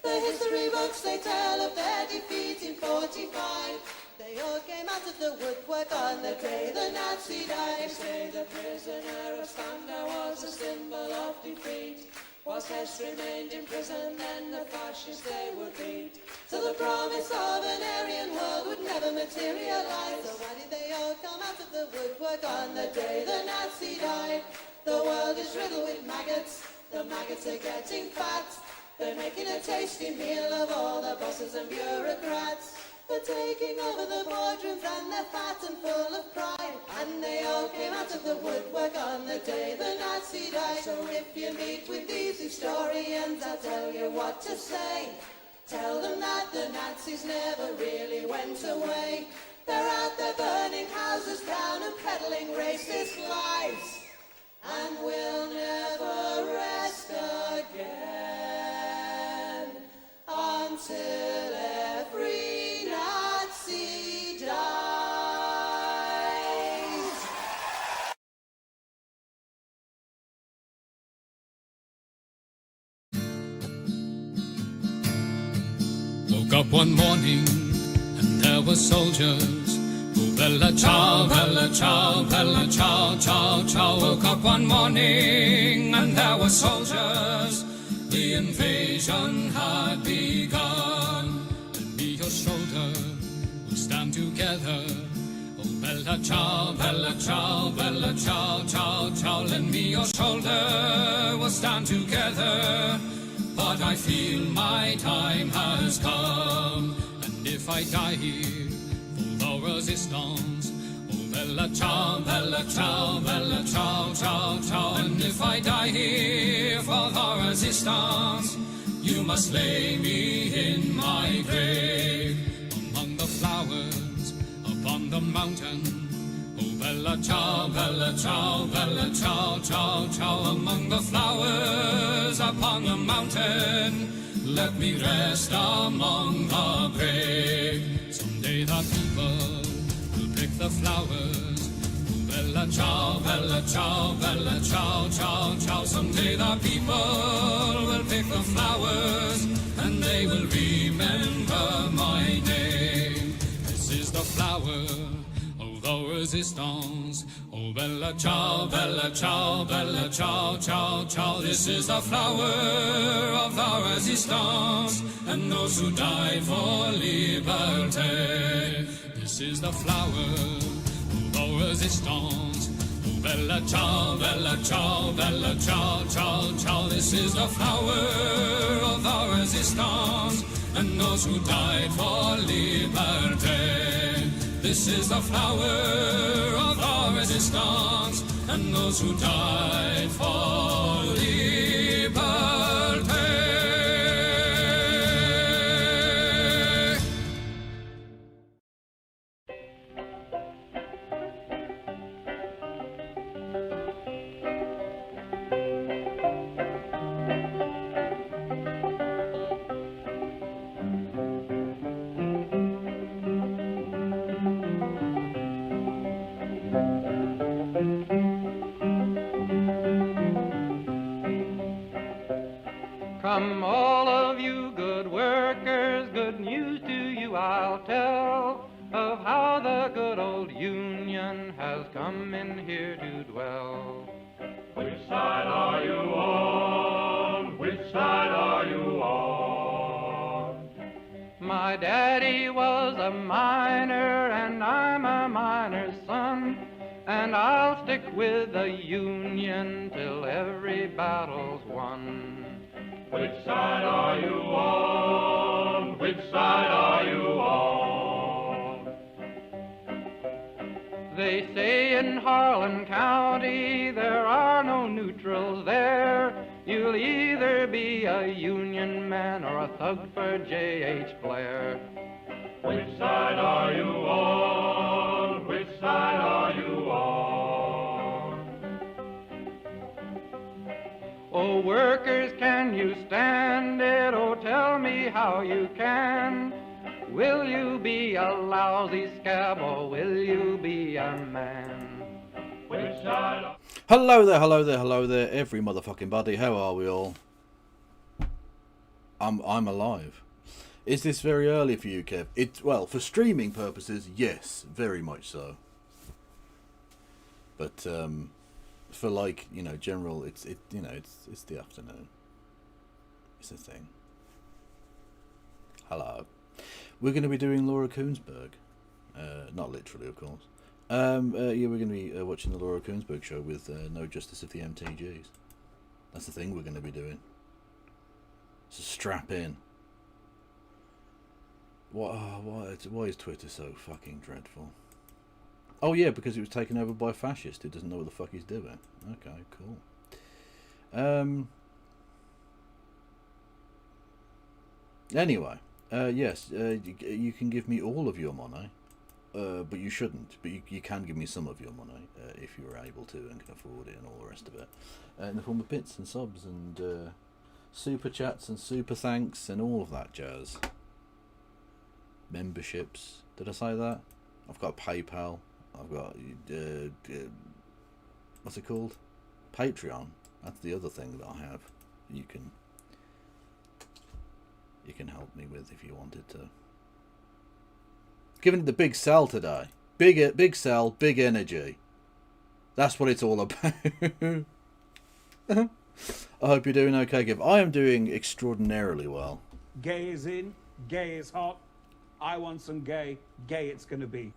The history books, they tell of their defeat in 45. They all came out of the woodwork on the day the Nazi died. They say the prisoner of Spandau was a symbol of defeat. Whilst Hess remained in prison, then the fascists they would beat. So the promise of an Aryan world would never materialize. So why did they all come out of the woodwork on the day the Nazi died? The world is riddled with maggots, the maggots are getting fat. They're making a tasty meal of all the bosses and bureaucrats. They're taking over the boardrooms and they're fat and full of pride. And they all came out of the woodwork on the day the Nazi died. So if you meet with these historians, I'll tell you what to say. Tell them that the Nazis never really went away. They're out there burning houses down and peddling racist lies. And we'll never rest again until every Nazi dies. Woke up one morning and there were soldiers. Oh, bella ciao, bella ciao, bella ciao, ciao, ciao. Woke up one morning and there were soldiers. The invasion had begun. Lend me your shoulder, we'll stand together. Oh, bella ciao, bella ciao, bella ciao, ciao, ciao. Lend me your shoulder, we'll stand together. But I feel my time has come, and if I die here for the resistance, oh bella ciao, bella ciao, bella ciao, ciao, ciao. And if I die here for the resistance, you must lay me in my grave among the flowers upon the mountain. Oh bella ciao, bella ciao, bella ciao, ciao, ciao. Among the flowers upon the mountain, let me rest among the brave. Someday the people will pick the flowers. Oh bella ciao, bella ciao, bella ciao, ciao, ciao. Someday the people will pick the flowers, and they will remember my name. This is the flower of the resistance. Oh bella ciao, bella ciao, bella ciao, ciao, ciao. This is the flower of the resistance, and those who died for liberty. This is the flower of the resistance. Oh bella ciao, bella ciao, bella ciao, ciao, ciao. This is the flower of the resistance, and those who died for liberty. This is the flower of our resistance, and those who died for liberty. Come all of you good workers, good news to you I'll tell, of how the good old Union has come in here to dwell. Which side are you on? Which side are you on? My daddy was a miner and I'm a miner's son, and I'll stick with the Union till every battle's won. Which side are you on? Which side are you on? They say in Harlan County there are no neutrals there. You'll either be a Union man or a thug for J.H. Blair. Which side are you on? Which side are you on? Oh, workers, can you stand it? Oh, tell me how you can. Will you be a lousy scab or will you be a man? Which side are... Hello there, hello there, hello there, every motherfucking buddy. How are we all? I'm alive. Is this very early for you, Kev? Well, for streaming purposes, yes, very much so. But for like, you know, general, it's the afternoon. It's a thing. Hello. We're going to be doing Laura Koonsberg. Not literally, of course. Yeah, we're going to be watching the Laura Koonsberg show with No Justice of the MTGs. That's the thing we're going to be doing. So strap in. Why is Twitter so fucking dreadful? Oh yeah, because it was taken over by a fascist who doesn't know what the fuck he's doing. Okay, cool. Anyway, yes, you can give me all of your money, but you shouldn't. But you can give me some of your money if you're able to and can afford it and all the rest of it, in the form of bits and subs and super chats and super thanks and all of that jazz. Memberships. Did I say that? I've got PayPal. I've got what's it called? Patreon. That's the other thing that I have. You can help me with if you wanted to. Giving it the big sell today. Big sell, big energy. That's what it's all about. I hope you're doing okay, Giv. I am doing extraordinarily well. Gay is in, gay is hot. I want some gay, gay it's gonna be.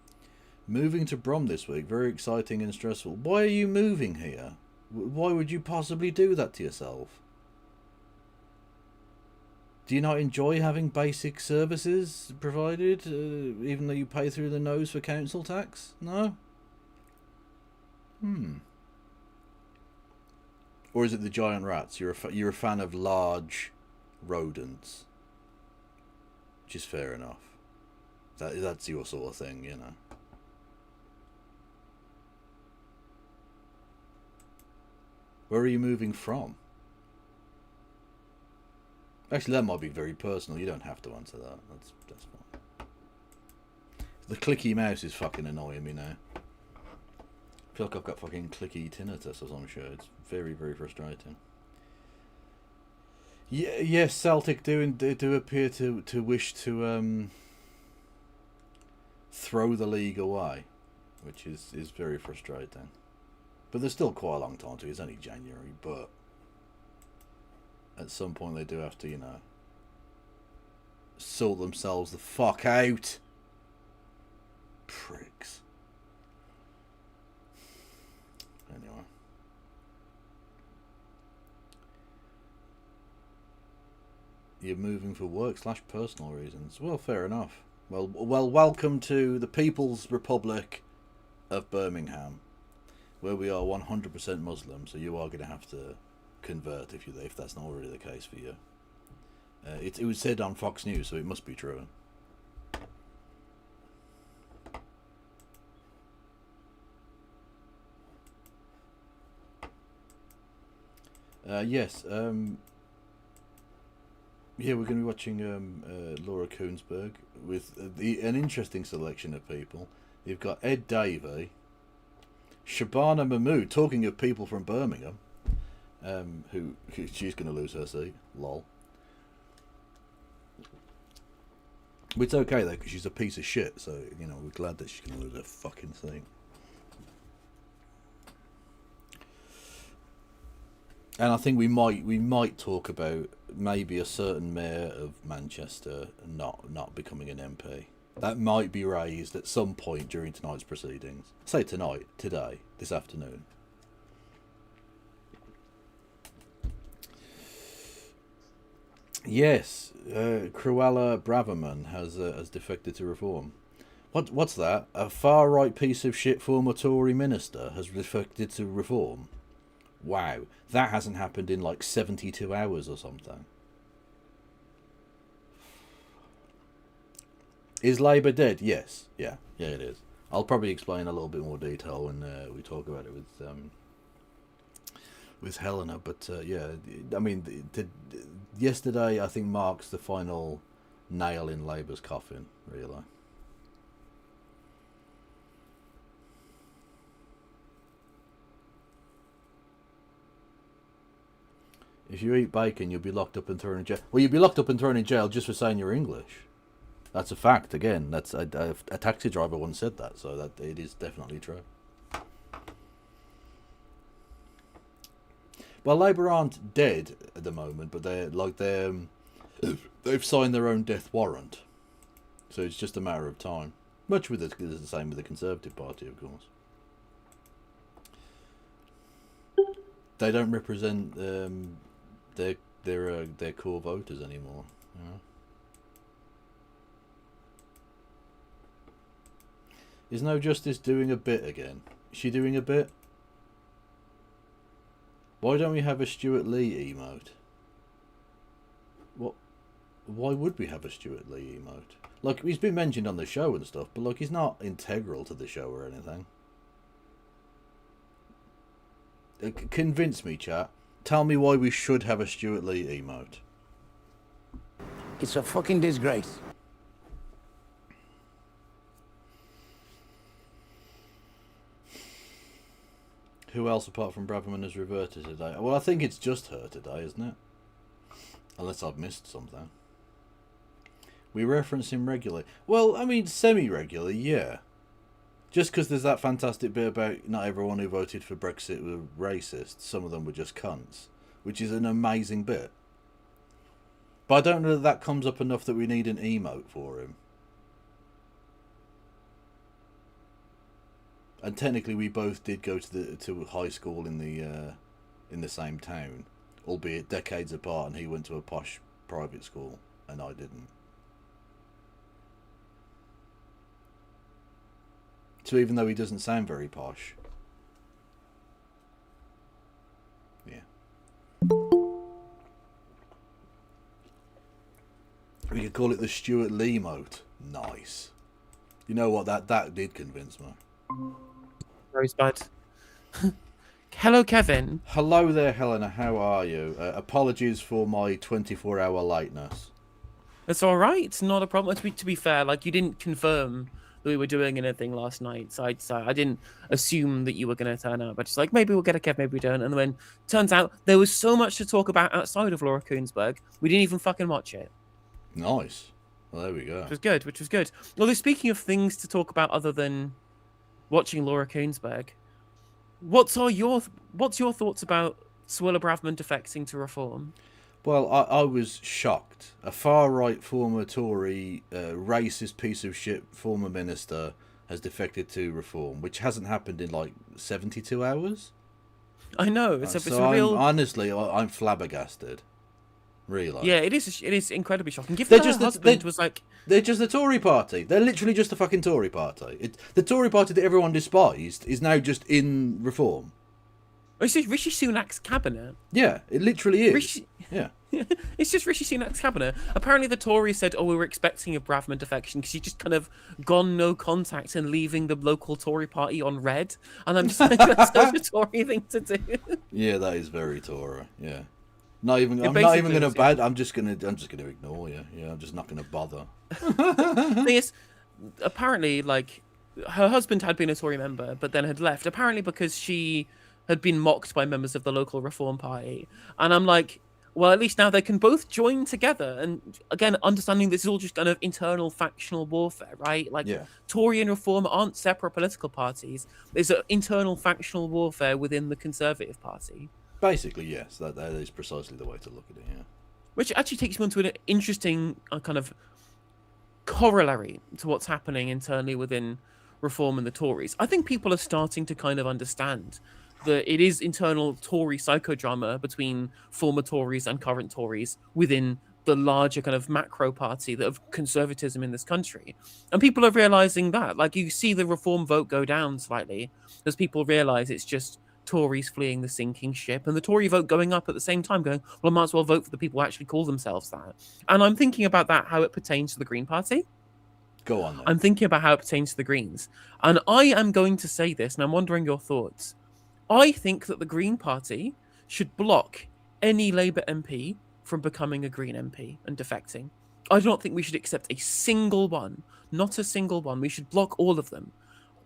Moving to Brom this week, very exciting and stressful. Why are you moving here? Why would you possibly do that to yourself? Do you not enjoy having basic services provided, even though you pay through the nose for council tax? No? Or is it the giant rats? You're a fan of large rodents, which is fair enough. That's your sort of thing, you know. Where are you moving from? Actually, that might be very personal. You don't have to answer that. That's fine. The clicky mouse is fucking annoying me now. I feel like I've got fucking clicky tinnitus or some shit. It's very, very frustrating. Yeah, yes, Celtic do appear to wish to throw the league away, which is very frustrating. But there's still quite a long time to it. It's only January, but at some point they do have to, you know, sort themselves the fuck out. Pricks. Anyway. You're moving for work/personal reasons. Well, fair enough. Well, welcome to the People's Republic of Birmingham, where we are 100% Muslim, so you are going to have to convert if that's not already the case for you. It was said on Fox News, so it must be true. Yes. Yeah, we're going to be watching Laura Koonsberg with an interesting selection of people. You've got Ed Davey, Shabana Mahmood, talking of people from Birmingham, who she's going to lose her seat, lol. But it's okay though, because she's a piece of shit, so, you know, we're glad that she's going to lose her fucking seat. And I think we might talk about maybe a certain mayor of Manchester not becoming an MP. That might be raised at some point during tonight's proceedings. Say tonight, today, this afternoon. Yes, Cruella Braverman has defected to Reform. What's that? A far right piece of shit former Tory minister has defected to Reform. Wow, that hasn't happened in like 72 hours or something. Is Labour dead? Yes. Yeah, it is. I'll probably explain a little bit more detail when we talk about it with Helena. But yeah, I mean, yesterday I think marks the final nail in Labour's coffin, really. If you eat bacon, you'll be locked up and thrown in jail. Well, you'll be locked up and thrown in jail just for saying you're English. That's a fact. Again, that's a taxi driver once said that, so that it is definitely true. Well, Labour aren't dead at the moment, but they've signed their own death warrant, so it's just a matter of time. Much with the same with the Conservative Party, of course. They don't represent their core voters anymore. You know? Is No Justice doing a bit again? Is she doing a bit? Why don't we have a Stuart Lee emote? What? Why would we have a Stuart Lee emote? Like, he's been mentioned on the show and stuff, but like, he's not integral to the show or anything. Convince me, chat. Tell me why we should have a Stuart Lee emote. It's a fucking disgrace. Who else apart from Braverman has reverted today? Well, I think it's just her today, isn't it? Unless I've missed something. We reference him regularly. Well, I mean, semi-regularly, yeah. Just because there's that fantastic bit about not everyone who voted for Brexit were racist. Some of them were just cunts. Which is an amazing bit. But I don't know that that comes up enough that we need an emote for him. And technically, we both did go to high school in the same town, albeit decades apart. And he went to a posh private school, and I didn't. So even though he doesn't sound very posh, yeah, we could call it the Stuart Lee emote. Nice. You know what? That did convince me. Rosebud. Hello, Kevin. Hello there, Helena. How are you? Apologies for my 24-hour lateness. It's all right. It's not a problem. To be fair, like, you didn't confirm that we were doing anything last night, so I didn't assume that you were going to turn up. But just like, maybe we'll get a Kev, maybe we don't. And then turns out there was so much to talk about outside of Laura Koonsberg, we didn't even fucking watch it. Nice. Well, there we go. Which was good. Although, speaking of things to talk about other than watching Laura Koonsberg, what's your thoughts about Suella Braverman defecting to Reform? Well, I was shocked. A far-right former Tory, racist piece of shit former minister has defected to Reform, which hasn't happened in like 72 hours. I know. It's a real... Honestly, I'm flabbergasted. Really. Yeah, it is incredibly shocking. Given her husband was like... They're just the Tory party. They're literally just a fucking Tory party. The Tory party that everyone despised is now just in Reform. It's just Rishi Sunak's cabinet. Yeah, it literally is. Yeah. It's just Rishi Sunak's cabinet. Apparently the Tories said, we were expecting a Braverman defection because she's just kind of gone no contact and leaving the local Tory party on red. And I'm just like, that's such a Tory thing to do. Yeah, that is very Tory. Yeah. I'm not even gonna bad. I'm just gonna ignore you. Yeah, I'm just not gonna bother. The thing is, apparently, like, her husband had been a Tory member, but then had left. Apparently, because she had been mocked by members of the local Reform Party. And I'm like, well, at least now they can both join together. And again, understanding this is all just kind of internal factional warfare, right? Like, yeah. Tory and Reform aren't separate political parties. There's an internal factional warfare within the Conservative Party. Basically, yes. That is precisely the way to look at it, yeah. Which actually takes me on to an interesting kind of corollary to what's happening internally within Reform and the Tories. I think people are starting to kind of understand that it is internal Tory psychodrama between former Tories and current Tories within the larger kind of macro party of conservatism in this country. And people are realizing that. Like, you see the Reform vote go down slightly as people realize it's just Tories fleeing the sinking ship, and the Tory vote going up at the same time, going, well, I might as well vote for the people who actually call themselves that. And I'm thinking about that, how it pertains to the Green Party. Go on then. I'm thinking about how it pertains to the Greens. And I am going to say this, and I'm wondering your thoughts. I think that the Green Party should block any Labour MP from becoming a Green MP and defecting. I do not think we should accept a single one, not a single one. We should block all of them.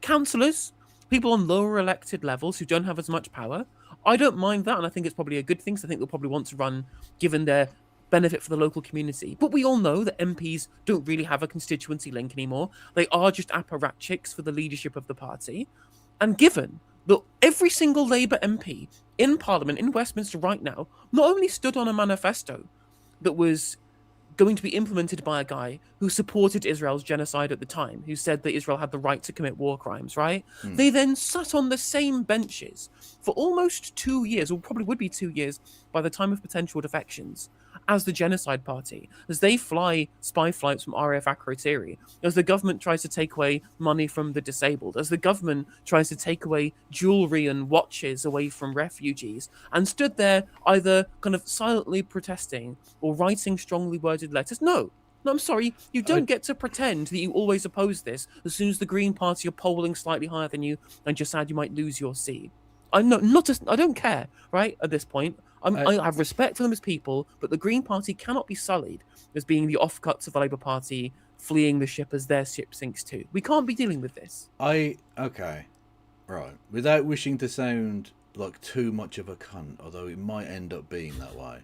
Councillors, people on lower elected levels who don't have as much power, I don't mind that, and I think it's probably a good thing. So I think they'll probably want to run, given their benefit for the local community. But we all know that MPs don't really have a constituency link anymore. They are just apparatchiks for the leadership of the party. And given that every single Labour MP in Parliament in Westminster right now not only stood on a manifesto that was going to be implemented by a guy who supported Israel's genocide at the time, who said that Israel had the right to commit war crimes, right? They then sat on the same benches for almost 2 years, or probably would be 2 years by the time of potential defections, as the genocide party, as they fly spy flights from RAF Akrotiri, as the government tries to take away money from the disabled, as the government tries to take away jewelry and watches away from refugees, and stood there either kind of silently protesting or writing strongly worded letters. No, I'm sorry. You don't get to pretend that you always oppose this as soon as the Green Party are polling slightly higher than you and you're sad you might lose your seat. I don't care, right? At this point, I have respect for them as people, but the Green Party cannot be sullied as being the offcuts of the Labour Party fleeing the ship as their ship sinks too. We can't be dealing with this. Okay, right. Without wishing to sound like too much of a cunt, although it might end up being that way,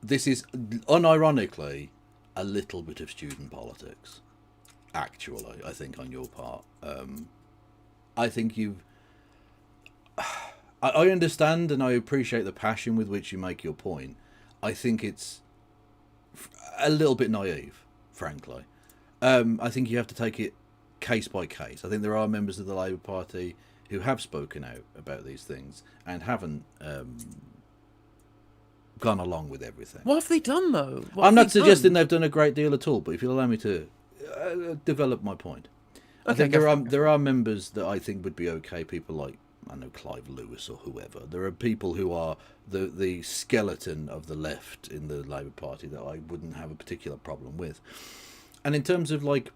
this is unironically a little bit of student politics. Actually, I think on your part, I think you've. I understand and I appreciate the passion with which you make your point. I think it's a little bit naive, frankly. I think you have to take it case by case. I think there are members of the Labour Party who have spoken out about these things and haven't gone along with everything. What have they done, though? I'm not suggesting they've done a great deal at all, but if you'll allow me to develop my point. I think there are members that I think would be okay, people like, I know, Clive Lewis or whoever. There are people who are the skeleton of the left in the Labour Party that I wouldn't have a particular problem with. And in terms of like,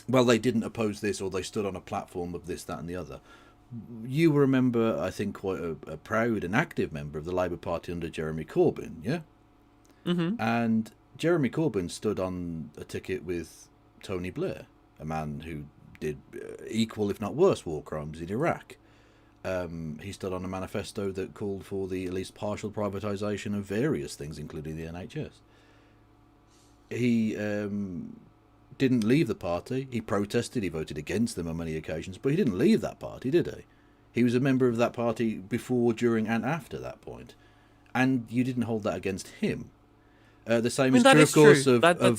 well, they didn't oppose this or they stood on a platform of this, that and the other. You remember, I think, quite a proud and active member of the Labour Party under Jeremy Corbyn, yeah? Mm-hmm. And Jeremy Corbyn stood on a ticket with Tony Blair, a man who did equal, if not worse, war crimes in Iraq. He stood on a manifesto that called for the at least partial privatisation of various things, including the NHS. He didn't leave the party. He protested. He voted against them on many occasions, but he didn't leave that party, did he? He was a member of that party before, during, and after that point, and you didn't hold that against him. The same is true, of course, of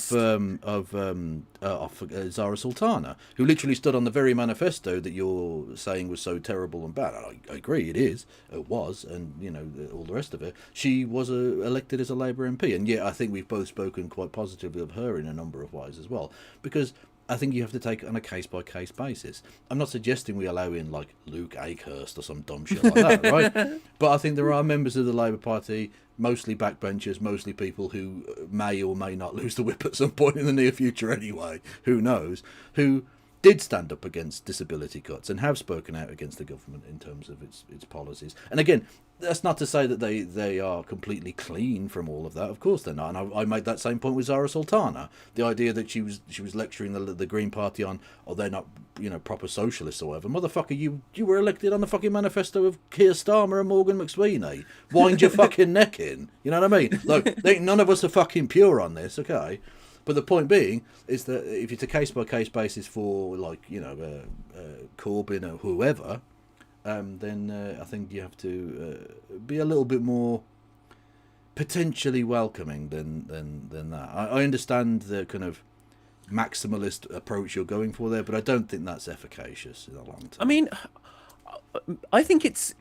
Zara Sultana, who literally stood on the very manifesto that you're saying was so terrible and bad. And I agree, it was, and you know, all the rest of it. She was elected as a Labour MP, and yet I think we've both spoken quite positively of her in a number of ways as well, because I think you have to take it on a case-by-case basis. I'm not suggesting we allow in, like, Luke Akehurst or some dumb shit like that, right? But I think there are members of the Labour Party, mostly backbenchers, mostly people who may or may not lose the whip at some point in the near future anyway, who knows, who did stand up against disability cuts and have spoken out against the government in terms of its policies. And again, that's not to say that they are completely clean from all of that. Of course they're not. And I made that same point with Zara Sultana. The idea that she was lecturing the Green Party on, oh, they're not, you know, proper socialists or whatever. Motherfucker, you were elected on the fucking manifesto of Keir Starmer and Morgan McSweeney. Wind your fucking neck in. You know what I mean? Look, none of us are fucking pure on this, okay? But the point being is that if it's a case-by-case basis for, like, you know, Corbyn or whoever, then I think you have to be a little bit more potentially welcoming than that. I understand the kind of maximalist approach you're going for there, but I don't think that's efficacious in the long term. I mean, I think it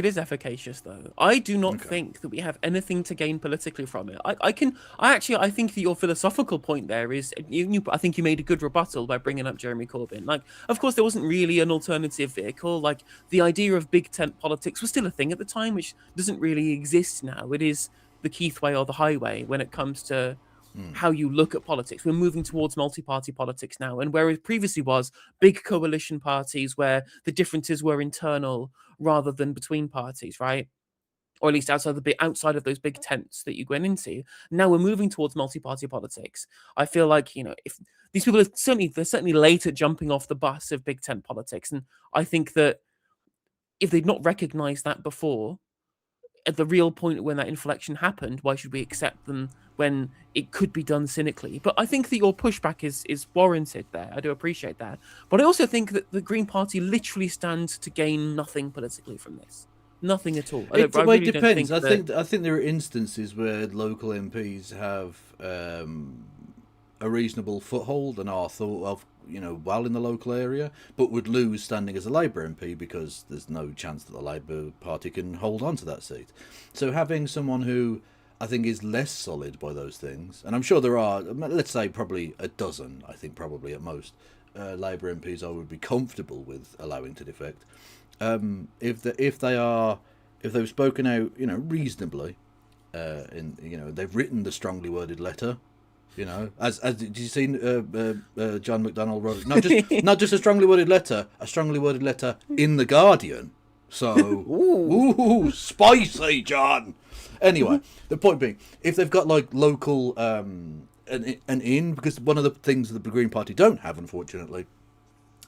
is efficacious, though. I do not think that we have anything to gain politically from it. I think that your philosophical point there is, I think you made a good rebuttal by bringing up Jeremy Corbyn. Like, of course, there wasn't really an alternative vehicle. Like, the idea of big tent politics was still a thing at the time, which doesn't really exist now. It is the Keith way or the highway when it comes to how you look at politics. We're moving towards multi-party politics now, and whereas previously was big coalition parties where the differences were internal rather than between parties, right? Or at least outside of those big tents that you went into. Now we're moving towards multi-party politics. I feel like, you know, if these people they're certainly late at jumping off the bus of big tent politics, and I think that if they'd not recognised that before, at the real point when that inflection happened, why should we accept them when it could be done cynically? But I think that your pushback is warranted there. I do appreciate that. But I also think that the Green Party literally stands to gain nothing politically from this. Nothing at all. It depends. I think there are instances where local MPs have a reasonable foothold and are thought of, well in the local area, but would lose standing as a Labour MP because there's no chance that the Labour Party can hold on to that seat. So having someone who I think is less solid by those things, and I'm sure there are, let's say probably a dozen, I think probably at most, Labour MPs I would be comfortable with allowing to defect. If they've spoken out, reasonably, they've written the strongly worded letter. As did you see John McDonnell wrote not just a strongly worded letter in the Guardian. So ooh, spicy, John. Anyway, the point being, if they've got like local an in, because one of the things that the Green Party don't have, unfortunately,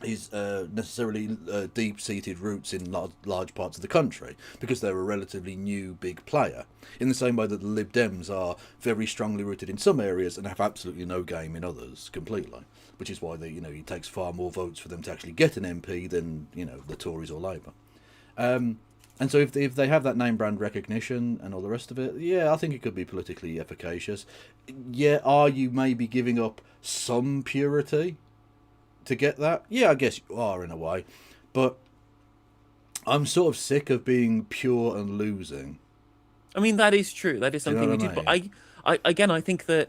is necessarily deep-seated roots in large parts of the country, because they're a relatively new big player, in the same way that the Lib Dems are very strongly rooted in some areas and have absolutely no game in others completely, which is why it takes far more votes for them to actually get an MP than the Tories or Labour. And so if they have that name brand recognition and all the rest of it, yeah, I think it could be politically efficacious. Yeah, are you maybe giving up some purity to get that? Yeah, I guess you are in a way, but I'm sort of sick of being pure and losing. I mean, that is true. That is something we do. But I think that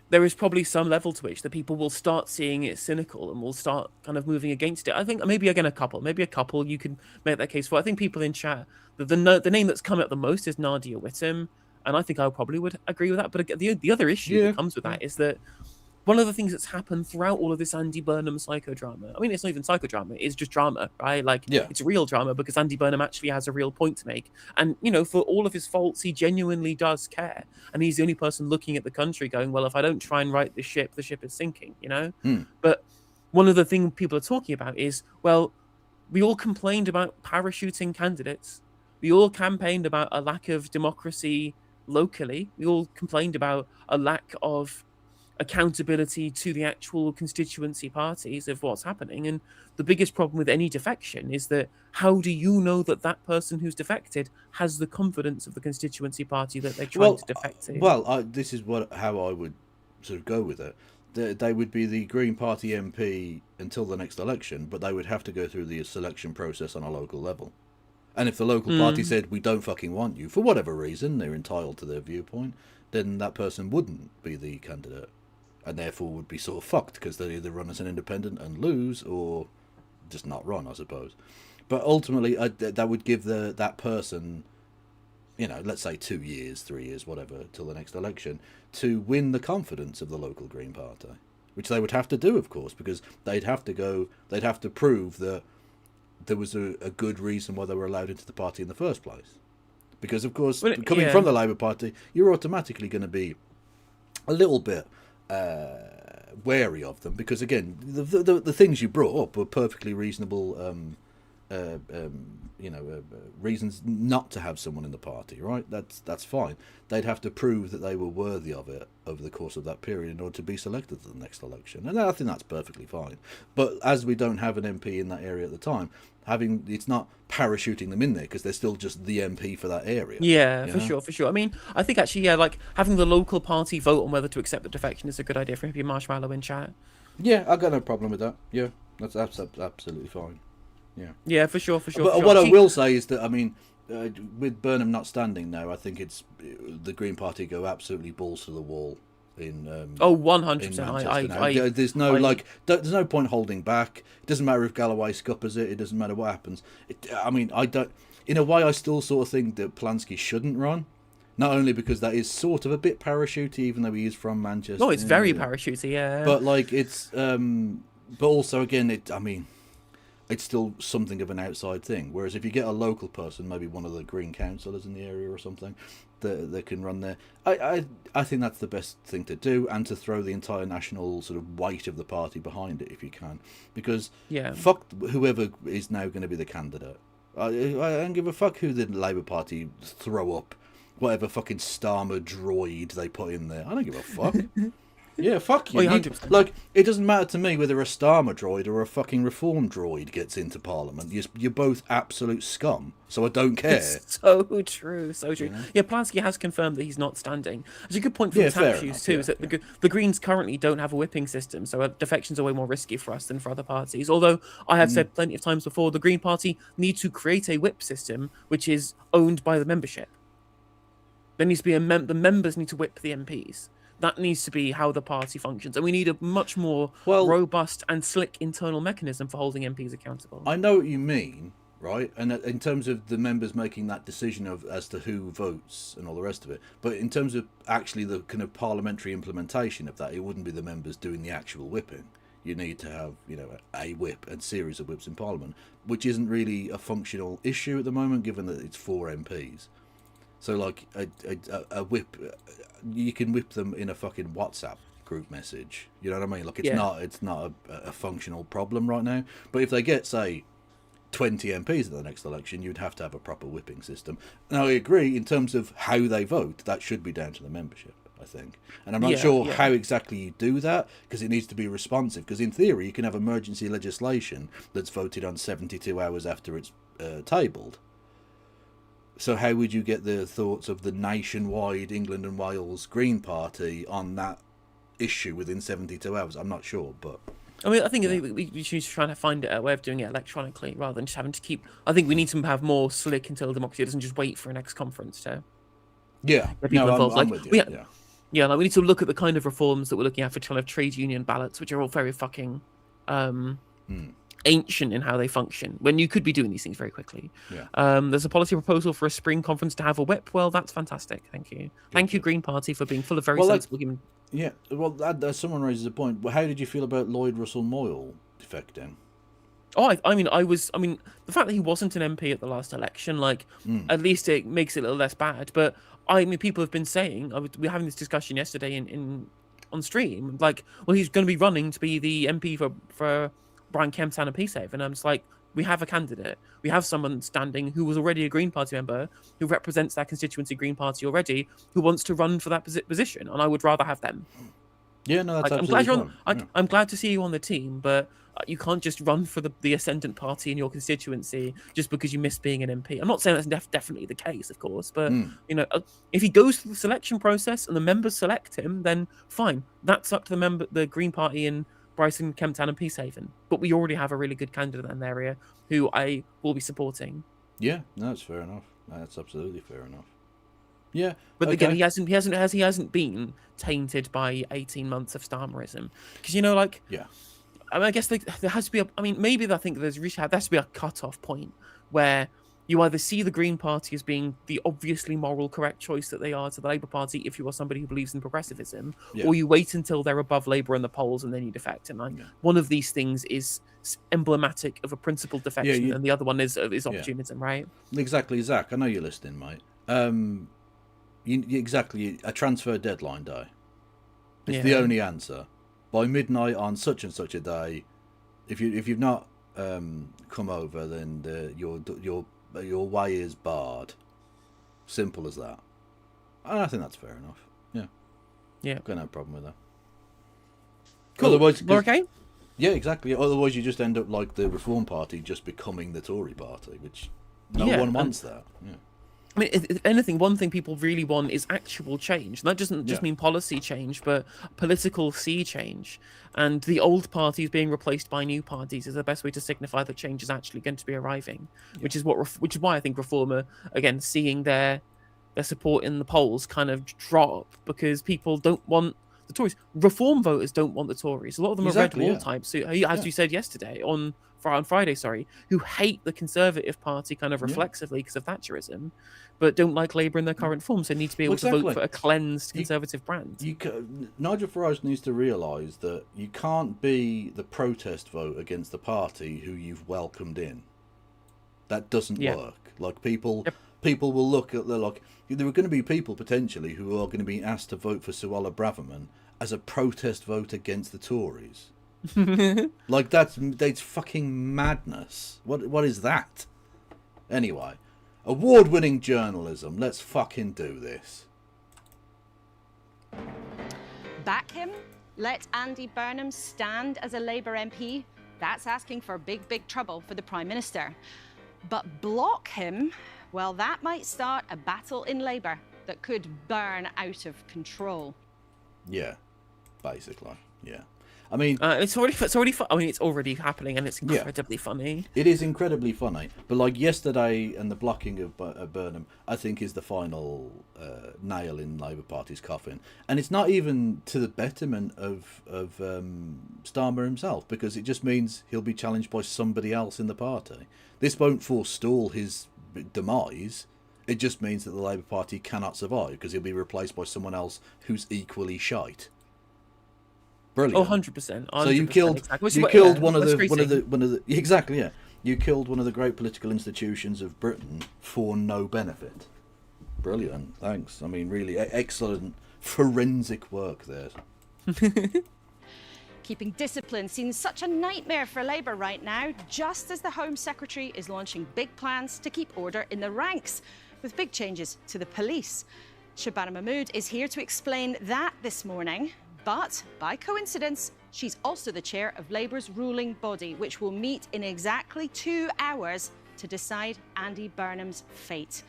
there is probably some level to which that people will start seeing it cynical and will start kind of moving against it. I think maybe again a couple you could make that case for. I think people in chat, the name that's come up the most is Nadia Whittam, and I think I probably would agree with that. But the other issue that comes with that is that one of the things that's happened throughout all of this Andy Burnham psychodrama, I mean, it's not even psychodrama, it's just drama, right? It's real drama because Andy Burnham actually has a real point to make. And, for all of his faults, he genuinely does care. And he's the only person looking at the country going, well, if I don't try and right the ship is sinking, But one of the things people are talking about is, well, we all complained about parachuting candidates. We all campaigned about a lack of democracy locally. We all complained about a lack of accountability to the actual constituency parties of what's happening. And the biggest problem with any defection is that how do you know that that person who's defected has the confidence of the constituency party that they're trying to defect to? Well, this is how I would sort of go with it. They would be the Green Party MP until the next election, but they would have to go through the selection process on a local level. And if the local party said, we don't fucking want you, for whatever reason, they're entitled to their viewpoint, then that person wouldn't be the candidate. And therefore would be sort of fucked, because they either run as an independent and lose, or just not run, I suppose. But ultimately, that would give that person, let's say 2 years, 3 years, whatever, till the next election, to win the confidence of the local Green Party, which they would have to do, of course, because they'd have to prove that there was a good reason why they were allowed into the party in the first place. Because, of course, coming from the Labour Party, you're automatically going to be a little bit wary of them, because again the things you brought up were perfectly reasonable reasons not to have someone in the party, right? That's fine. They'd have to prove that they were worthy of it over the course of that period in order to be selected for the next election, and I think that's perfectly fine. But as we don't have an MP in that area at the time, it's not parachuting them in there, because they're still just the MP for that area. Yeah, for sure. I mean, I think actually, having the local party vote on whether to accept the defection is a good idea for Hippie Marshmallow in chat. Yeah, I've got no problem with that. Yeah, that's absolutely fine. Yeah, for sure. But what I will say is that, I mean, with Burnham not standing now, I think it's the Green Party go absolutely balls to the wall in 100%. There's no point holding back. It doesn't matter if Galloway scuppers it. It doesn't matter what happens. In a way, I still sort of think that Polanski shouldn't run. Not only because that is sort of a bit parachutey, even though he is from Manchester. No, it's very parachutey, yeah. But it's but also again, it's still something of an outside thing. Whereas if you get a local person, maybe one of the Green councillors in the area or something, that can run there, I think that's the best thing to do, and to throw the entire national sort of weight of the party behind it if you can, because fuck whoever is now going to be the candidate. I don't give a fuck who the Labour Party throw up, whatever fucking Starmer droid they put in there. I don't give a fuck. Yeah, fuck you. Oh, yeah, 100%. Like, it doesn't matter to me whether a Starmer droid or a fucking Reform droid gets into Parliament. You're both absolute scum, so I don't care. It's so true, so true. Yeah, Polanski has confirmed that he's not standing. It's a good point from Yeah, the fair tap shoes enough, too. yeah, Is that the Greens currently don't have a whipping system, so defections are way more risky for us than for other parties. Although I have said plenty of times before, the Green Party need to create a whip system which is owned by the membership. There needs to be the members need to whip the MPs. That needs to be how the party functions, and we need a much more robust and slick internal mechanism for holding MPs accountable. I know what you mean, right? And in terms of the members making that decision as to who votes and all the rest of it, but in terms of actually the kind of parliamentary implementation of that, it wouldn't be the members doing the actual whipping. You need to have, a whip and series of whips in Parliament, which isn't really a functional issue at the moment, given that it's 4 MPs. So, like, a whip, you can whip them in a fucking WhatsApp group message. You know what I mean? Like, it's not a functional problem right now. But if they get, say, 20 MPs at the next election, you'd have to have a proper whipping system. Now, I agree, in terms of how they vote, that should be down to the membership, I think. And I'm not sure how exactly you do that, because it needs to be responsive. Because in theory, you can have emergency legislation that's voted on 72 hours after it's tabled. So how would you get the thoughts of the nationwide England and Wales Green Party on that issue within 72 hours? I'm not sure, but... I mean, I think we should try to find a way of doing it electronically rather than just having to keep... I think we need to have more slick internal democracy. It doesn't just wait for a next conference to... Yeah, get people involved. I'm with you, yeah, like we need to look at the kind of reforms that we're looking at for kind of trade union ballots, which are all very fucking... ancient in how they function when you could be doing these things very quickly. There's a policy proposal for a spring conference to have a whip. Well, that's fantastic. Thank you. Thank you, Green Party, for being full of very sensible human. Yeah, well, someone raises a point. How did you feel about Lloyd Russell Moyle defecting? Oh, I mean, the fact that he wasn't an MP at the last election, like, at least it makes it a little less bad. But I mean, people have been saying, we were having this discussion yesterday on stream, like, well, he's going to be running to be the MP for Brian Kemptown and Peacehaven. And I'm just like, we have a candidate. We have someone standing who was already a Green Party member, who represents that constituency Green Party already, who wants to run for that position. And I would rather have them. Yeah, no, that's like, absolutely fine. I'm glad to see you on the team, but you can't just run for the ascendant party in your constituency just because you miss being an MP. I'm not saying that's definitely the case, of course, but if he goes through the selection process and the members select him, then fine. That's up to the Green Party in Bryson, Kemptown and Peacehaven. But we already have a really good candidate in that area who I will be supporting. Yeah, no, that's fair enough. That's absolutely fair enough. Yeah, but again, he hasn't been tainted by 18 months of Starmerism, because I mean, I guess there has to be maybe I think there has to be a cut-off point where you either see the Green Party as being the obviously moral correct choice that they are to the Labour Party if you are somebody who believes in progressivism, or you wait until they're above Labour in the polls and then you defect. And one of these things is emblematic of a principled defection, and the other one is opportunism, right? Exactly, Zach. I know you're listening, mate. Exactly, a transfer deadline day. It's the only answer. By midnight on such and such a day, if you've not come over, then your way is barred. Simple as that. And I think that's fair enough. Yeah. Got no problem with that. Cool. Otherwise, okay. Yeah, exactly. Otherwise, you just end up like the Reform Party, just becoming the Tory Party, which no one wants that. Yeah. I mean, if anything, one thing people really want is actual change. And that doesn't just mean policy change, but political sea change. And the old parties being replaced by new parties is the best way to signify that change is actually going to be arriving. Which is why I think Reform are, again, seeing their support in the polls kind of drop, because people don't want the Tories. Reform voters don't want the Tories. A lot of them are red wall types, who, as you said yesterday on Friday, who hate the Conservative Party kind of reflexively because of Thatcherism, but don't like Labour in their current form, so need to be able to vote for a cleansed Conservative brand. Nigel Farage needs to realise that you can't be the protest vote against the party who you've welcomed in. That doesn't work. Like, people will look at there are going to be people potentially who are going to be asked to vote for Suella Braverman as a protest vote against the Tories. Like, that's fucking madness. What is that? Anyway, award-winning journalism. Let's fucking do this. Back him? Let Andy Burnham stand as a Labour MP? That's asking for big, big trouble for the Prime Minister. But block him? Well, that might start a battle in Labour that could burn out of control. Yeah, basically, yeah. I mean, it's already happening, and it's incredibly funny. It is incredibly funny, but like yesterday and the blocking of Burnham, I think is the final nail in Labour Party's coffin, and it's not even to the betterment of Starmer himself, because it just means he'll be challenged by somebody else in the party. This won't forestall his demise. It just means that the Labour Party cannot survive because he'll be replaced by someone else who's equally shite. Brilliant. Oh, 100%. So you killed, exactly. you killed one of the exactly, yeah. You killed one of the great political institutions of Britain for no benefit. Brilliant. Thanks. I mean, really excellent forensic work there. Keeping discipline seems such a nightmare for Labour right now, just as the Home Secretary is launching big plans to keep order in the ranks, with big changes to the police. Shabana Mahmood is here to explain that this morning. But, by coincidence, she's also the chair of Labour's ruling body, which will meet in exactly 2 hours to decide Andy Burnham's fate.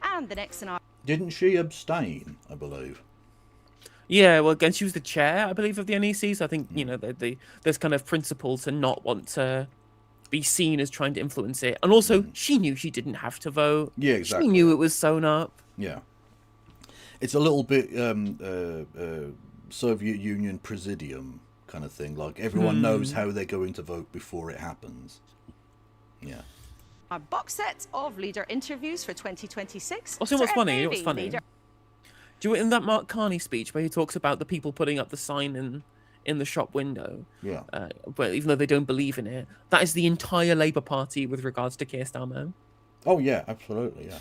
And the next scenario... Didn't she abstain, I believe? Yeah, well, again, she was the chair, I believe, of the NEC, so I think, you know, there's kind of principle to not want to be seen as trying to influence it. And also, she knew she didn't have to vote. Yeah, exactly. She knew it was sewn up. Yeah. It's a little bit... Soviet Union Presidium kind of thing. Like, everyone knows how they're going to vote before it happens. Yeah. A box set of leader interviews for 2026. Also, what's funny? What's funny? Do you in that Mark Carney speech where he talks about the people putting up the sign in the shop window? Yeah. Well, even though they don't believe in it, that is the entire Labour Party with regards to Keir Starmer. Oh yeah, absolutely. Yeah.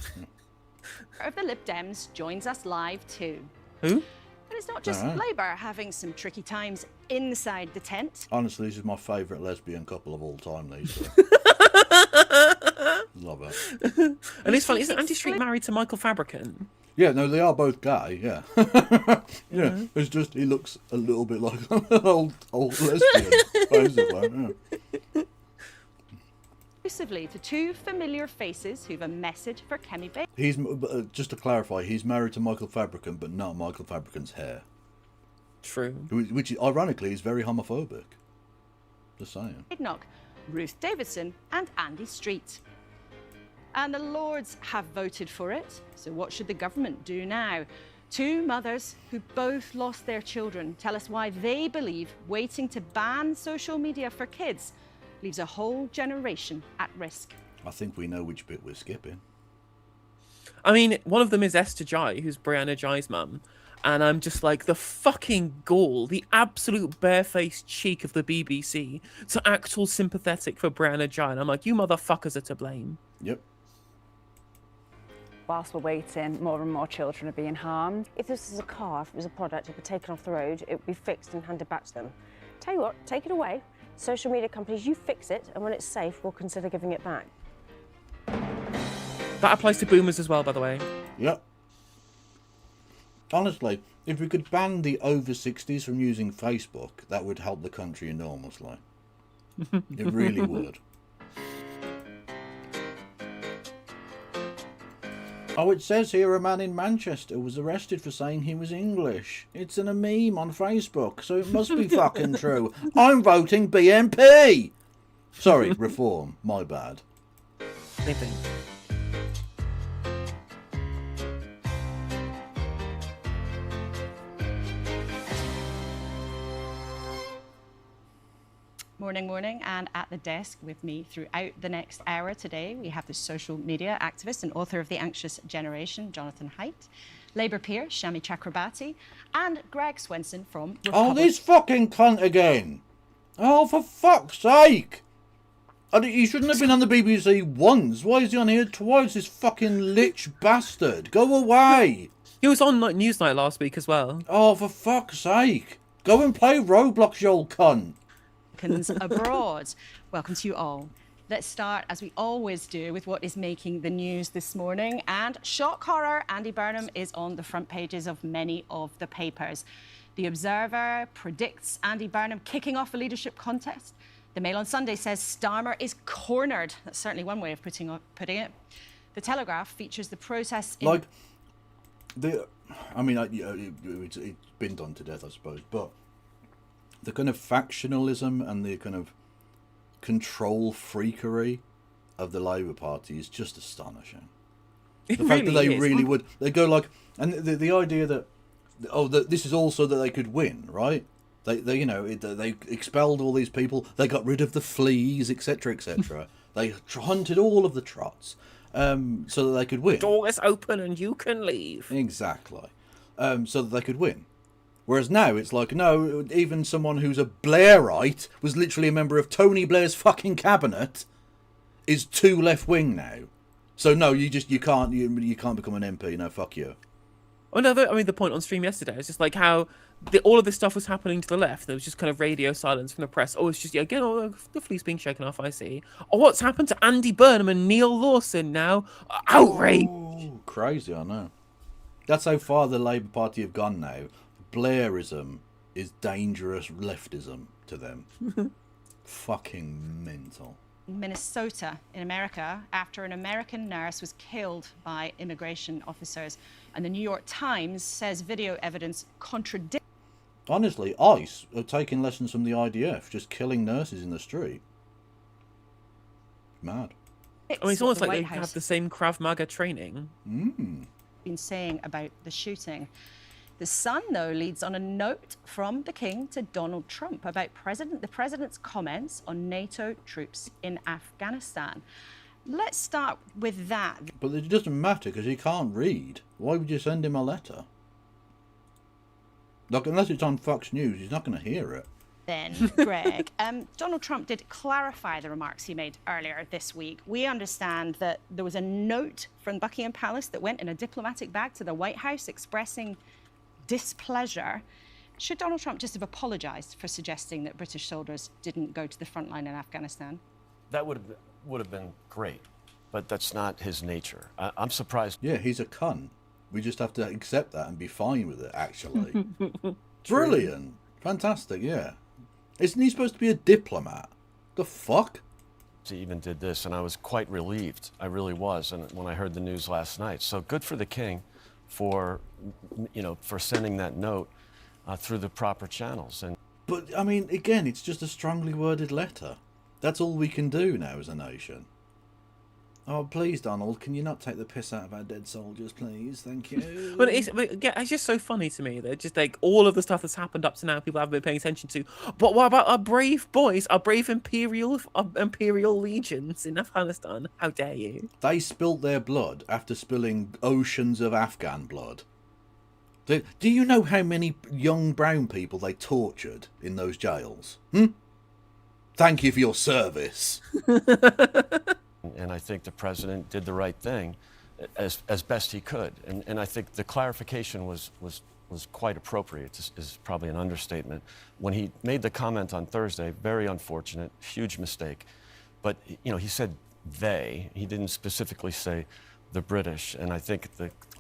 Of the Lib Dems joins us live too. Who? And it's not just Labour having some tricky times inside the tent. Honestly, this is my favourite lesbian couple of all time, these two. Love it. And it's funny, isn't Andy Street married to Michael Fabricant? Yeah, no, they are both gay, yeah. Yeah, it's just he looks a little bit like an old lesbian, basically, yeah. Exclusively to 2 familiar faces who've a message for Kemi Baker. He's just to clarify, he's married to Michael Fabricant, but not Michael Fabricant's hair. True. Which ironically is very homophobic. Just saying. Knock, Ruth Davidson and Andy Street. And the Lords have voted for it. So what should the government do now? 2 mothers who both lost their children tell us why they believe waiting to ban social media for kids leaves a whole generation at risk. I think we know which bit we're skipping. I mean, one of them is Esther Jai, who's Brianna Jai's mum. And I'm just like, the fucking gall, the absolute barefaced cheek of the BBC to act all sympathetic for Brianna Jai. And I'm like, you motherfuckers are to blame. Yep. Whilst we're waiting, more and more children are being harmed. If this was a car, if it was a product, it would be taken off the road, it would be fixed and handed back to them. Tell you what, take it away. Social media companies, you fix it, and when it's safe, we'll consider giving it back. That applies to boomers as well, by the way. Yep. Honestly, if we could ban the over 60s from using Facebook, that would help the country enormously. It really would. Oh, it says here a man in Manchester was arrested for saying he was English. It's in a meme on Facebook, so it must be fucking true. I'm voting BNP! Sorry, Reform. My bad. Same thing. Morning, and at the desk with me throughout the next hour today, we have the social media activist and author of The Anxious Generation, Jonathan Haidt, Labour peer, Shami Chakrabarti, and Greg Swenson from Oh, this fucking cunt again! Oh, for fuck's sake! He shouldn't have been on the BBC once. Why is he on here twice, this fucking lich bastard? Go away! He was on Newsnight last week as well. Oh, for fuck's sake! Go and play Roblox, you old cunt! Abroad. Welcome to you all. Let's start, as we always do, with what is making the news this morning. And shock horror, Andy Burnham is on the front pages of many of the papers. The Observer predicts Andy Burnham kicking off a leadership contest. The Mail on Sunday says Starmer is cornered. That's certainly one way of putting it. The Telegraph features the process in... Like, it's been done to death, I suppose, but the kind of factionalism and the kind of control freakery of the Labour Party is just astonishing. The fact that they really would... They go like... And the idea that... Oh, that this is also that they could win, right? They expelled all these people. They got rid of the fleas, etc., etc. They hunted all of the trots so that they could win. Door is open and you can leave. Exactly. So that they could win. Whereas now it's like, no, even someone who's a Blairite, was literally a member of Tony Blair's fucking cabinet, is too left wing now. So no, you can't become an MP. No, fuck you. Oh no, the point on stream yesterday is just like how all of this stuff was happening to the left. There was just kind of radio silence from the press. Oh, it's just again, the flea's being shaken off. I see. Oh, what's happened to Andy Burnham and Neil Lawson now? Outrage! Ooh, crazy, I know. That's how far the Labour Party have gone now. Blairism is dangerous leftism to them. Fucking mental. Minnesota in America after an American nurse was killed by immigration officers. And the New York Times says video evidence contradicts. Honestly, ICE are taking lessons from the IDF, just killing nurses in the street. Mad. It's almost like they have the same Krav Maga training. Been saying about the shooting. The Sun, though, leads on a note from the King to Donald Trump about the president's comments on NATO troops in Afghanistan. Let's start with that. But it doesn't matter because he can't read. Why would you send him a letter? Like, unless it's on Fox News, he's not going to hear it. Then, Greg, Donald Trump did clarify the remarks he made earlier this week. We understand that there was a note from Buckingham Palace that went in a diplomatic bag to the White House expressing displeasure. Should Donald Trump just have apologised for suggesting that British soldiers didn't go to the front line in Afghanistan? That would have been great, but that's not his nature. I'm surprised. Yeah, he's a cunt. We just have to accept that and be fine with it, actually. Brilliant. Fantastic, yeah. Isn't he supposed to be a diplomat? The fuck? He even did this, and I was quite relieved. I really was, and when I heard the news last night. So good for the King for sending that note through the proper channels. But, I mean, again, it's just a strongly worded letter. That's all we can do now as a nation. Oh, please, Donald, can you not take the piss out of our dead soldiers, please? Thank you. But it's just so funny to me that just like all of the stuff that's happened up to now, people haven't been paying attention to. But what about our brave boys, our brave imperial legions in Afghanistan? How dare you? They spilt their blood after spilling oceans of Afghan blood. Do you know how many young brown people they tortured in those jails? Thank you for your service. And I think the president did the right thing as best he could. And I think the clarification was quite appropriate, is probably an understatement. When he made the comment on Thursday, very unfortunate, huge mistake. But, he said they. He didn't specifically say the British. And I think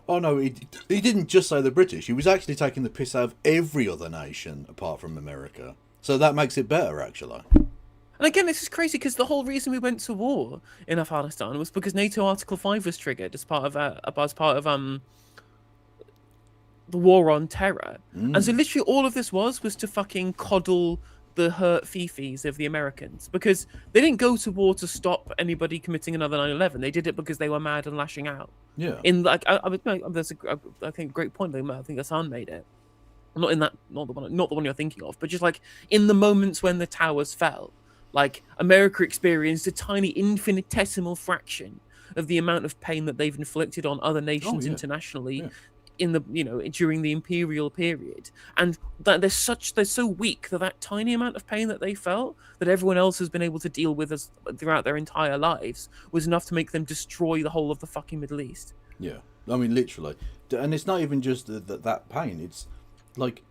Oh, no, he didn't just say the British. He was actually taking the piss out of every other nation apart from America. So that makes it better, actually. And again, this is crazy because the whole reason we went to war in Afghanistan was because NATO Article 5 was triggered as part of the war on terror. And so literally all of this was to fucking coddle the hurt fifis of the Americans, because they didn't go to war to stop anybody committing another 9/11. They did it because they were mad and lashing out. Yeah. In like, there's I think a great point. I think Hassan made it. Not the one you're thinking of, but just like in the moments when the towers fell. Like, America experienced a tiny infinitesimal fraction of the amount of pain that they've inflicted on other nations internationally in the during the imperial period, and that they're so weak that tiny amount of pain that they felt that everyone else has been able to deal with throughout their entire lives was enough to make them destroy the whole of the fucking Middle East. Yeah, I mean, literally. And it's not even just that pain. It's like,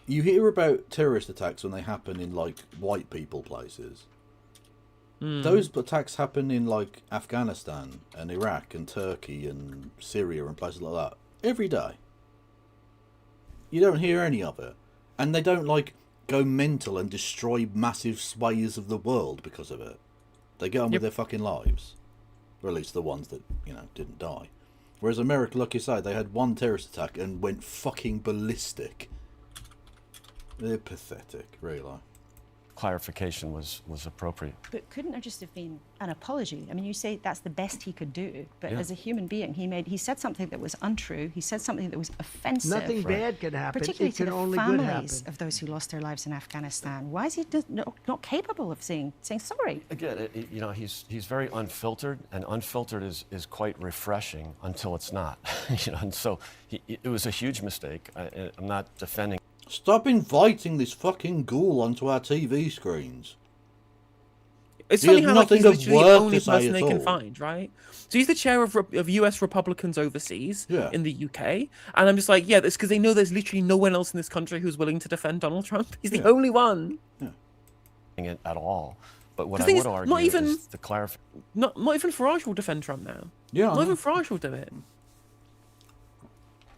you hear about terrorist attacks when they happen in like white people places, Those attacks happen in like Afghanistan and Iraq and Turkey and Syria and places like that every day. You don't hear any of it, and they don't like go mental and destroy massive swathes of the world because of it. They get on with their fucking lives, or at least the ones that didn't die. Whereas America, like you say, they had one terrorist attack and went fucking ballistic. They're pathetic, really. Clarification was appropriate. But couldn't there just have been an apology? I mean, you say that's the best he could do, but Yeah. as a human being, he said something that was untrue. He said something that was offensive. Nothing bad could happen. Particularly It can to the only good families happen. of those who lost their lives in Afghanistan. Why is he not capable of saying sorry? Again, he's very unfiltered, and unfiltered is quite refreshing until it's not. And so it was a huge mistake. I'm not defending. Stop inviting this fucking ghoul onto our TV screens. It's He funny has how like, he's nothing of literally the worth only to say person at they can all. find, right? So he's the chair of US Republicans overseas Yeah. in the UK. And I'm just like, yeah, that's because they know there's literally no one else in this country who's willing to defend Donald Trump. He's the only one. It at all. But what The I thing would is, argue not even- is the clarification. Not even Farage will defend Trump now. Yeah, I Not know. even Farage will do it.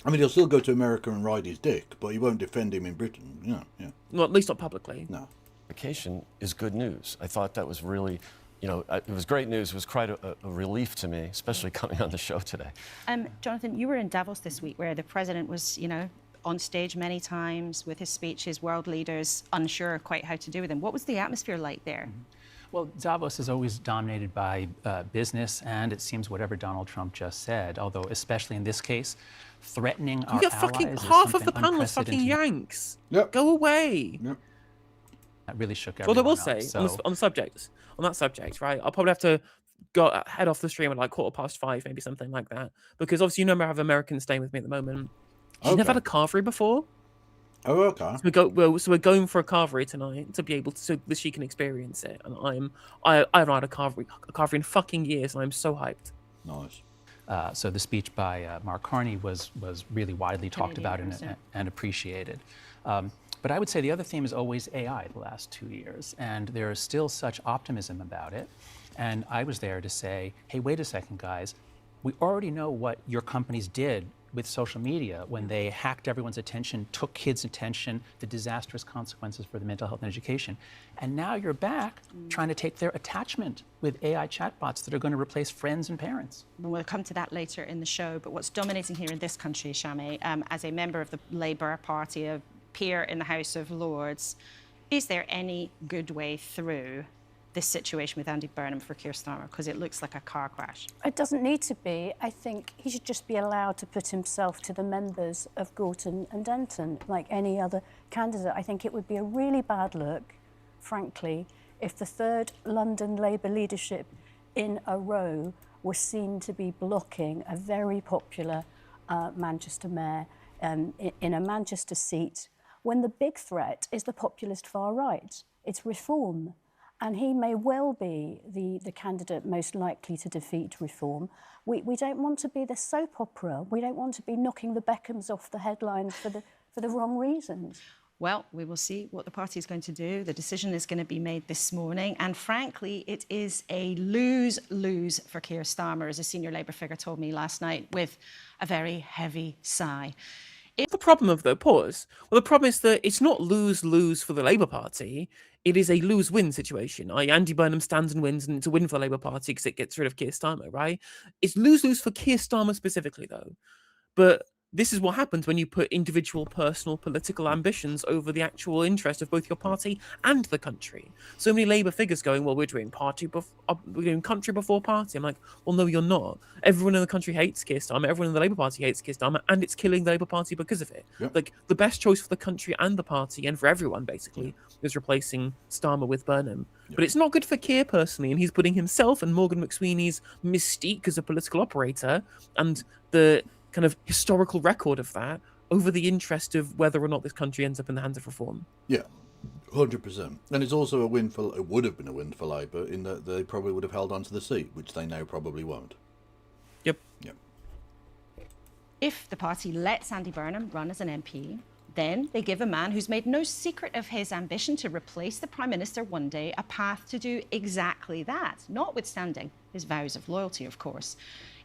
I mean, he'll still go to America and ride his dick, but he won't defend him in Britain. Yeah. Well, at least not publicly. No. Clarification is good news. I thought that was really, it was great news. It was quite a relief to me, especially coming on the show today. Jonathan, you were in Davos this week where the president was, on stage many times with his speeches, world leaders unsure quite how to do with him. What was the atmosphere like there? Well, Davos is always dominated by business, and it seems whatever Donald Trump just said, although especially in this case, threatening our You get allies fucking is half of the something panel is fucking unprecedented. Yanks. Yep. Go away. Yep. That really shook Well, everyone I will up. say So, on that subject, right? I'll probably have to head off the stream at like 5:15, maybe something like that, because obviously I have Americans staying with me at the moment. She's never had a carvery before. Oh, okay. So we're going for a carvery tonight to be able to, so that she can experience it. And I haven't had a carvery in fucking years, and I'm so hyped. Nice. so the speech by Mark Carney was really widely talked Canadian about president. and appreciated. But I would say the other theme is always AI the last 2 years, and there is still such optimism about it. And I was there to say, hey, wait a second, guys. We already know what your companies did with social media when they hacked everyone's attention, took kids' attention, the disastrous consequences for the mental health and education. And now you're back trying to take their attachment with AI chatbots that are going to replace friends and parents. We'll come to that later in the show, but what's dominating here in this country, Shami, as a member of the Labour Party, a peer in the House of Lords, is there any good way through this situation with Andy Burnham for Keir Starmer? Because it looks like a car crash. It doesn't need to be. I think he should just be allowed to put himself to the members of Gorton and Denton like any other candidate. I think it would be a really bad look, frankly, if the third London Labour leadership in a row was seen to be blocking a very popular Manchester mayor in a Manchester seat, when the big threat is the populist far right. It's reform. And he may well be the candidate most likely to defeat reform. We don't want to be the soap opera. We don't want to be knocking the Beckhams off the headlines for the wrong reasons. Well, we will see what the party is going to do. The decision is going to be made this morning. And frankly, it is a lose-lose for Keir Starmer, as a senior Labour figure told me last night, with a very heavy sigh. The problem of the pause. Well, the problem is that it's not lose-lose for the Labour Party. It is a lose-win situation. Andy Burnham stands and wins, and it's a win for the Labour Party because it gets rid of Keir Starmer, right? It's lose-lose for Keir Starmer specifically, though. But this is what happens when you put individual, personal, political ambitions over the actual interest of both your party and the country. So many Labour figures going, well, we're doing country before party. I'm like, well, no, you're not. Everyone in the country hates Keir Starmer. Everyone in the Labour Party hates Keir Starmer, and it's killing the Labour Party because of it. Yep. Like, the best choice for the country and the party, and for everyone, basically, is replacing Starmer with Burnham. Yep. But it's not good for Keir personally, and he's putting himself and Morgan McSweeney's mystique as a political operator and the kind of historical record of that over the interest of whether or not this country ends up in the hands of reform. Yeah, 100%. And it's also it would have been a win for Labour in that they probably would have held on to the seat, which they now probably won't. Yep. Yep. If the party lets Andy Burnham run as an MP, Then they give a man who's made no secret of his ambition to replace the Prime Minister one day a path to do exactly that, notwithstanding his vows of loyalty, of course.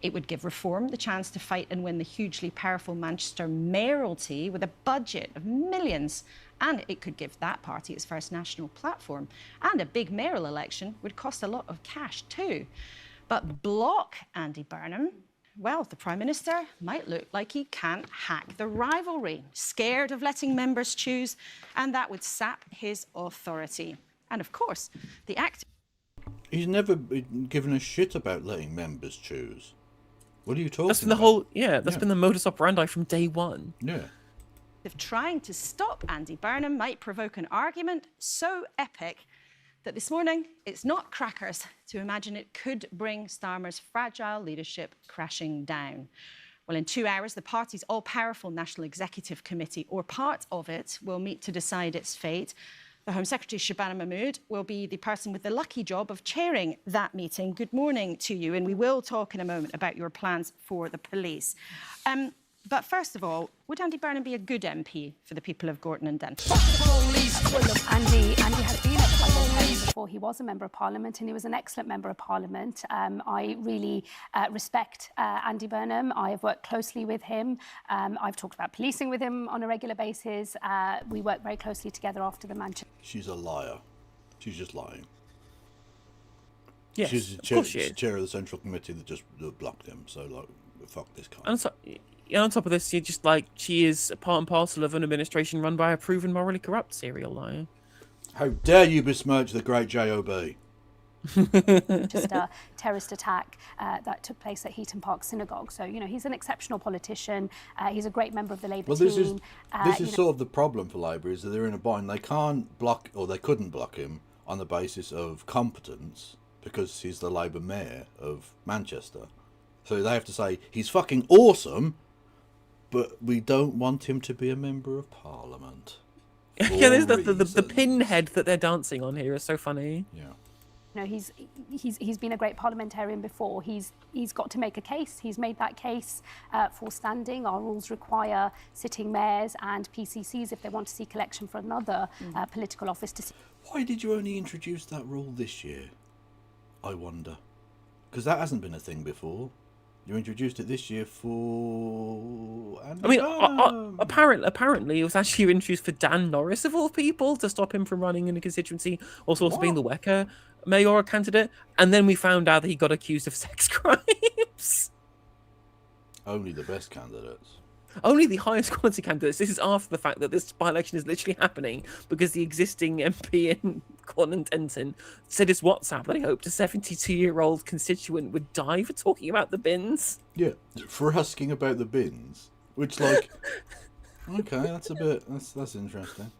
It would give Reform the chance to fight and win the hugely powerful Manchester mayoralty with a budget of millions. And it could give that party its first national platform. And a big mayoral election would cost a lot of cash too. But block Andy Burnham, well, the Prime Minister might look like he can't hack the rivalry, scared of letting members choose, and that would sap his authority. And of course, the act... He's never given a shit about letting members choose. What are you talking about? That's been the whole, that's been the modus operandi from day one. Yeah. If trying to stop Andy Burnham might provoke an argument so epic that this morning it's not crackers to imagine it could bring Starmer's fragile leadership crashing down. Well, in 2 hours, the party's all-powerful National Executive Committee, or part of it, will meet to decide its fate. The Home Secretary, Shabana Mahmood, will be the person with the lucky job of chairing that meeting. Good morning to you, and we will talk in a moment about your plans for the police. But first of all, would Andy Burnham be a good MP for the people of Gorton and Dent? Well, look, Andy has been a parliamentarian before. He was a Member of Parliament and he was an excellent Member of Parliament. I really respect Andy Burnham. I have worked closely with him. I've talked about policing with him on a regular basis. We work very closely together after the Manchester... She's a liar. She's just lying. Yes, she's the chair of the Central Committee that just blocked him. So, like, fuck this guy. And on top of this, you're just like, she is a part and parcel of an administration run by a proven morally corrupt serial liar. How dare you besmirch the great J.O.B. Just a terrorist attack that took place at Heaton Park Synagogue. So, you know, he's an exceptional politician. He's a great member of the Labour team. This is sort of the problem for Labour, is that they're in a bind. They can't block, or they couldn't block him on the basis of competence because he's the Labour mayor of Manchester. So they have to say, he's fucking awesome, but we don't want him to be a Member of Parliament. Yeah, there's the pinhead that they're dancing on here is so funny. Yeah. You know, he's been a great parliamentarian before. He's got to make a case. He's made that case for standing. Our rules require sitting mayors and PCCs if they want to seek election for another political office to... Why did you only introduce that rule this year? I wonder. Because that hasn't been a thing before. You introduced it this year for... I mean, apparently it was actually introduced for Dan Norris, of all people, to stop him from running in a constituency, also being the Wecker mayoral candidate. And then we found out that he got accused of sex crimes. Only the best candidates. Only the highest quality candidates. This is after the fact that this by-election is literally happening because the existing MP in Gorton and Denton said his WhatsApp that he hoped a 72-year-old constituent would die for talking about the bins. Yeah, for asking about the bins. Which, like, okay, that's interesting.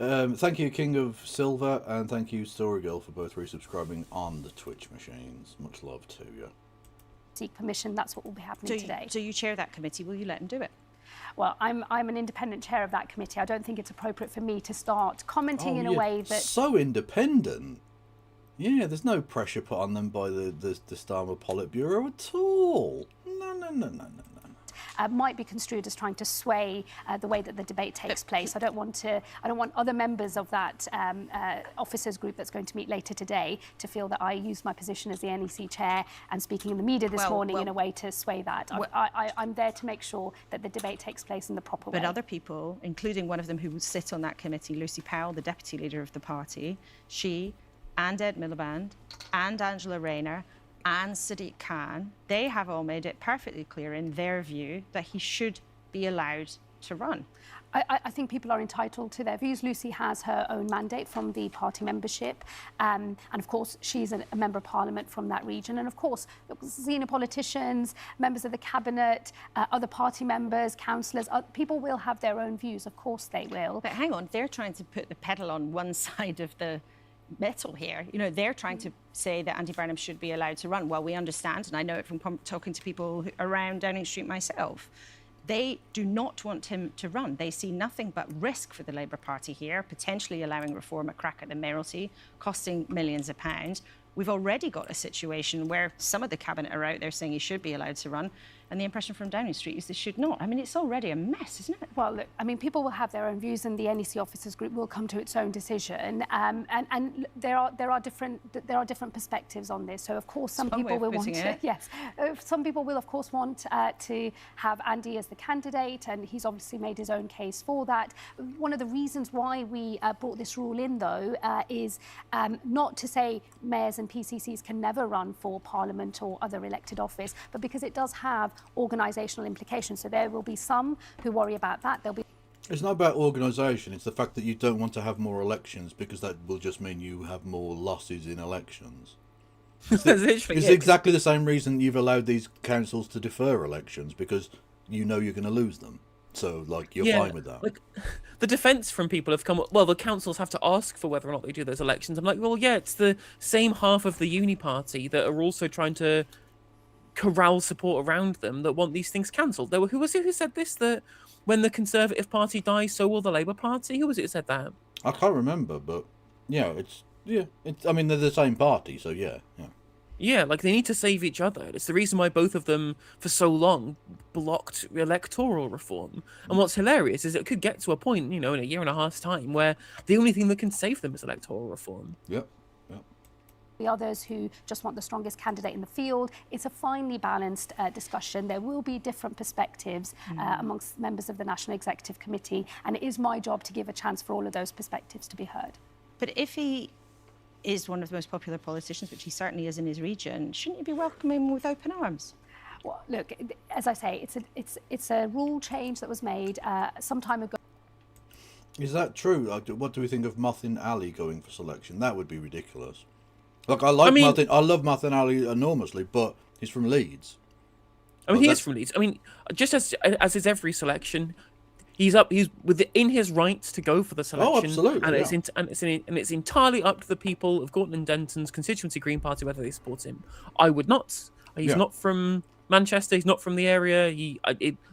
Thank you, King of Silver, and thank you, Story Girl, for both resubscribing on the Twitch machines. Much love to you. Seek permission. That's what will be happening today. So you chair that committee. Will you let him do it? Well, I'm an independent chair of that committee. I don't think it's appropriate for me to start commenting in a way that... So independent. Yeah, there's no pressure put on them by the Starmer Politburo at all. No. Might be construed as trying to sway the way that the debate takes place. I don't want other members of that officers group that's going to meet later today to feel that I used my position as the NEC chair and speaking in the media this morning in a way to sway that. I'm there to make sure that the debate takes place in the proper way. But other people, including one of them who will sit on that committee, Lucy Powell, the deputy leader of the party, she and Ed Miliband and Angela Rayner and Sadiq Khan, they have all made it perfectly clear in their view that he should be allowed to run. I think people are entitled to their views. Lucy has her own mandate from the party membership. And of course, she's a member of parliament from that region. And of course, senior politicians, members of the cabinet, other party members, councillors, people will have their own views. Of course they will. But hang on, they're trying to put the pedal on one side of the metal here. You know, they're trying to say that Andy Burnham should be allowed to run. Well, we understand, and I know it from talking to people around Downing Street myself, they do not want him to run. They see nothing but risk for the Labour Party here, potentially allowing Reform a crack at the mayoralty, costing millions of pounds. We've already got a situation where some of the cabinet are out there saying he should be allowed to run. And the impression from Downing Street is this should not. I mean, it's already a mess, isn't it? Well, look, I mean, people will have their own views, and the NEC officers group will come to its own decision. And there are different perspectives on this. So, of course, some people will want to. Yes, some people will, of course, want to have Andy as the candidate, and he's obviously made his own case for that. One of the reasons why we brought this rule in, though, is not to say mayors and PCCs can never run for Parliament or other elected office, but because it does have organisational implications. So there will be some who worry about that. There'll be. It's not about organisation, it's the fact that you don't want to have more elections because that will just mean you have more losses in elections. It's exactly the same reason you've allowed these councils to defer elections, because you know you're going to lose them. So, like, you're fine with that. Like, the defence from people have come, well, the councils have to ask for whether or not they do those elections. I'm like, well, yeah, it's the same half of the uni party that are also trying to corral support around them that want these things cancelled. Who was it who said this, that when the Conservative Party dies, so will the Labour Party? Who was it who said that? I can't remember, but yeah, I mean, they're the same party, so yeah. Yeah, like, they need to save each other. It's the reason why both of them, for so long, blocked electoral reform. And what's hilarious is it could get to a point, in a year and a half's time, where the only thing that can save them is electoral reform. Yep. The others who just want the strongest candidate in the field. It's a finely balanced discussion. There will be different perspectives amongst members of the National Executive Committee, and it is my job to give a chance for all of those perspectives to be heard. But if he is one of the most popular politicians, which he certainly is in his region, shouldn't you be welcoming him with open arms? Well, look, as I say, it's a rule change that was made some time ago. Is that true? What do we think of Mothin Ali going for selection? That would be ridiculous. Look, I love Mothin Ali enormously, but he's from Leeds. I mean, he is from Leeds. I mean, just as is every selection, he's within his rights to go for the selection. Oh, absolutely. And it's entirely up to the people of Gorton and Denton's constituency Green Party whether they support him. I would not. He's not from Manchester. He's not from the area.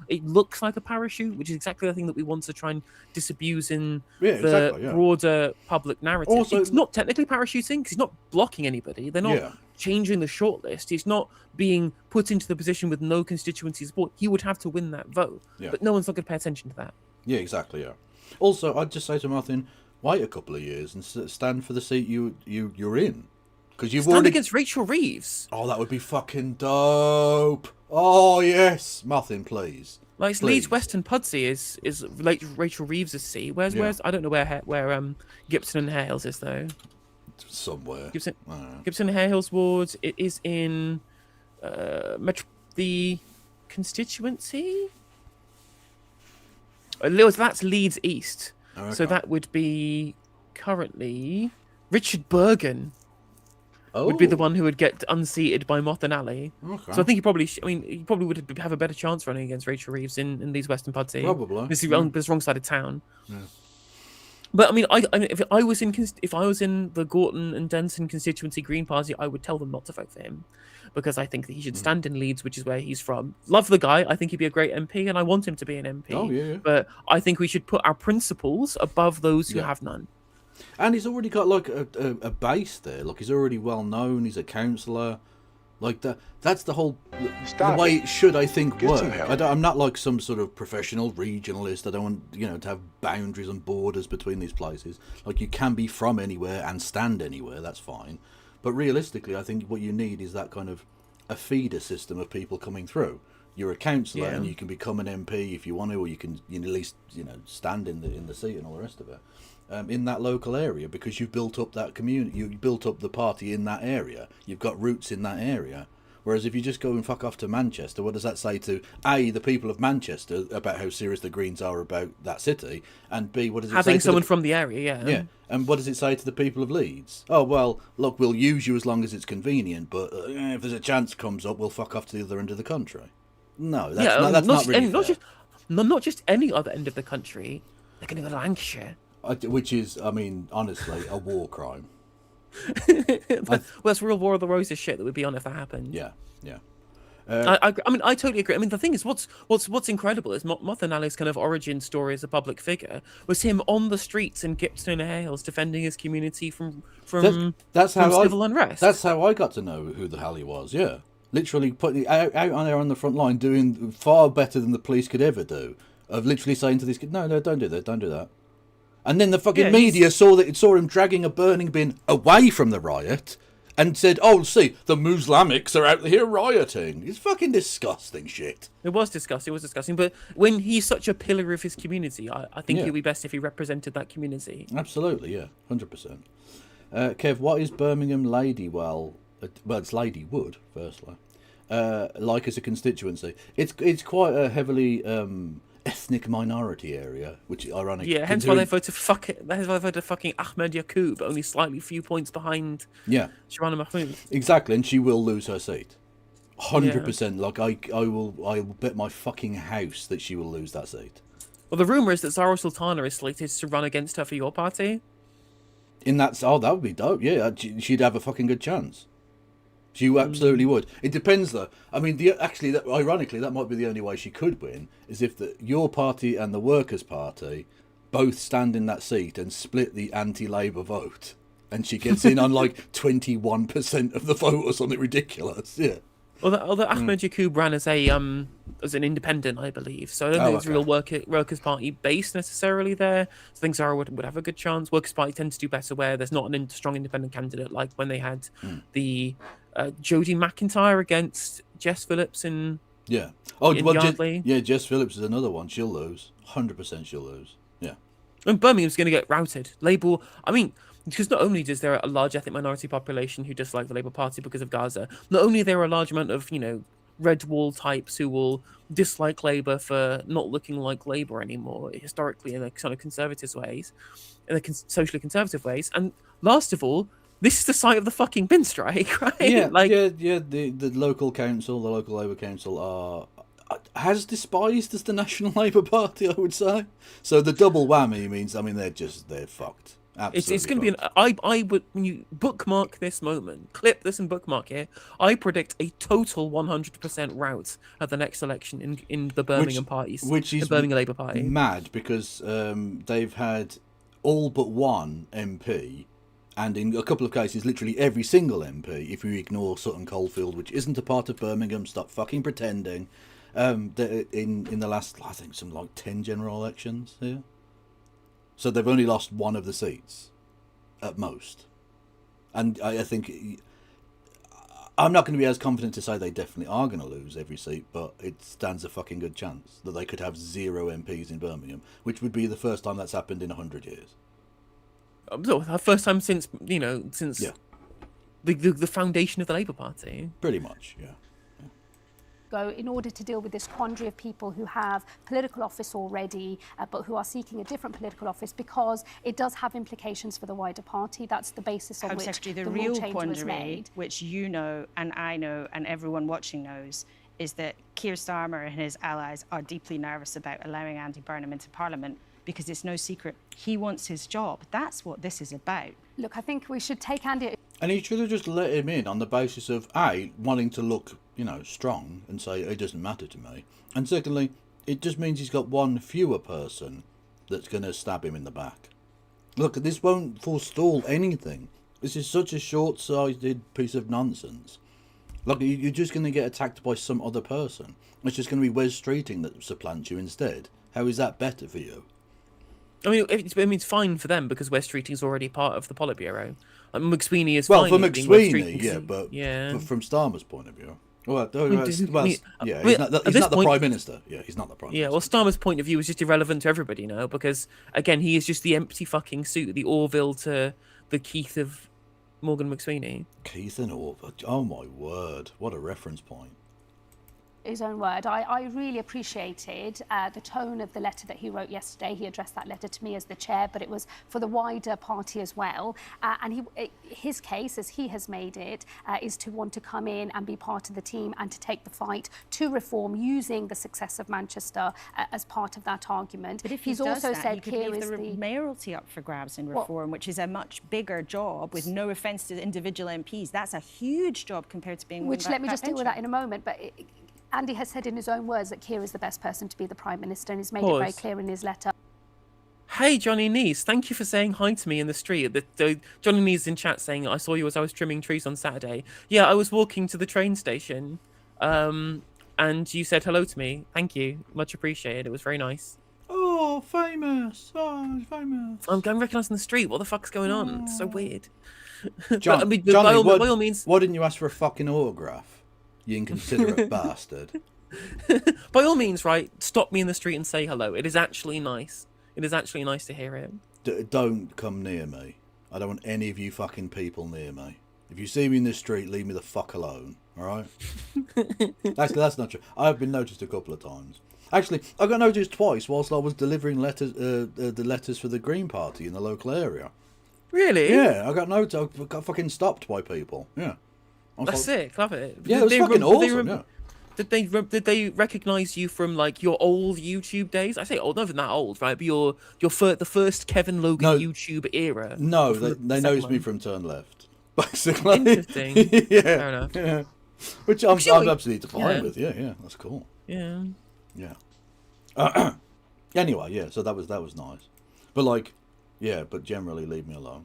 It looks like a parachute, which is exactly the thing that we want to try and disabuse in the broader public narrative. Also, it's not technically parachuting because he's not blocking anybody. They're not changing the shortlist. He's not being put into the position with no constituency support. He would have to win that vote, but no one's not going to pay attention to that. Yeah, exactly. Yeah. Also, I'd just say to Martin, wait a couple of years and stand for the seat you're in. Because you've stand against Rachel Reeves. Oh, that would be fucking dope. Oh yes, Martin, please. Like, Leeds Western Pudsey is like Rachel Reeves' seat. Where's I don't know where Gibson and Hales is though. Somewhere. Gibson and Hales ward. It is in the constituency. That's Leeds East. Oh, okay. So that would be currently Richard Bergen. Would be the one who would get unseated by Mothin Ali. Okay. So I think he probably would have a better chance running against Rachel Reeves in these Western Pudsey. Probably. This is wrong side of town. Yeah. But I mean, if I was in the Gorton and Denton constituency Green Party, I would tell them not to vote for him, because I think that he should stand in Leeds, which is where he's from. Love the guy. I think he'd be a great MP, and I want him to be an MP. Oh yeah. But I think we should put our principles above those who have none. And he's already got like a base there. Like, he's already well known. He's a councillor. Like that's the whole the way it should, I think, work. I'm not like some sort of professional regionalist. I don't want to have boundaries and borders between these places. Like, you can be from anywhere and stand anywhere. That's fine. But realistically, I think what you need is that kind of a feeder system of people coming through. You're a councillor and you can become an MP if you want to, or you can at least stand in the seat and all the rest of it. In that local area, because you've built up that community, you built up the party in that area, you've got roots in that area. Whereas if you just go and fuck off to Manchester, what does that say to A, the people of Manchester about how serious the Greens are about that city, and B, what does it say having someone from the area? Yeah, and what does it say to the people of Leeds? Oh well, look, we'll use you as long as it's convenient, but if there's a chance comes up, we'll fuck off to the other end of the country. No, that's not really fair. Not just any other end of the country. They're going to go to Lancashire. Which is, I mean, honestly, a war crime. Well, that's real War of the Roses shit that would be on if that happened. Yeah. I mean, I totally agree. I mean, the thing is, what's incredible is Mothin Ali's kind of origin story as a public figure was him on the streets in Gibson and Hales defending his community from that's how civil unrest. That's how I got to know who the hell he was. Yeah. literally putting it out on there on the front line, doing far better than the police could ever do. Of literally saying to these kids, no, don't do that, don't do that. And then the fucking media saw him dragging a burning bin away from the riot, and said, "Oh, see, the Muslimics are out here rioting." It's fucking disgusting shit. It was disgusting. But when he's such a pillar of his community, I think it would be best if he represented that community. Absolutely, yeah, 100%. Kev, what is Birmingham Ladywell? Well, it's Ladywood, firstly. Like as a constituency, it's quite a heavily ethnic minority area, which is ironic. Yeah, hence why they voted fucking Ahmed Yaqub, only slightly few points behind. Yeah, Shabana Mahmood. Exactly, and she will lose her seat. 100%. Like I will bet my fucking house that she will lose that seat. Well, the rumor is that Zara Sultana is slated to run against her for your party. That would be dope. Yeah, she'd have a fucking good chance. She absolutely would. It depends, though. I mean, ironically, that might be the only way she could win, is if your party and the Workers' Party both stand in that seat and split the anti-Labour vote, and she gets in on like 21% of the vote or something ridiculous. Yeah. Although Ahmed Yaqub ran as an independent, I believe, so I don't think it's real Workers' Party base necessarily there. So I think Zara would have a good chance. Workers' Party tends to do better where there's not a strong independent candidate, like when they had the Jodie McIntyre against Jess Phillips in Yardley. Jess Phillips is another one. She'll lose. 100% she'll lose. Yeah. And Birmingham's going to get routed. Labour, I mean, because not only is there a large ethnic minority population who dislike the Labour Party because of Gaza, not only are there a large amount of, red wall types who will dislike Labour for not looking like Labour anymore, historically in a kind of socially conservative ways, and last of all, this is the site of the fucking bin strike, right? Yeah, the local council, the local Labour Council are as despised as the National Labour Party, I would say. So the double whammy means, they're fucked. Absolutely it's going to be I would, when you bookmark this moment, clip this and bookmark it, I predict a total 100% rout at the next election in the Birmingham parties, which is the Birmingham Labour Party. Mad because they've had all but one MP, and in a couple of cases, literally every single MP, if you ignore Sutton Coldfield, which isn't a part of Birmingham, stop fucking pretending, in the last, I think, something like 10 general elections here. So they've only lost one of the seats, at most. And I think, I'm not going to be as confident to say they definitely are going to lose every seat, but it stands a fucking good chance that they could have 0 MPs in Birmingham, which would be the first time that's happened in 100 years. The first time since the foundation of the Labour Party. Pretty much, yeah. In order to deal with this quandary of people who have political office already, but who are seeking a different political office, because it does have implications for the wider party. That's the basis on which the real change was made. Which you know, and I know, and everyone watching knows, is that Keir Starmer and his allies are deeply nervous about allowing Andy Burnham into Parliament, because it's no secret he wants his job. That's what this is about. Look, I think we should take Andy... And he should have just let him in on the basis of, A, wanting to look, strong and say, it doesn't matter to me. And secondly, it just means he's got one fewer person that's going to stab him in the back. Look, this won't forestall anything. This is such a short-sighted piece of nonsense. Look, you're just going to get attacked by some other person. It's just going to be Wes Streeting that supplants you instead. How is that better for you? I mean, it's fine for them because Wes Streeting is already part of the Politburo. McSweeney is fine. Well, for McSweeney, yeah, but from Starmer's point of view. He's not the Prime Minister. Yeah, he's not the Prime Minister. Yeah, well, Starmer's point of view is just irrelevant to everybody now because, again, he is just the empty fucking suit, the Orville to the Keith of Morgan McSweeney. Keith and Orville. Oh, my word. What a reference point. His own word. I really appreciated the tone of the letter that he wrote yesterday. He addressed that letter to me as the chair, but it was for the wider party as well. And his case, as he has made it, is to want to come in and be part of the team and to take the fight to reform using the success of Manchester as part of that argument. But if he's also said Keir is the mayoralty up for grabs in reform, which is a much bigger job with no offence to individual MPs. That's a huge job compared to being... Which let me just deal with that in a moment. But Andy has said in his own words that Keir is the best person to be the Prime Minister, and he's made it very clear in his letter. Hey, Johnny Neese, thank you for saying hi to me in the street. Johnny Neese in chat saying, I saw you as I was trimming trees on Saturday. Yeah, I was walking to the train station, and you said hello to me. Thank you. Much appreciated. It was very nice. Oh, famous. Oh, famous. I'm getting recognised in the street. What the fuck's going on? It's so weird. John, But, I mean, Johnny, by all means... why didn't you ask for a fucking autograph? You inconsiderate bastard. By all means, right, stop me in the street and say hello. It is actually nice. It is actually nice to hear it. Don't come near me. I don't want any of you fucking people near me. If you see me in the street, leave me the fuck alone. Alright? That's not true. I have been noticed a couple of times. Actually, I got noticed twice whilst I was delivering letters, the letters for the Green Party in the local area. Really? Yeah, I got noticed. I got fucking stopped by people. Yeah. That's sick. Love it. Yeah, it was fucking awesome. Yeah. Did they recognize you from like your old YouTube days? I say old, not even that old, right? But the first Kevin Logan YouTube era. No, they noticed me from Turn Left, basically. Interesting. Yeah. Fair enough. Yeah. Which I'm absolutely fine with. Yeah, that's cool. Yeah. Yeah. Anyway, yeah. So that was nice, but like, yeah. But generally, leave me alone.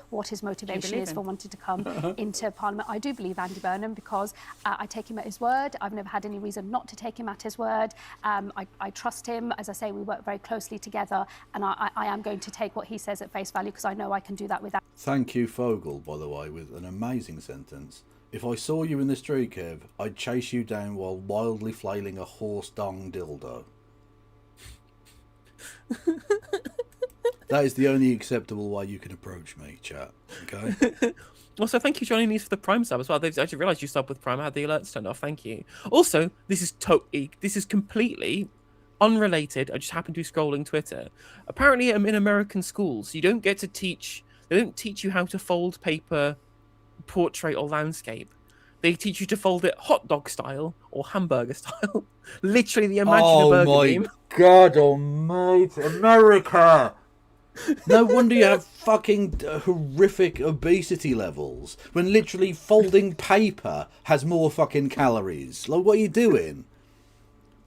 What his motivation is for wanting to come into Parliament. I do believe Andy Burnham because I take him at his word. I've never had any reason not to take him at his word. I trust him. As I say, we work very closely together, and I am going to take what he says at face value because I know I can do that without. Thank you, Fogel, by the way, with an amazing sentence. If I saw you in the street, Kev, I'd chase you down while wildly flailing a horse dong dildo. That is the only acceptable way you can approach me, chat. Okay? Also, thank you, Johnny Neese, for the Prime sub as well. They've actually realised you subbed with Prime. I had the alerts turned off. Thank you. Also, this is completely unrelated. I just happened to be scrolling Twitter. Apparently, in American schools, you don't get to teach. They don't teach you how to fold paper, portrait, or landscape. They teach you to fold it hot dog style or hamburger style. Literally, the Imagine a Burger meme. God almighty, America! No wonder you have fucking horrific obesity levels when literally folding paper has more fucking calories. Like, what are you doing?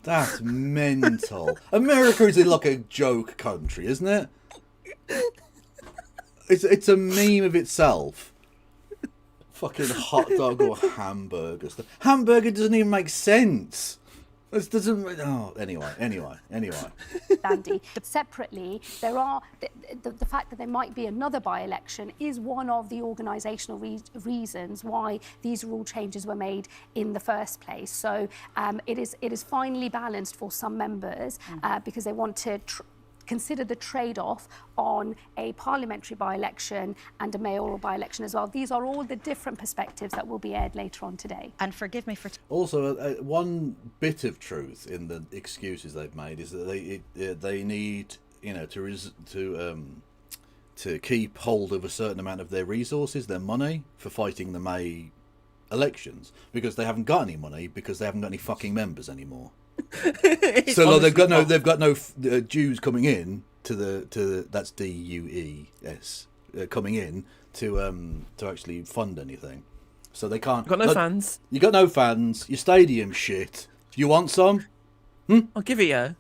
That's mental. America is like a joke country, isn't it? It's a meme of itself. Fucking hot dog or hamburger stuff. Hamburger doesn't even make sense. This doesn't. Oh, anyway. Andy, separately, there are the fact that there might be another by-election is one of the organisational reasons why these rule changes were made in the first place. So it is finely balanced for some members because they want to consider the trade-off on a parliamentary by-election and a mayoral by-election as well. These are all the different perspectives that will be aired later on today. And forgive me for... Also, one bit of truth in the excuses they've made is that they need, to keep hold of a certain amount of their resources, their money, for fighting the May elections, because they haven't got any money because they haven't got any fucking members anymore. So like, they've got no Jews coming in to the that's DUES coming in to actually fund anything. So they can't. Got no fans. You got no fans. Your stadium shit. You want some? I'll give it you.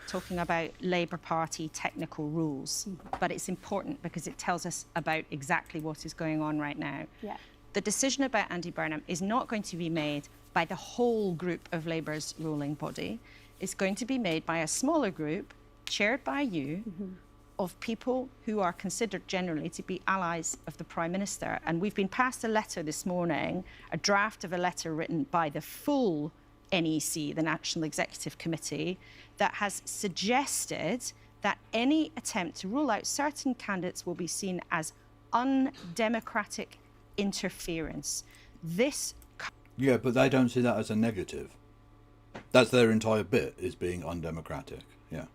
Talking about Labour Party technical rules, but it's important because it tells us about exactly what is going on right now. Yeah. The decision about Andy Burnham is not going to be made by the whole group of Labour's ruling body. It's going to be made by a smaller group, chaired by you, of people who are considered generally to be allies of the Prime Minister. And we've been passed a letter this morning, a draft of a letter written by the full NEC, the National Executive Committee, that has suggested that any attempt to rule out certain candidates will be seen as undemocratic interference. This... Yeah, but they don't see that as a negative. That's their entire bit, is being undemocratic. Yeah.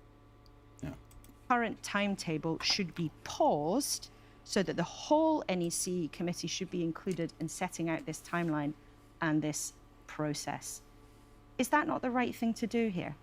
Current timetable should be paused so that the whole NEC committee should be included in setting out this timeline and this process. Is that not the right thing to do here?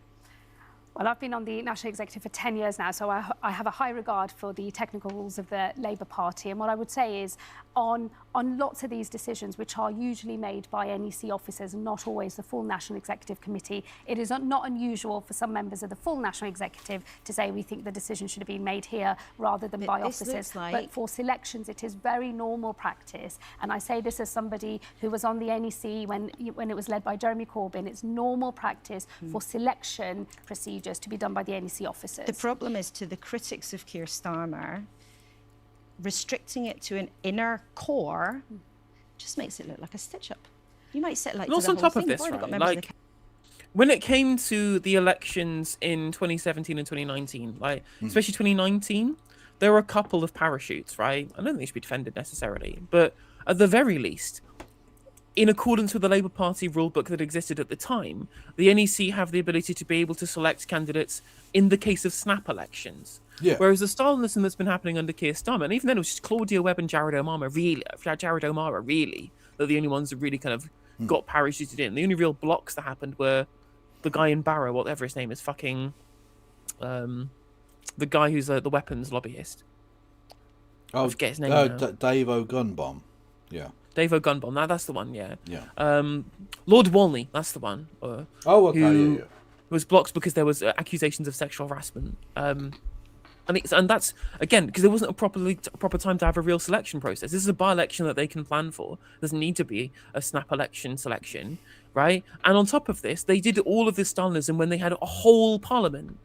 Well, I've been on the National Executive for 10 years now, so I have a high regard for the technical rules of the Labour Party. And what I would say is on lots of these decisions, which are usually made by NEC officers and not always the full National Executive Committee, it is not unusual for some members of the full National Executive to say we think the decision should have been made here rather than by officers. But for selections, it is very normal practice. And I say this as somebody who was on the NEC when it was led by Jeremy Corbyn. It's normal practice for selection procedures to be done by the NEC officers. The problem is, to the critics of Keir Starmer, restricting it to an inner core just makes it look like a stitch-up. You might set like. And also on top of this, right, like when it came to the elections in 2017 and 2019, like especially 2019, there were a couple of parachutes, right? I don't think they should be defended necessarily, but at the very least, in accordance with the Labour Party rulebook that existed at the time, the NEC have the ability to be able to select candidates in the case of snap elections. Yeah. Whereas the Stalinism that's been happening under Keir Starmer, and even then it was just Claudia Webb and Jared O'Mara, really, that the only ones that really kind of got parachuted in. The only real blocks that happened were the guy in Barrow, whatever his name is, fucking the guy who's the weapons lobbyist. I forget his name now. Dave O'Gunbomb. Yeah. Dave O'Gunbomb, that's the one, yeah. Yeah. Lord Walney, that's the one. Okay, who was blocked because there was accusations of sexual harassment. And that's, again, because there wasn't a proper time to have a real selection process. This is a by-election that they can plan for. There doesn't need to be a snap election selection, right? And on top of this, they did all of this Stalinism when they had a whole parliament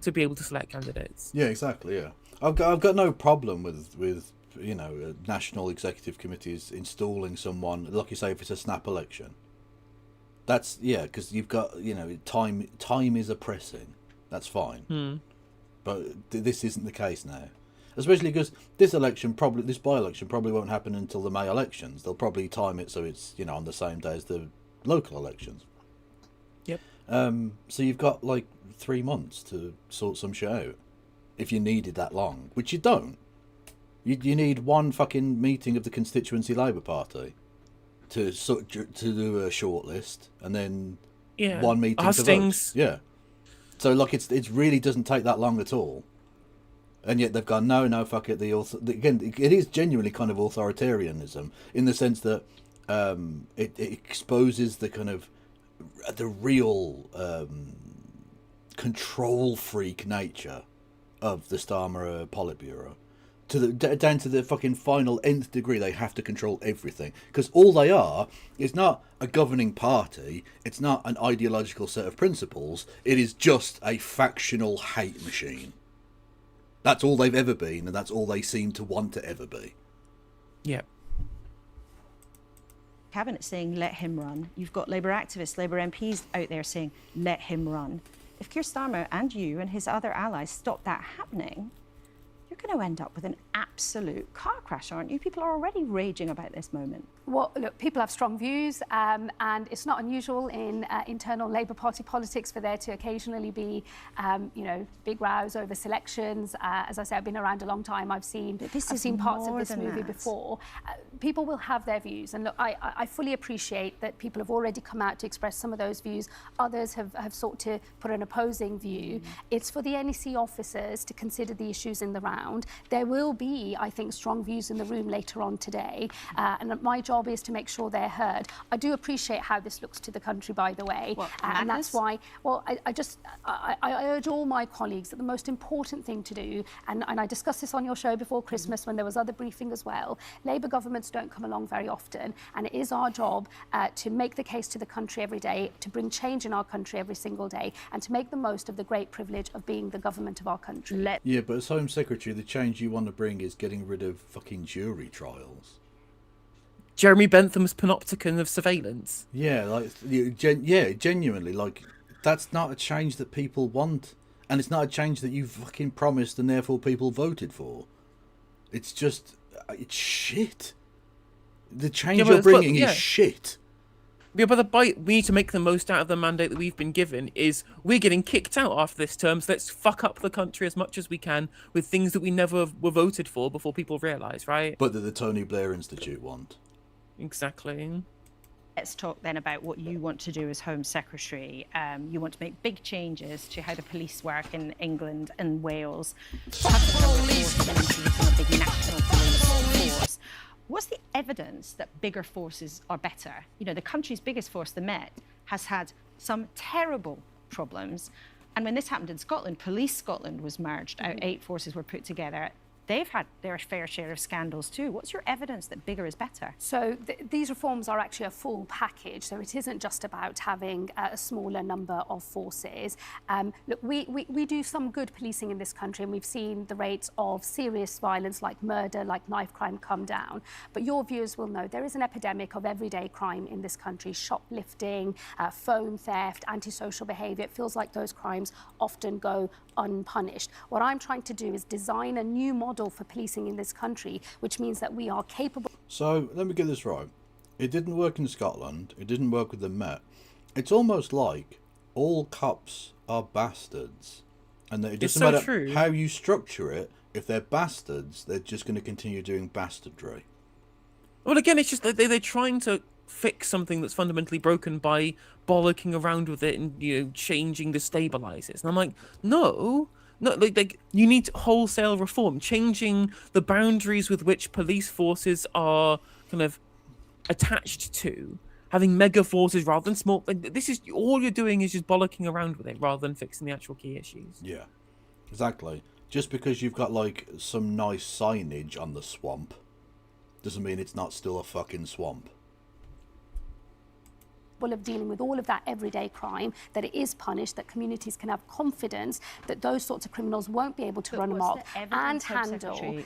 to be able to select candidates. Yeah, exactly, yeah. I've got no problem with you know, national executive committees installing someone, like you say, if it's a snap election. That's, yeah, because you've got, you know, time is oppressing. That's fine. But this isn't the case now. Especially because this by-election probably won't happen until the May elections. They'll probably time it so it's, you know, on the same day as the local elections. Yep. So you've got like 3 months to sort some shit out. If you needed that long, which you don't. You need one fucking meeting of the constituency Labour Party to do a short list, and then one meeting Hustings. to vote. Yeah. So like it really doesn't take that long at all, and yet they've gone no fuck it. Again, it is genuinely kind of authoritarianism in the sense that it exposes the kind of the real control freak nature of the Starmer Politburo. Down to the fucking final nth degree, they have to control everything. Because all they are is not a governing party, it's not an ideological set of principles, it is just a factional hate machine. That's all they've ever been, and that's all they seem to want to ever be. Yeah. Cabinet saying, let him run. You've got Labour activists, Labour MPs out there saying, let him run. If Keir Starmer and you and his other allies stop that happening, you're going to end up with an absolute car crash, aren't you? People are already raging about this moment. Well, look, people have strong views, and it's not unusual in internal Labour Party politics for there to occasionally be, you know, big rows over selections. As I say, I've been around a long time. I've seen parts of this movie before. People will have their views, and look, I fully appreciate that people have already come out to express some of those views. Others have sought to put an opposing view. It's for the NEC officers to consider the issues in the round. There will be, I think, strong views in the room later on today, and my job is to make sure they're heard. I do appreciate how this looks to the country, by the way, and that's why, well, I urge all my colleagues that the most important thing to do, and I discussed this on your show before Christmas when there was other briefing as well, Labour governments don't come along very often, and it is our job to make the case to the country every day, to bring change in our country every single day, and to make the most of the great privilege of being the government of our country. Yeah, but as Home Secretary, the change you want to bring is getting rid of fucking jury trials. Jeremy Bentham's panopticon of surveillance. Yeah, like genuinely, like that's not a change that people want, and it's not a change that you fucking promised and therefore people voted for. It's just, it's shit. The change you're bringing is shit. Yeah, but we need to make the most out of the mandate that we've been given. Is we're getting kicked out after this term, so let's fuck up the country as much as we can with things that we never were voted for before people realise, right? But that the Tony Blair Institute want. Exactly. Let's talk then about what you want to do as Home Secretary. You want to make big changes to how the police work in England and Wales. Cut the number of forces and introducing a big national police force. What's the evidence that bigger forces are better? You know, the country's biggest force, the Met, has had some terrible problems. And when this happened in Scotland, Police Scotland was merged. 8 forces were put together. They've had their fair share of scandals too. What's your evidence that bigger is better? So these reforms are actually a full package. So it isn't just about having a smaller number of forces. Look, we do some good policing in this country, and we've seen the rates of serious violence like murder, like knife crime come down. But your viewers will know there is an epidemic of everyday crime in this country: shoplifting, phone theft, antisocial behaviour. It feels like those crimes often go unpunished. What I'm trying to do is design a new model for policing in this country, which means that we are capable. So let me get this right. It didn't work in Scotland. It didn't work with the Met. It's almost like all cops are bastards, and that it doesn't matter how you structure it. If they're bastards, they're just going to continue doing bastardry. Well, again, it's just that they're trying to fix something that's fundamentally broken by bollocking around with it and, you know, changing the stabilizers. And I'm like, no, like you need wholesale reform, changing the boundaries with which police forces are kind of attached to, having mega forces rather than small. Like, this is all you're doing is just bollocking around with it rather than fixing the actual key issues. Yeah, exactly. Just because you've got like some nice signage on the swamp doesn't mean it's not still a fucking swamp. Of dealing with all of that everyday crime, that it is punished, that communities can have confidence that those sorts of criminals won't be able to run amok, and handle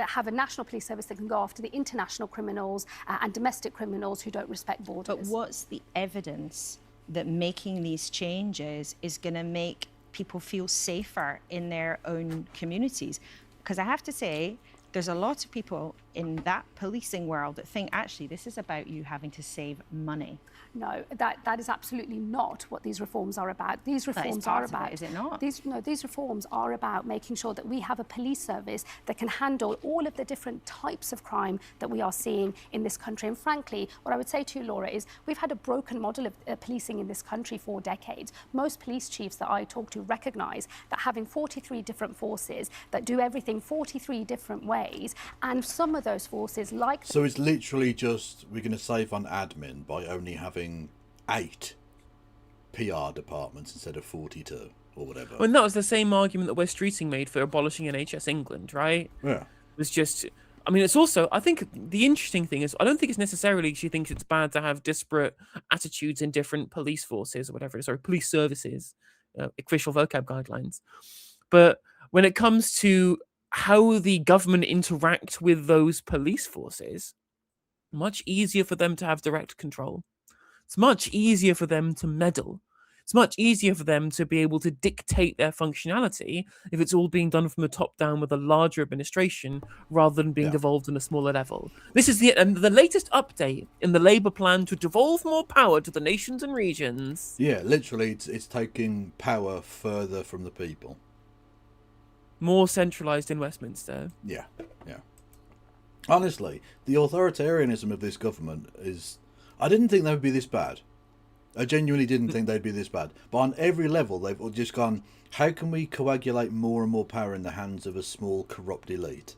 have a national police service that can go after the international criminals and domestic criminals who don't respect borders. But what's the evidence that making these changes is going to make people feel safer in their own communities? Because I have to say, there's a lot of people in that policing world that think, actually, this is about you having to save money. No, that is absolutely not what these reforms are about. These reforms are about, is it not? These reforms are about making sure that we have a police service that can handle all of the different types of crime that we are seeing in this country. And frankly, what I would say to you, Laura, is we've had a broken model of policing in this country for decades. Most police chiefs that I talk to recognise that having 43 different forces that do everything 43 different ways, and some of those forces like... So it's literally just, we're going to save on admin by only having 8 PR departments instead of 42 or whatever. Well, that was the same argument that West Streeting made for abolishing NHS England, right? Yeah. It was just... I mean, it's also... I think the interesting thing is, I don't think it's necessarily she thinks it's bad to have disparate attitudes in different police forces or whatever. Sorry, police services, official vocab guidelines. But when it comes to how the government interact with those police forces, much easier for them to have direct control. It's much easier for them to meddle. It's much easier for them to be able to dictate their functionality if it's all being done from the top down with a larger administration rather than being devolved on a smaller level. This is the latest update in the Labour plan to devolve more power to the nations and regions. Yeah, literally, it's taking power further from the people. More centralised in Westminster. Yeah, yeah. Honestly, the authoritarianism of this government is... I didn't think they would be this bad. I genuinely didn't think they'd be this bad. But on every level, they've just gone, how can we coagulate more and more power in the hands of a small, corrupt elite?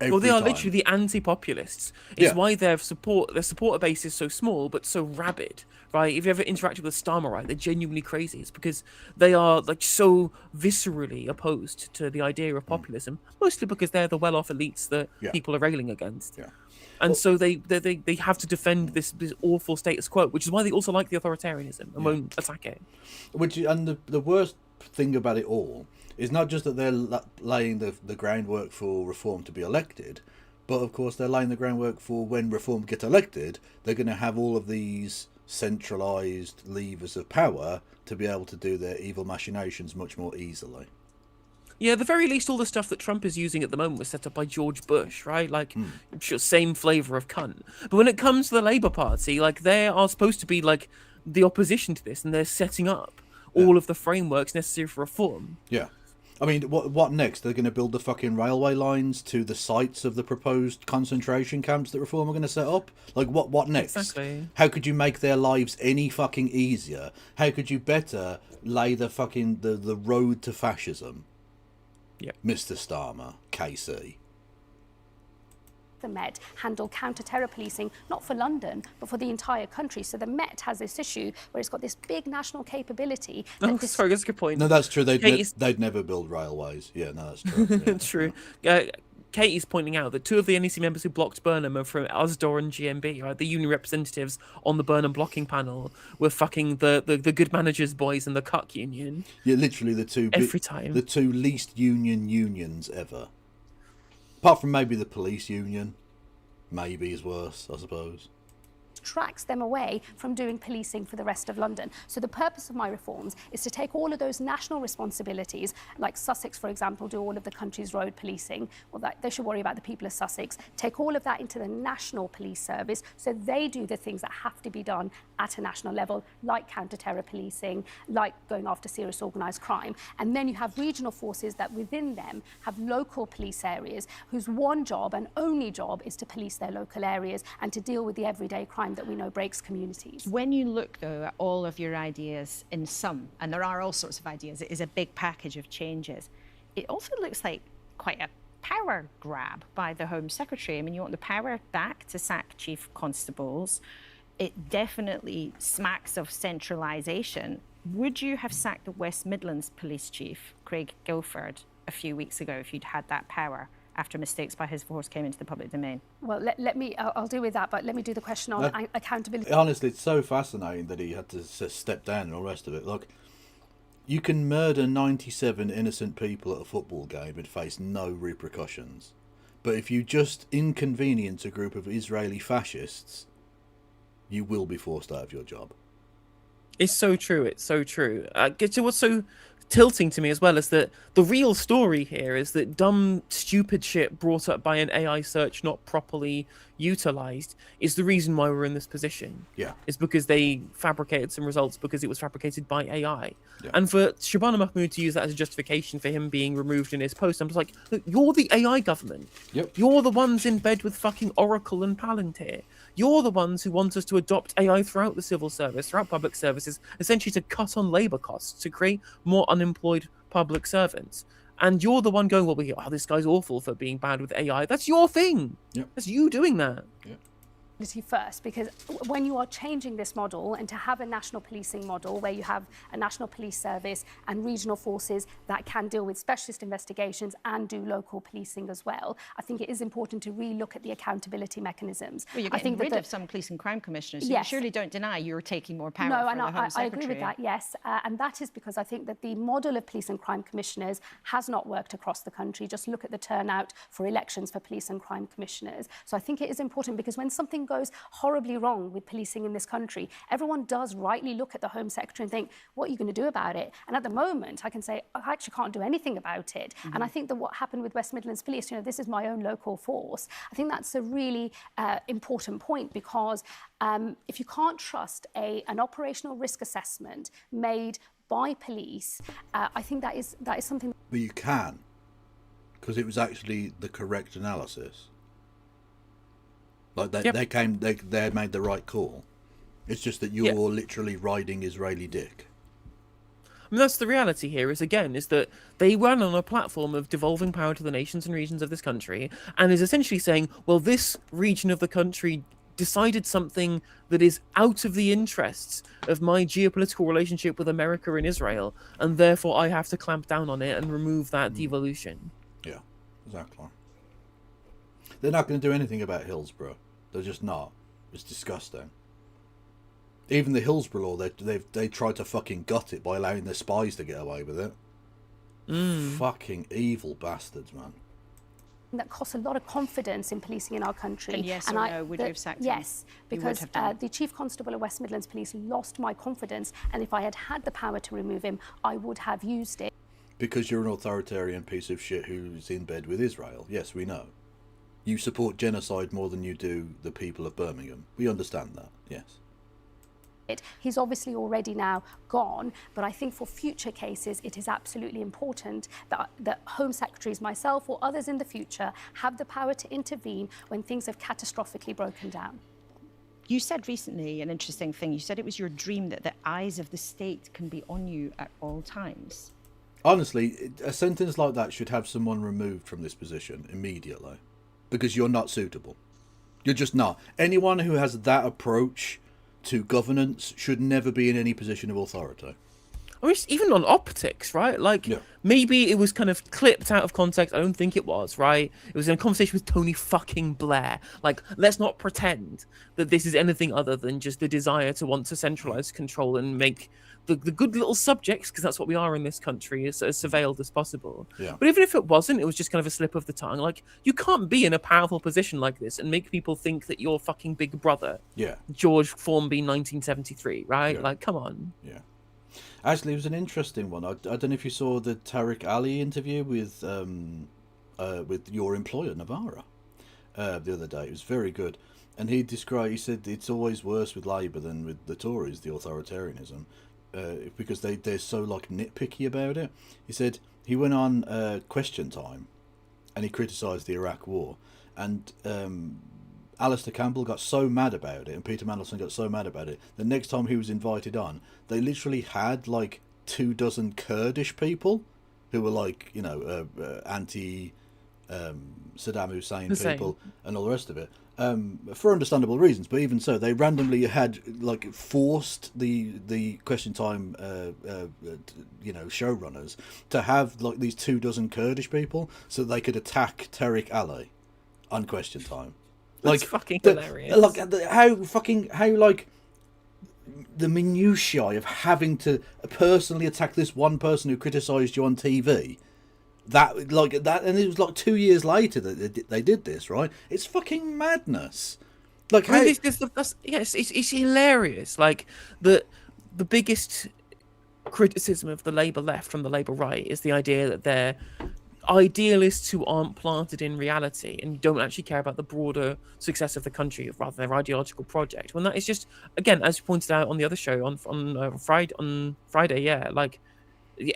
Well, they are literally the anti-populists. It's why their supporter base is so small, but so rabid, right? If you ever interacted with a Starmerite, they're genuinely crazy. It's because they are like so viscerally opposed to the idea of populism, mostly because they're the well-off elites that people are railing against. Yeah. And so they have to defend this awful status quo, which is why they also like the authoritarianism and won't attack it. And the worst thing about it all is not just that they're laying the groundwork for reform to be elected, but of course they're laying the groundwork for when reform gets elected, they're going to have all of these centralised levers of power to be able to do their evil machinations much more easily. Yeah, at the very least, all the stuff that Trump is using at the moment was set up by George Bush, right? Like, same flavour of cunt. But when it comes to the Labour Party, like, they are supposed to be, like, the opposition to this, and they're setting up all of the frameworks necessary for reform. Yeah. I mean, what next? They're going to build the fucking railway lines to the sites of the proposed concentration camps that Reform are going to set up? Like, what next? Exactly. How could you make their lives any fucking easier? How could you better lay the fucking the road to fascism? Yep. Mr. Starmer, KC. The Met handle counter-terror policing, not for London, but for the entire country. So the Met has this issue where it's got this big national capability. Oh, sorry, that's a good point. No, that's true. Katie's- They'd never build railways. Yeah, no, that's true. Yeah. True. Katie's pointing out that 2 of the NEC members who blocked Burnham are from USDOR and GMB, right? The union representatives on the Burnham blocking panel were fucking the good managers boys in the Cuck union. Yeah, literally the two every time. The 2 least unions ever. Apart from maybe the police union. Maybe is worse, I suppose. Tracks them away from doing policing for the rest of London. So the purpose of my reforms is to take all of those national responsibilities, like Sussex, for example, do all of the country's road policing. Well, they should worry about the people of Sussex. Take all of that into the National Police Service, so they do the things that have to be done at a national level, like counter-terror policing, like going after serious organised crime. And then you have regional forces that within them have local police areas whose one job and only job is to police their local areas and to deal with the everyday crime that we know breaks communities. When you look, though, at all of your ideas in sum, and there are all sorts of ideas, it is a big package of changes, it also looks like quite a power grab by the Home Secretary. I mean, you want the power back to sack chief constables. It definitely smacks of centralisation. Would you have sacked the West Midlands Police Chief, Craig Guilford, a few weeks ago if you'd had that power, after mistakes by his force came into the public domain? Well, I'll deal with that, but let me do the question on accountability. Honestly, it's so fascinating that he had to step down and all the rest of it. Look, you can murder 97 innocent people at a football game and face no repercussions. But if you just inconvenience a group of Israeli fascists, you will be forced out of your job. It's so true. It's so true. What's so tilting to me as well is that the real story here is that dumb, stupid shit brought up by an AI search not properly utilized is the reason why we're in this position. Yeah. It's because they fabricated some results because it was fabricated by AI. Yeah. And for Shabana Mahmood to use that as a justification for him being removed in his post, I'm just like, look, you're the AI government. Yep. You're the ones in bed with fucking Oracle and Palantir. You're the ones who want us to adopt AI throughout the civil service, throughout public services, essentially to cut on labour costs, to create more unemployed public servants. And you're the one going, well, this guy's awful for being bad with AI. That's your thing. Yep. That's you doing that. Yep. First, because when you are changing this model and to have a national policing model where you have a national police service and regional forces that can deal with specialist investigations and do local policing as well, I think it is important to re-look at the accountability mechanisms. Well, you're getting rid of some police and crime commissioners, so yes. You surely don't deny you're taking more power no, from and the Home Secretary. I agree with that, yes. And that is because I think that the model of police and crime commissioners has not worked across the country. Just look at the turnout for elections for police and crime commissioners. So I think it is important because when something goes horribly wrong with policing in this country, everyone does rightly look at the Home Secretary and think, what are you going to do about it? And at the moment, I can say, I actually can't do anything about it. Mm-hmm. And I think that what happened with West Midlands Police, this is my own local force. I think that's a really important point because if you can't trust an operational risk assessment made by police, I think that is something. But you can, because it was actually the correct analysis. Like they had made the right call. It's just that you're literally riding Israeli dick. I mean, that's the reality here is that they run on a platform of devolving power to the nations and regions of this country and is essentially saying, well, this region of the country decided something that is out of the interests of my geopolitical relationship with America and Israel, and therefore I have to clamp down on it and remove that devolution. Yeah, exactly. They're not going to do anything about Hillsborough. They're just not. It's disgusting. Even the Hillsborough law, they tried to fucking gut it by allowing their spies to get away with it. Fucking evil bastards, man. That costs a lot of confidence in policing in our country. And yes or no, would you have sacked him? Yes, because the Chief Constable of West Midlands Police lost my confidence, and if I had had the power to remove him, I would have used it. Because you're an authoritarian piece of shit who's in bed with Israel. Yes, we know. You support genocide more than you do the people of Birmingham. We understand that, yes. He's obviously already now gone, but I think for future cases, it is absolutely important that Home Secretaries, myself or others in the future, have the power to intervene when things have catastrophically broken down. You said recently an interesting thing. You said it was your dream that the eyes of the state can be on you at all times. Honestly, a sentence like that should have someone removed from this position immediately, because you're not suitable. You're just not. Anyone who has that approach to governance should never be in any position of authority. I mean, even on optics, right? Like, maybe it was kind of clipped out of context. I don't think it was, right? It was in a conversation with Tony fucking Blair. Like, let's not pretend that this is anything other than just the desire to want to centralize control and make the good little subjects, because that's what we are in this country, as surveilled as possible. Yeah. But even if it wasn't, it was just kind of a slip of the tongue. Like, you can't be in a powerful position like this and make people think that you're fucking Big Brother. Yeah. George Formby, 1973, right? Yeah. Like, come on. Yeah. Actually, it was an interesting one. I don't know if you saw the Tariq Ali interview with your employer, Navarra, the other day. It was very good. And he said it's always worse with Labour than with the Tories, the authoritarianism, because they're so like nitpicky about it. He said he went on Question Time and he criticised the Iraq War, and Alistair Campbell got so mad about it, and Peter Mandelson got so mad about it, the next time he was invited on, they literally had like 24 Kurdish people who were like, you know, anti Saddam Hussein people and all the rest of it, for understandable reasons. But even so, they randomly had like forced the Question Time you know, showrunners to have like these 24 Kurdish people so they could attack Tariq Ali on Question Time. That's Like fucking hilarious. Like how like the minutiae of having to personally attack this one person who criticised you on TV. That like that, and it was like 2 years later that they did this, right? It's fucking madness. Like, I mean, it's hilarious. Like the biggest criticism of the Labour left from the Labour right is the idea that they're idealists who aren't planted in reality and don't actually care about the broader success of the country, rather their ideological project. When that is just, again, as you pointed out on the other show on Friday, yeah, like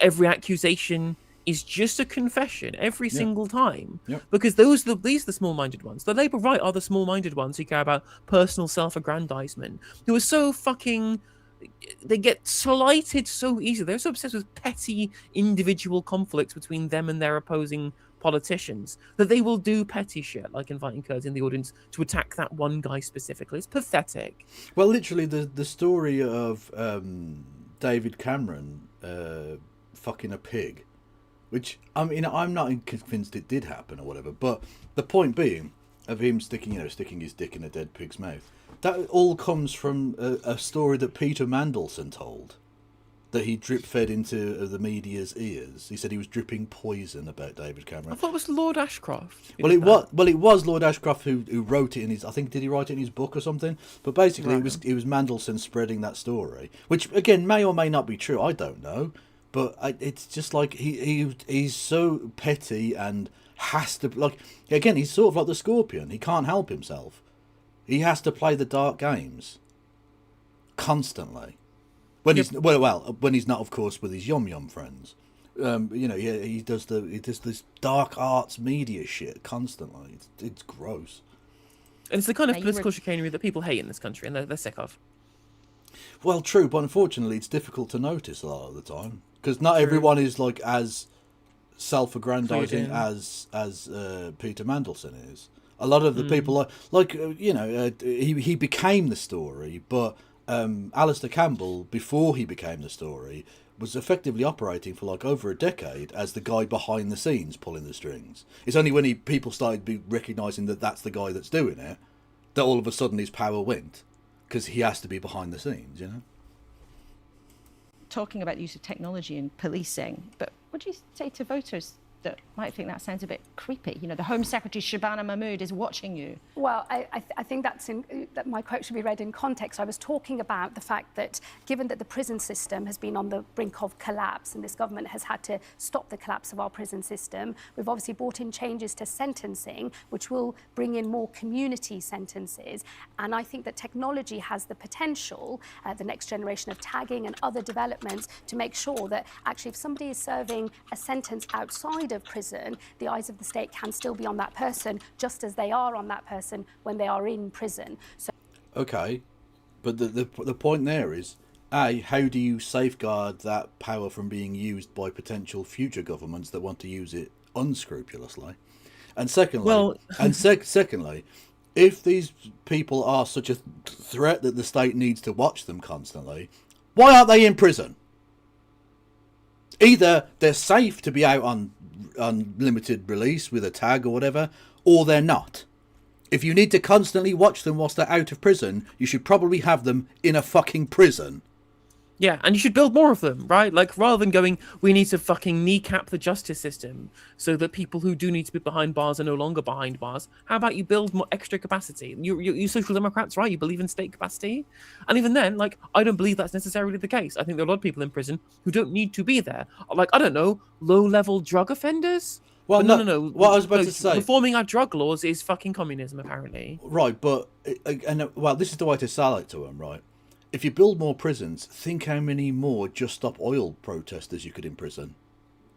every accusation is just a confession every single time. Because these are the small-minded ones. The Labour right are the small-minded ones who care about personal self-aggrandizement, who are so fucking... They get slighted so easily. They're so obsessed with petty individual conflicts between them and their opposing politicians that they will do petty shit, like inviting Kurds in the audience to attack that one guy specifically. It's pathetic. Well, literally, the story of David Cameron fucking a pig, which, I mean, I'm not convinced it did happen or whatever, but the point being of him sticking his dick in a dead pig's mouth, that all comes from a story that Peter Mandelson told, that he drip-fed into the media's ears. He said he was dripping poison about David Cameron. I thought it was Lord Ashcroft. Well, it was Lord Ashcroft who wrote it in his... I think, did he write it in his book or something? But basically, it was Mandelson spreading that story, which, again, may or may not be true. I don't know. But it's just like he's so petty and has to... Like, again, he's sort of like the Scorpion. He can't help himself. He has to play the dark games constantly. When he's when he's not, of course, with his yum friends. You know, he does this dark arts media shit constantly. It's gross. And it's the kind of political chicanery that people hate in this country, and they're sick of. Well, true, but unfortunately, it's difficult to notice a lot of the time because not everyone is like as self-aggrandizing as Peter Mandelson is. A lot of the people he became the story, but Alistair Campbell, before he became the story, was effectively operating for like over a decade as the guy behind the scenes pulling the strings. It's only when people started recognising that that's the guy that's doing it that all of a sudden his power went, because he has to be behind the scenes, you know. Talking about the use of technology in policing, but what do you say to voters that might think that sounds a bit creepy. You know, the Home Secretary Shabana Mahmood is watching you. Well, I think that my quote should be read in context. I was talking about the fact that given that the prison system has been on the brink of collapse and this government has had to stop the collapse of our prison system, we've obviously brought in changes to sentencing, which will bring in more community sentences. And I think that technology has the potential, the next generation of tagging and other developments, to make sure that actually if somebody is serving a sentence outside of prison, the eyes of the state can still be on that person just as they are on that person when they are in prison. So Okay, but the point there is, A, how do you safeguard that power from being used by potential future governments that want to use it unscrupulously? And secondly, secondly, if these people are such a threat that the state needs to watch them constantly, why aren't they in prison? Either they're safe to be out on limited release with a tag or whatever, or they're not. If you need to constantly watch them whilst they're out of prison, you should probably have them in a fucking prison. Yeah, and you should build more of them, right? Like, rather than going, we need to fucking kneecap the justice system so that people who do need to be behind bars are no longer behind bars. How about you build more extra capacity? You Social Democrats, right? You believe in state capacity? And even then, like, I don't believe that's necessarily the case. I think there are a lot of people in prison who don't need to be there. Like, I don't know, low-level drug offenders? Well, but no. What I was about to say, reforming our drug laws is fucking communism, apparently. Right, but this is the way to sell it to them, right? If you build more prisons, think how many more Just Stop Oil protesters you could imprison.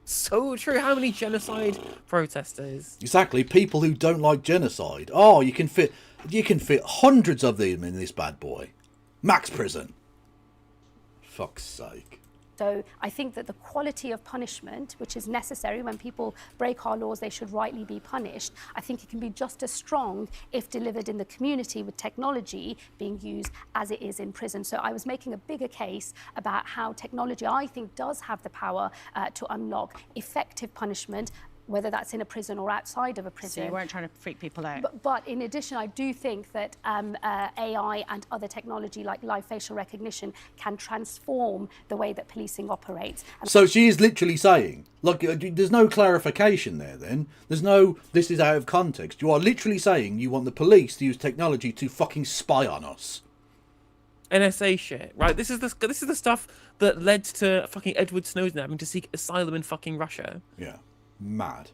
So true. How many genocide protesters? Exactly, people who don't like genocide. Oh, you can fit hundreds of them in this bad boy. Max prison. Fuck's sake. So I think that the quality of punishment, which is necessary when people break our laws, they should rightly be punished. I think it can be just as strong if delivered in the community with technology being used as it is in prison. So I was making a bigger case about how technology, I think, does have the power to unlock effective punishment, whether that's in a prison or outside of a prison. So you weren't trying to freak people out. But in addition, I do think that AI and other technology like live facial recognition can transform the way that policing operates. So she is literally saying, look, there's no clarification there then. There's no, this is out of context. You are literally saying you want the police to use technology to fucking spy on us. NSA shit, right? This is the stuff that led to fucking Edward Snowden having to seek asylum in fucking Russia. Yeah. Mad.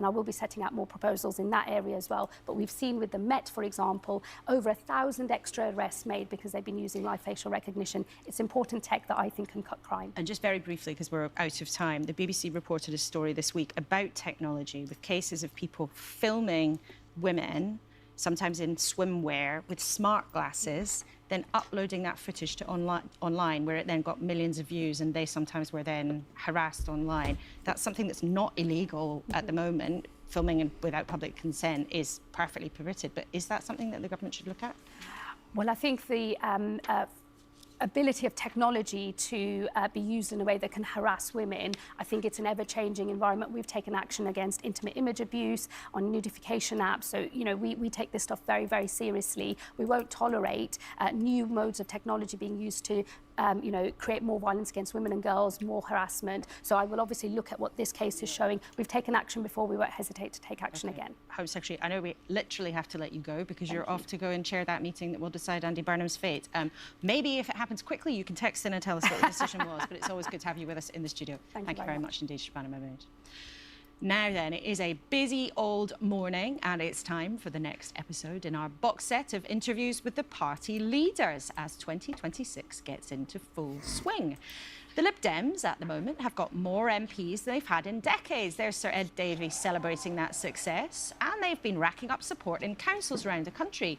And I will be setting out more proposals in that area as well. But we've seen with the Met, for example, over 1,000 extra arrests made because they've been using live facial recognition. It's important tech that I think can cut crime. And just very briefly, because we're out of time, the BBC reported a story this week about technology with cases of people filming women, sometimes in swimwear, with smart glasses, then uploading that footage to online, where it then got millions of views, and they sometimes were then harassed online. That's something that's not illegal at the moment. Filming without public consent is perfectly permitted, but is that something that the government should look at? Well, I think the ability of technology to be used in a way that can harass women, I think it's an ever-changing environment. We've taken action against intimate image abuse on nudification apps. So, you know, we take this stuff very, very seriously. We won't tolerate new modes of technology being used to you know, create more violence against women and girls, more harassment. So I will obviously look at what this case is showing. We've taken action before, we won't hesitate to take action again. Home Secretary, I know we literally have to let you go because you're off to go and chair that meeting that will decide Andy Burnham's fate. Maybe if it happens quickly, you can text in and tell us what the decision was, but it's always good to have you with us in the studio. Thank you very much indeed, Shabana Mahmood. Now then, it is a busy old morning and it's time for the next episode in our box set of interviews with the party leaders as 2026 gets into full swing. The Lib Dems at the moment have got more MPs than they've had in decades. There's Sir Ed Davey celebrating that success, and they've been racking up support in councils around the country.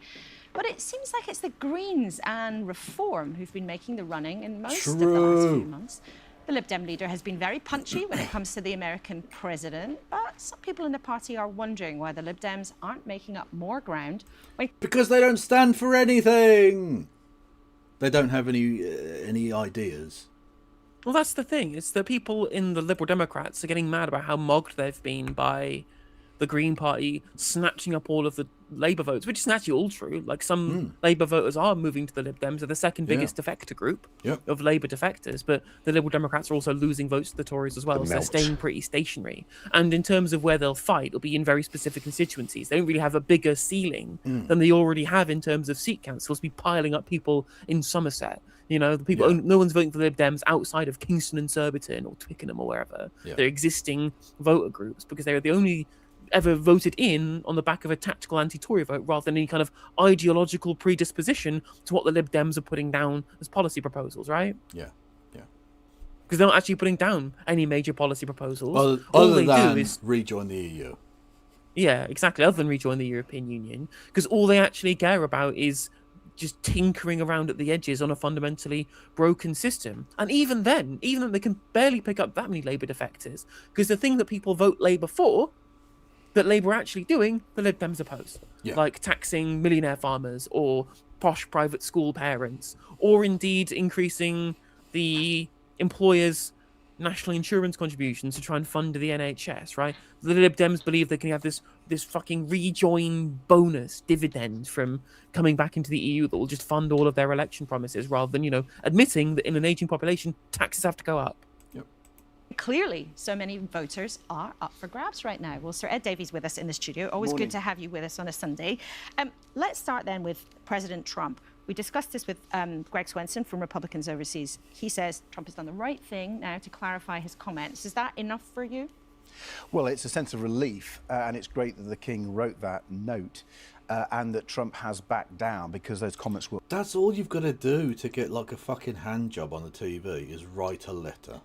But it seems like it's the Greens and Reform who've been making the running in most of the last few months. The Lib Dem leader has been very punchy when it comes to the American president, but some people in the party are wondering why the Lib Dems aren't making up more ground. Because they don't stand for anything. They don't have any ideas. Well, that's the thing. It's the people in the Liberal Democrats are getting mad about how mogged they've been by the Green Party snatching up all of the Labour votes, which is actually all true. Like some Labour voters are moving to the Lib Dems, they're the second biggest defector group of Labour defectors, but the Liberal Democrats are also losing votes to the Tories as well, so they're staying pretty stationary. And in terms of where they'll fight, it'll be in very specific constituencies. They don't really have a bigger ceiling than they already have in terms of seat counts. They'll be piling up people in Somerset. You know, the people, no one's voting for the Lib Dems outside of Kingston and Surbiton or Twickenham or wherever. They're existing voter groups because they're the only ever voted in on the back of a tactical anti-Tory vote rather than any kind of ideological predisposition to what the Lib Dems are putting down as policy proposals, right? Yeah. Because they're not actually putting down any major policy proposals. Well, all other they than do is rejoin the EU. Yeah, exactly. Other than rejoin the European Union, because all they actually care about is just tinkering around at the edges on a fundamentally broken system. And even then they can barely pick up that many Labour defectors, because the thing that people vote Labour for, that Labour are actually doing, the Lib Dems oppose. Like taxing millionaire farmers or posh private school parents, or indeed increasing the employers' national insurance contributions to try and fund the NHS, right? The Lib Dems believe they can have this fucking rejoin bonus dividend from coming back into the EU that will just fund all of their election promises, rather than, admitting that in an aging population, taxes have to go up. Clearly, so many voters are up for grabs right now. Well, Sir Ed Davies with us in the studio. Always good to have you with us on a Sunday. Let's start then with President Trump. We discussed this with Greg Swenson from Republicans Overseas. He says Trump has done the right thing now to clarify his comments. Is that enough for you? Well, it's a sense of relief, and it's great that the King wrote that note and that Trump has backed down, because those comments were... That's all you've got to do to get like a fucking hand job on the TV, is write a letter.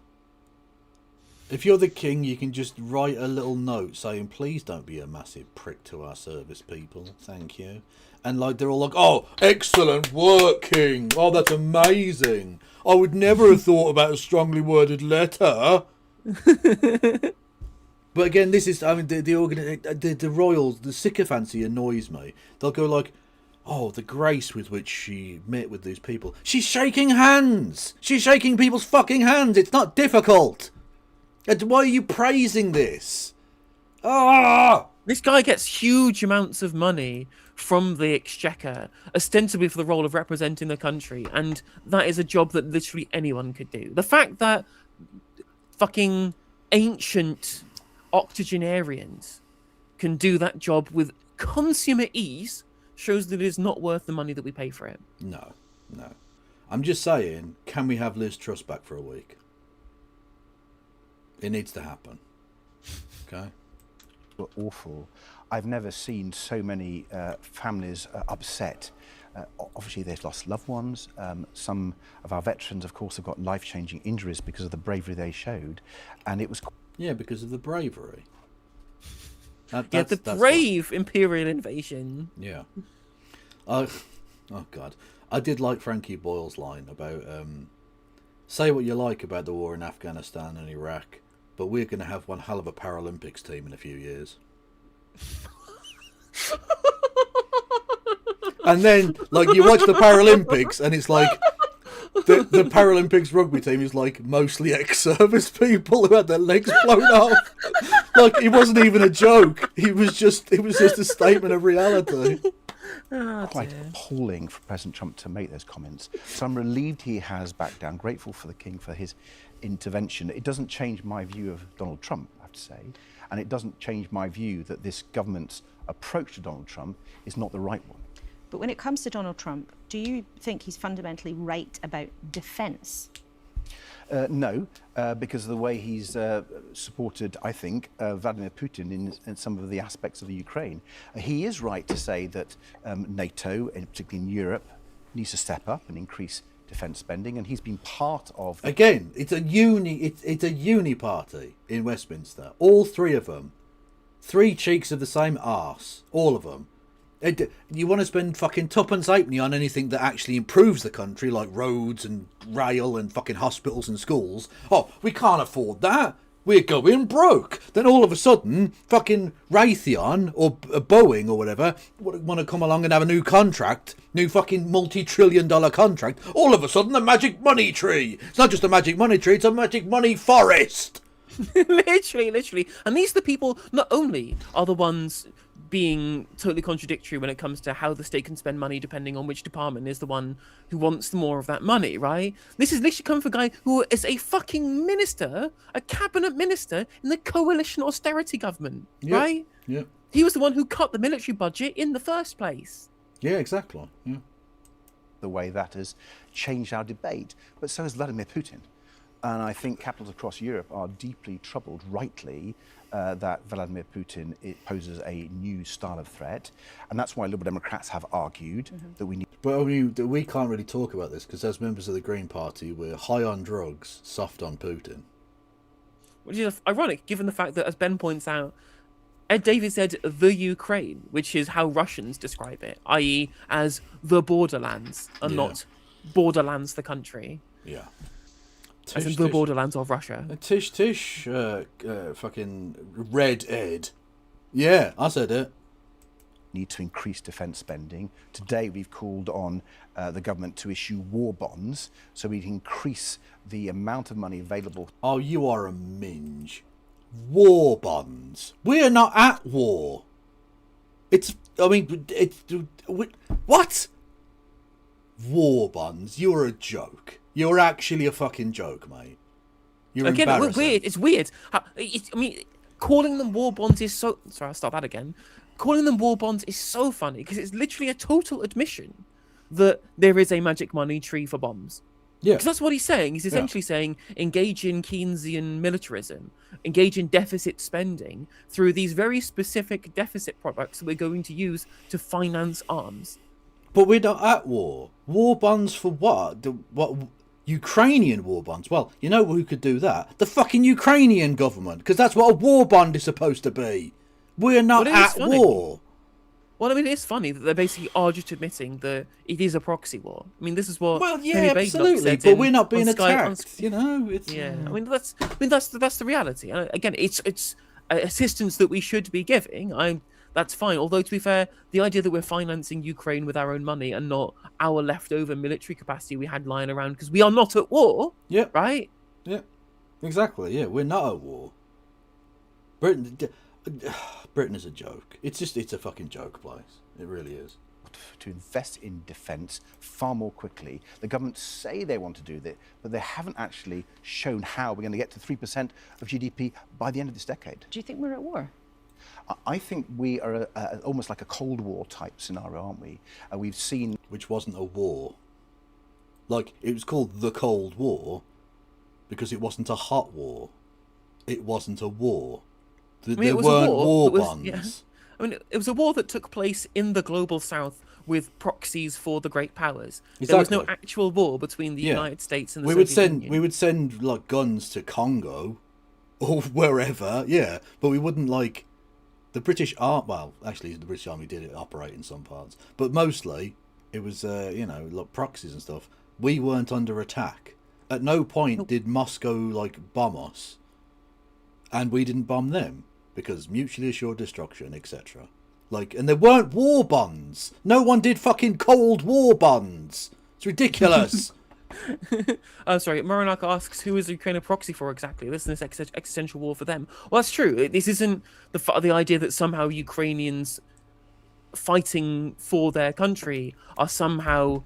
If you're the King, you can just write a little note saying, please don't be a massive prick to our service people. Thank you. And like they're all like, oh, excellent work, King. Oh, that's amazing. I would never have thought about a strongly worded letter. But again, this is, I mean, the royals, the sycophancy annoys me. They'll go like, oh, the grace with which she met with these people. She's shaking hands. She's shaking people's fucking hands. It's not difficult. And why are you praising this? Ah! This guy gets huge amounts of money from the Exchequer, ostensibly for the role of representing the country, and that is a job that literally anyone could do. The fact that fucking ancient octogenarians can do that job with consummate ease shows that it is not worth the money that we pay for it. No. I'm just saying, can we have Liz Truss back for a week? It needs to happen. Okay? Were awful. I've never seen so many families upset. Obviously, they've lost loved ones. Some of our veterans, of course, have got life-changing injuries because of the bravery they showed. And it was... Yeah, because of the bravery. That's brave imperial invasion. Yeah. Oh, God. I did like Frankie Boyle's line about... say what you like about the war in Afghanistan and Iraq, but we're going to have one hell of a Paralympics team in a few years. And then, like, you watch the Paralympics and it's like the Paralympics rugby team is like mostly ex-service people who had their legs blown off. Like, it wasn't even a joke. It was just a statement of reality. Quite appalling for President Trump to make those comments. So I'm relieved he has backed down, grateful for the King for his intervention. It doesn't change my view of Donald Trump, I have to say, and it doesn't change my view that this government's approach to Donald Trump is not the right one. But when it comes to Donald Trump, do you think he's fundamentally right about defence? No, because of the way he's supported, I think, Vladimir Putin in some of the aspects of the Ukraine. He is right to say that NATO, and particularly in Europe, needs to step up and increase defence spending, and he's been part of... Again, it's a uni party in Westminster. All three of them. Three cheeks of the same arse. All of them. You want to spend fucking tuppence halfpenny on anything that actually improves the country, like roads and rail and fucking hospitals and schools. Oh, we can't afford that. We're going broke. Then all of a sudden, fucking Raytheon or Boeing or whatever want to come along and have a new contract, new fucking multi-trillion-dollar contract. All of a sudden, the magic money tree. It's not just a magic money tree, it's a magic money forest. literally. And these are the people, not only are the ones being totally contradictory when it comes to how the state can spend money depending on which department is the one who wants more of that money, right? This is literally coming from a guy who is a fucking minister, a cabinet minister in the coalition austerity government, right? Yeah. He was the one who cut the military budget in the first place. Yeah, exactly. Yeah. The way that has changed our debate, but so has Vladimir Putin. And I think capitals across Europe are deeply troubled, rightly, that Vladimir Putin poses a new style of threat. And that's why Liberal Democrats have argued that we need... But I mean, we can't really talk about this because as members of the Green Party, we're high on drugs, soft on Putin. Which is ironic, given the fact that, as Ben points out, Ed David said the Ukraine, which is how Russians describe it, i.e. as the borderlands, and not borderlands the country. Yeah. As in the borderlands of Russia. Tish, fucking Red Ed. Yeah, I said it. Need to increase defence spending. Today we've called on the government to issue war bonds so we can increase the amount of money available. Oh, you are a minge. War bonds. We are not at war. What? War bonds? You're a joke. You're actually a fucking joke, mate. You're embarrassing. Weird. It's weird. Calling them war bonds is so... Sorry, I'll start that again. Calling them war bonds is so funny because it's literally a total admission that there is a magic money tree for bombs. Yeah. Because that's what he's saying. He's essentially saying engage in Keynesian militarism, engage in deficit spending through these very specific deficit products that we're going to use to finance arms. But we're not at war. War bonds for what? What? Ukrainian war bonds? Well, you know who could do that? The fucking Ukrainian government, because that's what a war bond is supposed to be. We're not at war. Well, I mean, it's funny that they basically are just admitting that it is a proxy war. I mean, this is what. Well, yeah, absolutely, but we're not being attacked. You know, it's I mean, that's the reality. Again, it's assistance that we should be giving. That's fine. Although, to be fair, the idea that we're financing Ukraine with our own money and not our leftover military capacity we had lying around because we are not at war. Yeah. Right. Yeah. Exactly. Yeah, we're not at war. Britain is a joke. It's a fucking joke place. It really is. To invest in defence far more quickly. The government say they want to do that, but they haven't actually shown how we're going to get to 3% of GDP by the end of this decade. Do you think we're at war? I think we are almost like a Cold War type scenario, aren't we? We've seen... Which wasn't a war. Like, it was called the Cold War because it wasn't a hot war. It wasn't a war. There weren't war bonds. Yeah. I mean, it was a war that took place in the global south with proxies for the great powers. Exactly. There was no actual war between the United States and the Soviet Union. We would send like guns to Congo or wherever, but we wouldn't like the British Army. Well, actually, the British Army did operate in some parts, but mostly it was like proxies and stuff. We weren't under attack. At no point did Moscow like bomb us, and we didn't bomb them. Because mutually assured destruction, etc. Like, and there weren't war bonds. No one did fucking Cold War bonds. It's ridiculous. Sorry, Moronak asks, who is Ukraine a proxy for exactly? This is this existential war for them. Well, that's true. This isn't the idea that somehow Ukrainians fighting for their country are somehow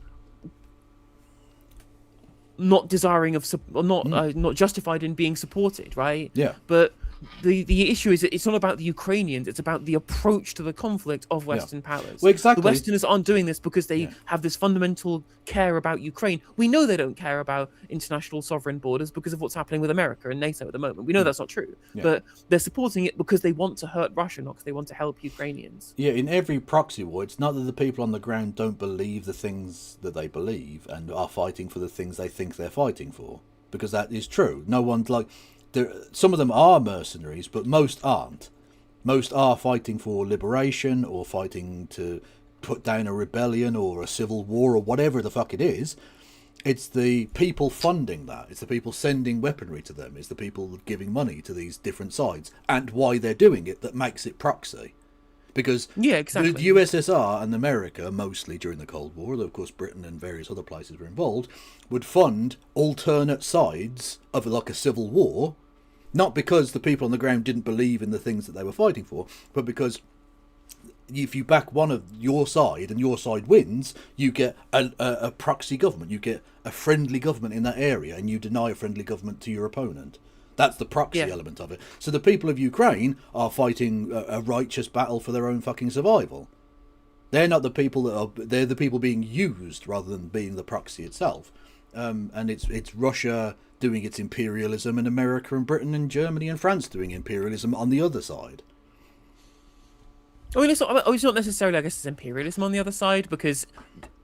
not desiring of, or not justified in being supported, right? Yeah. But the issue is that it's not about the Ukrainians, it's about the approach to the conflict of Western powers. Well, exactly. The Westerners aren't doing this because they have this fundamental care about Ukraine. We know they don't care about international sovereign borders because of what's happening with America and NATO at the moment. We know that's not true. But they're supporting it because they want to hurt Russia, not because they want to help Ukrainians. Yeah, in every proxy war, it's not that the people on the ground don't believe the things that they believe and are fighting for the things they think they're fighting for. Because that is true. No one's like... Some of them are mercenaries, but most aren't. Most are fighting for liberation or fighting to put down a rebellion or a civil war or whatever the fuck it is. It's the people funding that. It's the people sending weaponry to them. It's the people giving money to these different sides and why they're doing it that makes it proxy. Because the USSR and America, mostly during the Cold War, though of course Britain and various other places were involved, would fund alternate sides of like a civil war Not because the people on the ground didn't believe in the things that they were fighting for, but because if you back one of your side and your side wins, you get a proxy government. You get a friendly government in that area, and you deny a friendly government to your opponent. That's the proxy element of it. So the people of Ukraine are fighting a righteous battle for their own fucking survival. They're not the people that are. They're the people being used rather than being the proxy itself. And it's Russia doing its imperialism, and America and Britain and Germany and France doing imperialism on the other side. I mean, it's not necessarily, I guess, it's imperialism on the other side, because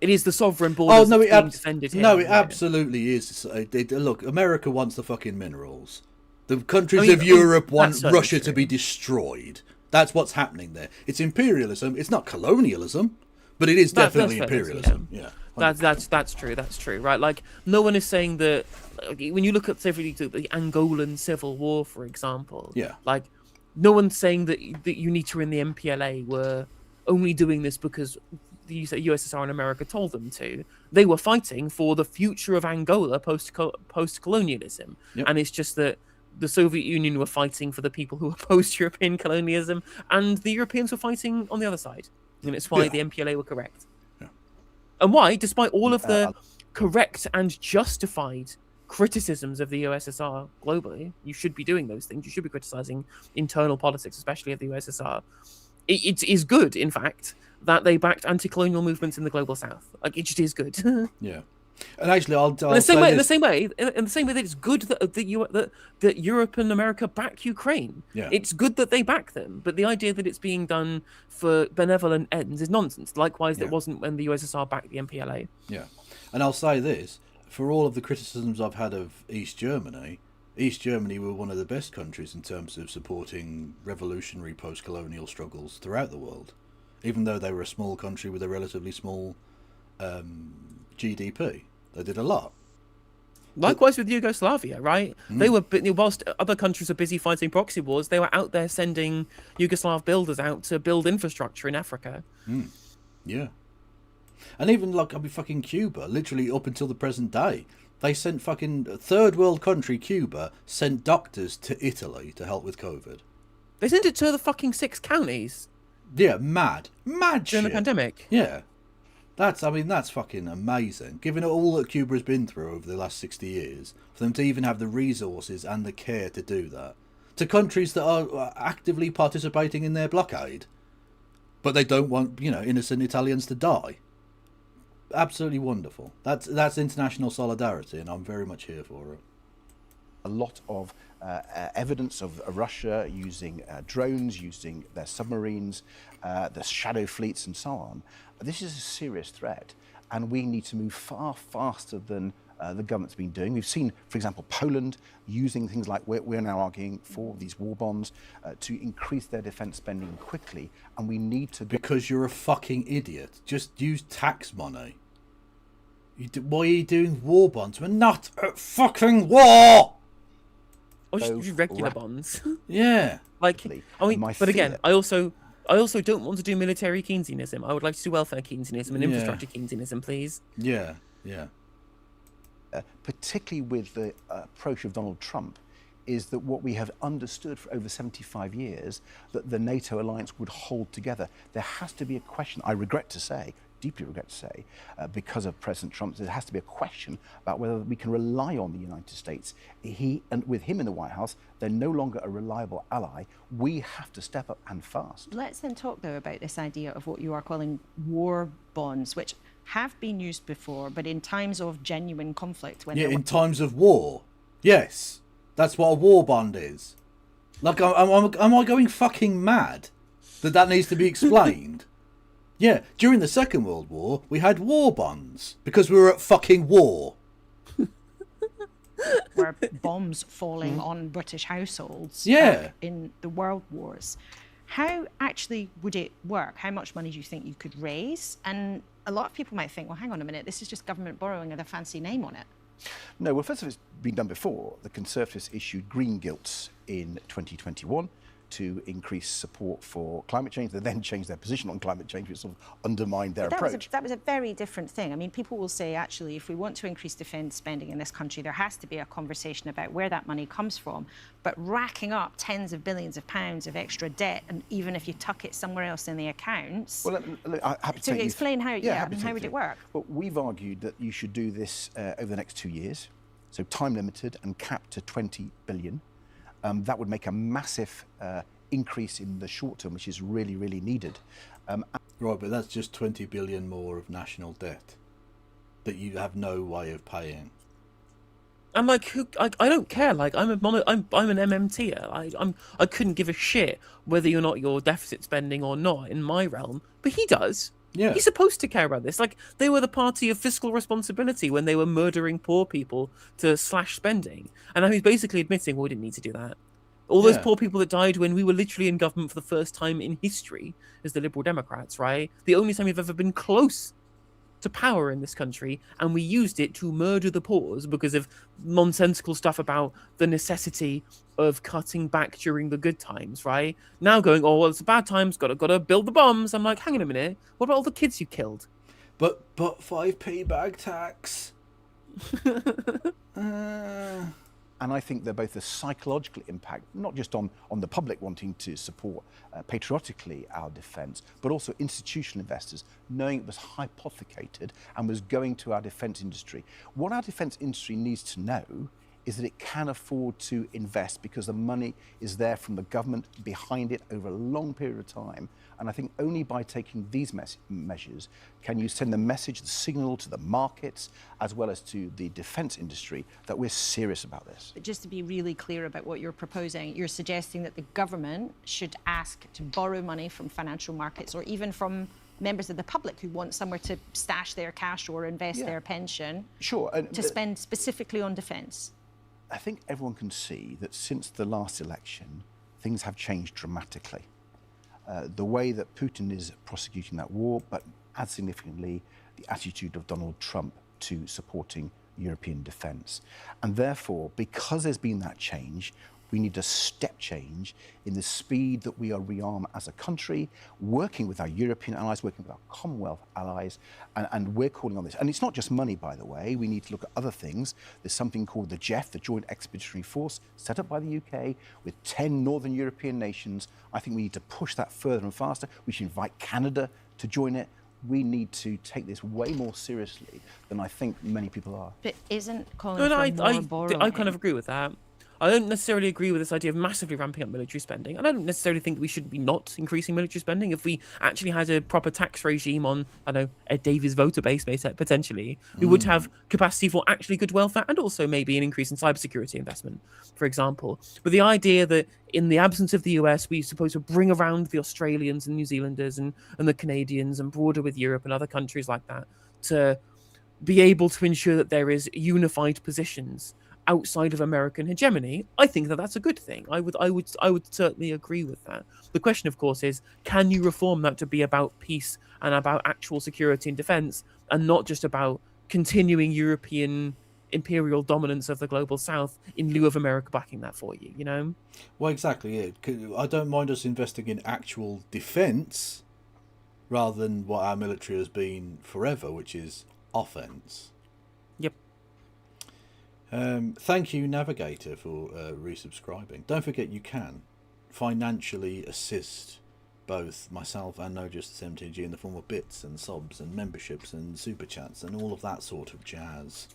it is the sovereign borders being defended here. No, it absolutely is. Look, America wants the fucking minerals. The countries of Europe want Russia to be destroyed. That's what's happening there. It's imperialism. It's not colonialism, but it is definitely imperialism. Yeah. That's true. That's true. Right? Like, no one is saying that. When you look at, say, the Angolan civil war, for example. Yeah. Like, no one's saying that UNITA and the MPLA were only doing this because the USSR and America told them to. They were fighting for the future of Angola post-colonialism. Yep. And it's just that the Soviet Union were fighting for the people who were post-European colonialism, and the Europeans were fighting on the other side. And it's why the MPLA were correct. Yeah. And why, despite all of the correct and justified criticisms of the USSR globally, you should be doing those things. You should be criticizing internal politics, especially of the USSR. It is good, in fact, that they backed anti-colonial movements in the global south. Like, it just is good. Yeah. And actually, I'll in the same way that it's good that Europe and America back Ukraine. Yeah. It's good that they back them, but the idea that it's being done for benevolent ends is nonsense. Likewise, it wasn't when the USSR backed the MPLA. Yeah. And I'll say this, for all of the criticisms I've had of East Germany were one of the best countries in terms of supporting revolutionary post-colonial struggles throughout the world, even though they were a small country with a relatively small GDP. They did a lot. Likewise with Yugoslavia, right? They were, whilst other countries were busy fighting proxy wars, they were out there sending Yugoslav builders out to build infrastructure in Africa. Yeah. And even, like, fucking Cuba, literally up until the present day, they sent fucking third world country Cuba sent doctors to Italy to help with COVID. They sent it to the fucking 6 counties. Yeah, mad during shit. the pandemic. Yeah. That's fucking amazing. Given all that Cuba has been through over the last 60 years, for them to even have the resources and the care to do that. To countries that are actively participating in their blockade. But they don't want, innocent Italians to die. Absolutely wonderful. That's international solidarity, and I'm very much here for it. A lot of evidence of Russia using drones, using their submarines, the shadow fleets and so on. This is a serious threat, and we need to move far faster than the government's been doing. We've seen, for example, Poland using things like we're now arguing for these war bonds to increase their defence spending quickly, and we need to... Because you're a fucking idiot. Just use tax money. Why are you doing war bonds? We're not at fucking war! Or just use regular bonds. Yeah. Like, I mean, but again, I also don't want to do military Keynesianism. I would like to do welfare Keynesianism and infrastructure Keynesianism, please. Yeah. Particularly with the approach of Donald Trump, is that what we have understood for over 75 years, that the NATO alliance would hold together. There has to be a question, I regret to say, deeply regret to say, because of President Trump, there has to be a question about whether we can rely on the United States. And with him in the White House, they're no longer a reliable ally. We have to step up and fast. Let's then talk, though, about this idea of what you are calling war bonds, which have been used before, but in times of genuine conflict. In times of war. Yes. That's what a war bond is. Like, am I going fucking mad that needs to be explained? Yeah, during the Second World War, we had war bonds because we were at fucking war. Were bombs falling on British households in the world wars. How actually would it work? How much money do you think you could raise? And a lot of people might think, well, hang on a minute, this is just government borrowing with a fancy name on it. No, well, first of all, it's been done before. The Conservatives issued green gilts in 2021 to increase support for climate change. They then changed their position on climate change, which sort of undermined their approach. That was a very different thing. I mean, people will say, actually, if we want to increase defence spending in this country, there has to be a conversation about where that money comes from. But racking up tens of billions of pounds of extra debt, and even if you tuck it somewhere else in the accounts... Well, I'm happy to explain how, how would it work? Well, we've argued that you should do this over the next 2 years, so time limited and capped to 20 billion. That would make a massive increase in the short term, which is really, really needed. Right, but that's just 20 billion more of national debt that you have no way of paying. I'm like, I don't care. Like, I'm an MMTer. I couldn't give a shit whether or not you're deficit spending or not in my realm, but he does. Yeah. He's supposed to care about this. Like, they were the party of fiscal responsibility when they were murdering poor people to slash spending. And now he's basically admitting, well, we didn't need to do that. All those poor people that died when we were literally in government for the first time in history as the Liberal Democrats, right? The only time we've ever been close to power in this country, and we used it to murder the poor because of nonsensical stuff about the necessity of cutting back during the good times, right? Now going, oh, well, it's the bad times, gotta build the bombs. I'm like, hang on a minute, what about all the kids you killed? But 5p bag tax. And I think they're both a psychological impact, not just on the public wanting to support patriotically our defence, but also institutional investors knowing it was hypothecated and was going to our defence industry. What our defence industry needs to know is that it can afford to invest because the money is there from the government behind it over a long period of time. And I think only by taking these measures can you send the message, the signal to the markets, as well as to the defence industry, that we're serious about this. But just to be really clear about what you're proposing, you're suggesting that the government should ask to borrow money from financial markets or even from members of the public who want somewhere to stash their cash or invest their pension to spend specifically on defence. I think everyone can see that since the last election, things have changed dramatically. The way that Putin is prosecuting that war, but as significantly, the attitude of Donald Trump to supporting European defence. And therefore, because there's been that change, we need a step change in the speed that we rearm as a country, working with our European allies, working with our Commonwealth allies, and we're calling on this. And it's not just money, by the way. We need to look at other things. There's something called the JEF, the Joint Expeditionary Force, set up by the UK with 10 Northern European nations. I think we need to push that further and faster. We should invite Canada to join it. We need to take this way more seriously than I think many people are. But isn't calling for more borrowing... I kind of agree with that. I don't necessarily agree with this idea of massively ramping up military spending. I don't necessarily think we should be not increasing military spending. If we actually had a proper tax regime on, I don't know, Ed Davies' voter base, potentially, we would have capacity for actually good welfare and also maybe an increase in cybersecurity investment, for example. But the idea that in the absence of the US, we're supposed to bring around the Australians and New Zealanders and the Canadians and broader with Europe and other countries like that to be able to ensure that there is unified positions outside of American hegemony, I think that that's a good thing. I would certainly agree with that. The question, of course, is can you reform that to be about peace and about actual security and defense, and not just about continuing European imperial dominance of the global South in lieu of America backing that for you? You know? Well, exactly. Yeah. I don't mind us investing in actual defense rather than what our military has been forever, which is offense. Yep. Thank you, Navigator, for resubscribing. Don't forget you can financially assist both myself and No Justice MTG in the form of bits and subs and memberships and super chats and all of that sort of jazz.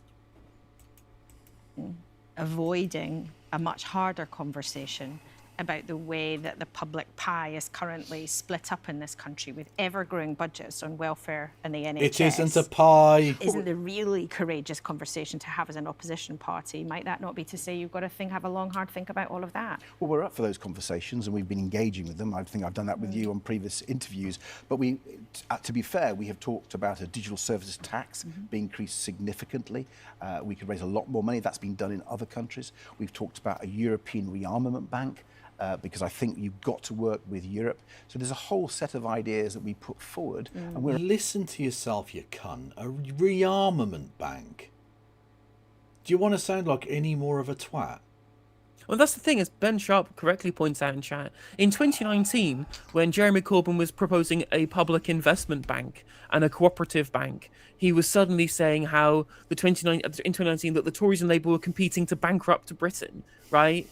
Avoiding a much harder conversation about the way that the public pie is currently split up in this country with ever-growing budgets on welfare and the NHS. It isn't a pie. Isn't the really courageous conversation to have as an opposition party? Might that not be to say you've got to have a long, hard think about all of that? Well, we're up for those conversations and we've been engaging with them. I think I've done that with you on previous interviews. But to be fair, we have talked about a digital services tax being increased significantly. We could raise a lot more money. That's been done in other countries. We've talked about a European rearmament bank. Because I think you've got to work with Europe. So there's a whole set of ideas that we put forward. And we're... Listen to yourself, you cunt. A rearmament bank. Do you want to sound like any more of a twat? Well, that's the thing, as Ben Sharp correctly points out in chat. In 2019, when Jeremy Corbyn was proposing a public investment bank and a cooperative bank, he was suddenly saying how in 2019 that the Tories and Labour were competing to bankrupt Britain, right?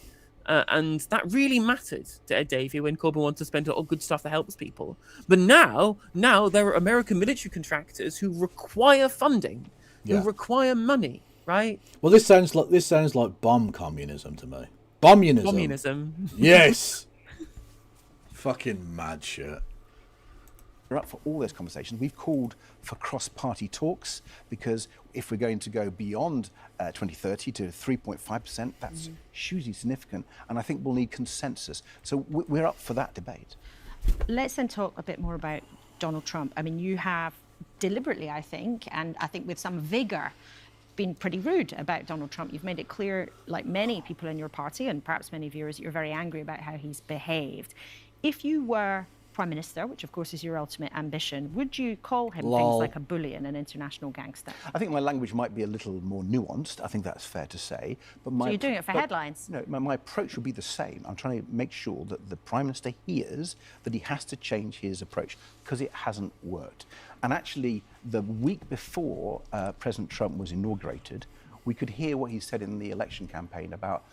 And that really mattered to Ed Davey when Corbyn wanted to spend all good stuff that helps people. But now there are American military contractors who require funding, who require money, right? Well, this sounds like bomb communism to me. Bomunism. Communism. Yes. Fucking mad shit. We're up for all those conversations. We've called for cross-party talks because if we're going to go beyond 2030 to 3.5%, that's hugely significant, and I think we'll need consensus. So we're up for that debate. Let's then talk a bit more about Donald Trump. I mean, you have deliberately, I think, and I think with some vigour, been pretty rude about Donald Trump. You've made it clear, like many people in your party and perhaps many viewers, you're very angry about how he's behaved. If you were Prime Minister, which of course is your ultimate ambition, would you call him things like a bully and an international gangster? I think my language might be a little more nuanced. I think that's fair to say. But So you're doing it for headlines? No, my approach will be the same. I'm trying to make sure that the Prime Minister hears that he has to change his approach because it hasn't worked. And actually, the week before President Trump was inaugurated, we could hear what he said in the election campaign about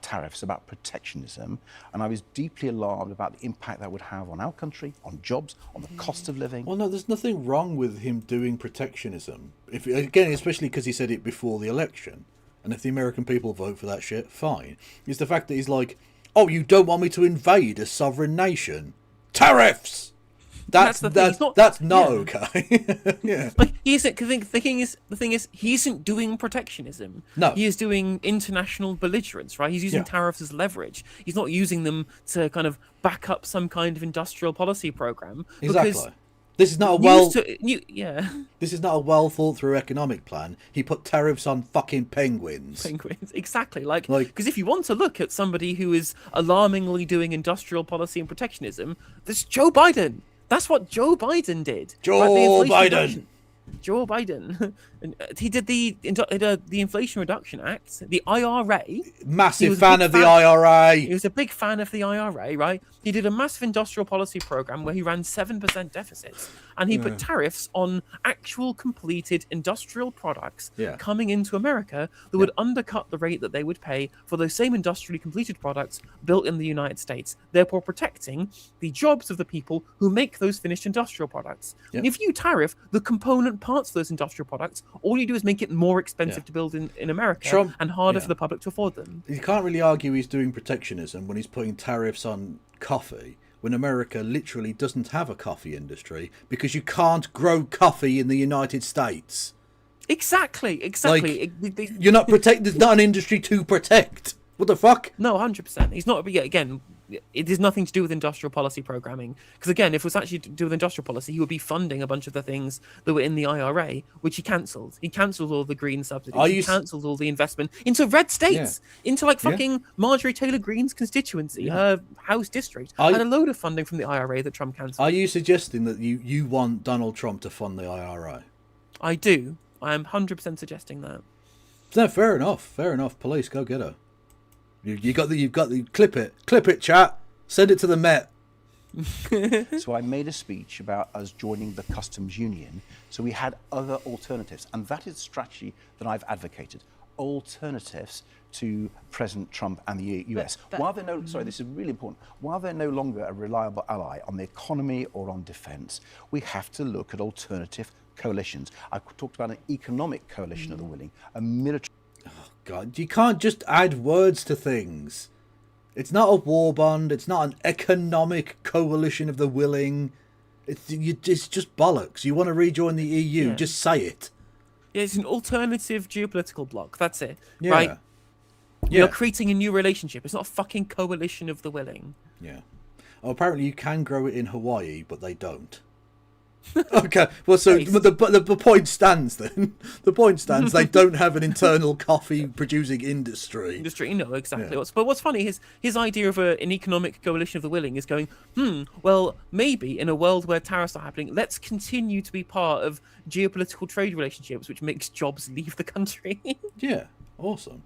tariffs, about protectionism, and I was deeply alarmed about the impact that would have on our country, on jobs, on the cost of living. Well, no, there's nothing wrong with him doing protectionism. Again, especially because he said it before the election, and if the American people vote for that shit, fine. It's the fact that he's like, oh, you don't want me to invade a sovereign nation? Tariffs! That's not okay. Yeah. Like he isn't. The thing is, he isn't doing protectionism. No, he is doing international belligerence. Right? He's using tariffs as leverage. He's not using them to kind of back up some kind of industrial policy program. Exactly. This is not This is not a well thought through economic plan. He put tariffs on fucking penguins. Exactly. Like, because if you want to look at somebody who is alarmingly doing industrial policy and protectionism, there's Joe Biden. That's what Joe Biden did. Joe Biden. He did the Inflation Reduction Act, the IRA. Massive fan of the IRA. He was a big fan of the IRA, right? He did a massive industrial policy program where he ran 7% deficits, and he put tariffs on actual completed industrial products coming into America that would undercut the rate that they would pay for those same industrially completed products built in the United States, therefore protecting the jobs of the people who make those finished industrial products. And if you tariff the component parts of those industrial products, all you do is make it more expensive to build in America and harder for the public to afford them. You can't really argue he's doing protectionism when he's putting tariffs on coffee, when America literally doesn't have a coffee industry because you can't grow coffee in the United States. Exactly. Like, you're not there's not an industry to protect. What the fuck? No, 100%. He's not. But again, it has nothing to do with industrial policy programming. Because again, if it was actually to do with industrial policy, he would be funding a bunch of the things that were in the IRA, which he cancelled. He cancelled all the green subsidies. He cancelled all the investment into red states, into like fucking Marjorie Taylor Greene's constituency, her house district, and a load of funding from the IRA that Trump cancelled. Are you suggesting that you want Donald Trump to fund the IRA? I do. I am 100% suggesting that. No, fair enough. Fair enough. Police, go get her. You've got the clip it, chat. Send it to the Met. So I made a speech about us joining the customs union. So we had other alternatives, and that is the strategy that I've advocated. Alternatives to President Trump and the US. While they're this is really important. While they're no longer a reliable ally on the economy or on defence, we have to look at alternative coalitions. I talked about an economic coalition of the willing, a military. Oh God, you can't just add words to things. It's not a war bond. It's not an economic coalition of the willing. It's just bollocks. You want to rejoin the EU, just say it. Yeah, it's an alternative geopolitical bloc. That's it. Yeah. Right? You're creating a new relationship. It's not a fucking coalition of the willing. Yeah. Oh, apparently you can grow it in Hawaii, but they don't. Okay, well, so the point stands then. The point stands. They don't have an internal coffee-producing industry. No, exactly. Yeah. But what's funny is his idea of an economic coalition of the willing is going, well, maybe in a world where tariffs are happening, let's continue to be part of geopolitical trade relationships, which makes jobs leave the country. Yeah, awesome.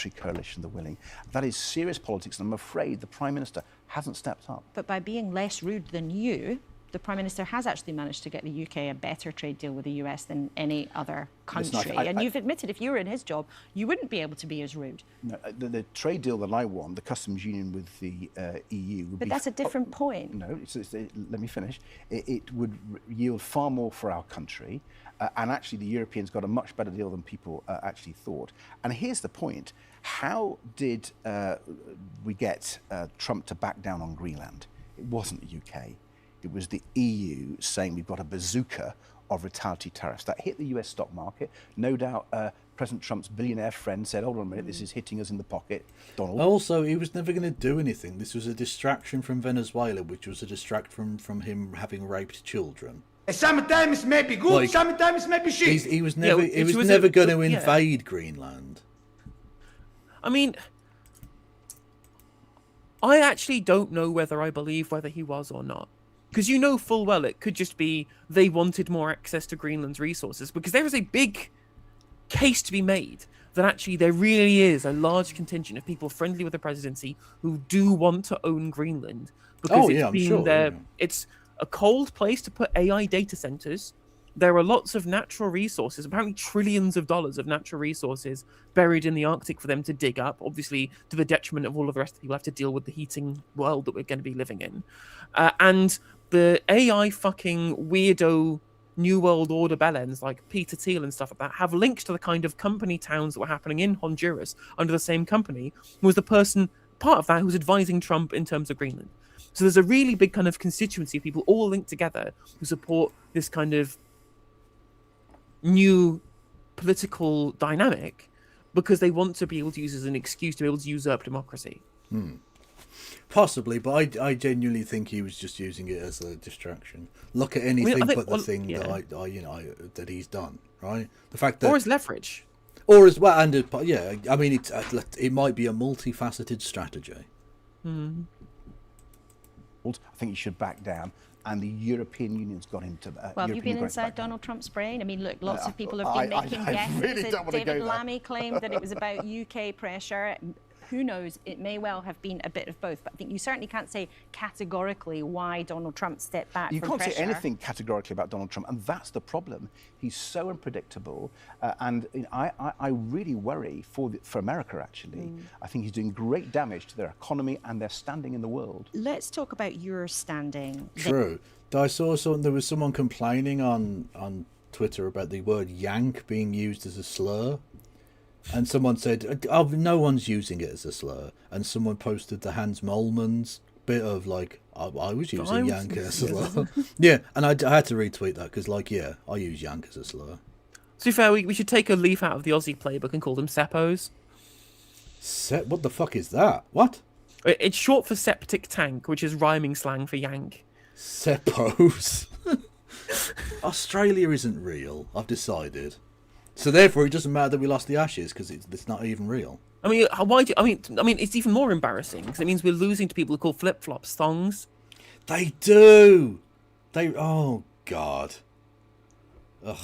military coalition, the willing. That is serious politics, and I'm afraid the Prime Minister hasn't stepped up. But by being less rude than you, the Prime Minister has actually managed to get the UK a better trade deal with the US than any other country. And you've admitted if you were in his job, you wouldn't be able to be as rude. No, the trade deal that I won, the customs union with the EU... would But be that's a different point. No, let me finish. It would yield far more for our country, and actually the Europeans got a much better deal than people actually thought. And here's the point. How did we get Trump to back down on Greenland? It wasn't the UK. It was the EU saying we've got a bazooka of retaliatory tariffs. That hit the US stock market. No doubt President Trump's billionaire friend said, hold on a minute, this is hitting us in the pocket, Donald. Also, he was never going to do anything. This was a distraction from Venezuela, which was a distraction from him having raped children. Sometimes it may be good, sometimes it may be shit. He was never going to invade Greenland. I mean, I actually don't know whether I believe whether he was or not. Because you know full well it could just be they wanted more access to Greenland's resources. Because there is a big case to be made that actually there really is a large contingent of people friendly with the presidency who do want to own Greenland. Because it's a cold place to put AI data centers. There are lots of natural resources, apparently trillions of dollars of natural resources buried in the Arctic for them to dig up, obviously to the detriment of all of the rest of the people who have to deal with the heating world that we're going to be living in. And the AI fucking weirdo New World Order bellends like Peter Thiel and stuff like that have links to the kind of company towns that were happening in Honduras under the same company, who was the person, part of that, who was advising Trump in terms of Greenland. So there's a really big kind of constituency of people all linked together who support this kind of new political dynamic because they want to be able to use it as an excuse to be able to usurp democracy. Possibly, but I genuinely think he was just using it as a distraction. Look at anything but the thing that that he's done, right? The fact that, or as leverage, or as well, and I mean, it might be a multifaceted strategy. I think he should back down, and the European Union's got him to. Well, have you been inside Donald Trump's brain? I mean, look, lots of people have been making guesses. Really don't want to David go Lammy claimed that it was about UK pressure. Who knows? It may well have been a bit of both, but I think you certainly can't say categorically why Donald Trump stepped back from pressure. You can't say anything categorically about Donald Trump, and that's the problem. He's so unpredictable, and I really worry for America, actually. I think he's doing great damage to their economy and their standing in the world. Let's talk about your standing. True. I saw there was someone complaining on Twitter about the word yank being used as a slur. And someone said, oh, no one's using it as a slur. And someone posted the Hans Mollman's bit of like, I was using yank as a slur. Yeah, and I had to retweet that because, I use yank as a slur. To be fair, we should take a leaf out of the Aussie playbook and call them seppos. What the fuck is that? What? It's short for septic tank, which is rhyming slang for yank. Seppos. Australia isn't real, I've decided. So therefore, it doesn't matter that we lost the Ashes because it's not even real. I mean, why? I mean, it's even more embarrassing because it means we're losing to people who call flip-flops thongs. They do. Oh God. Ugh.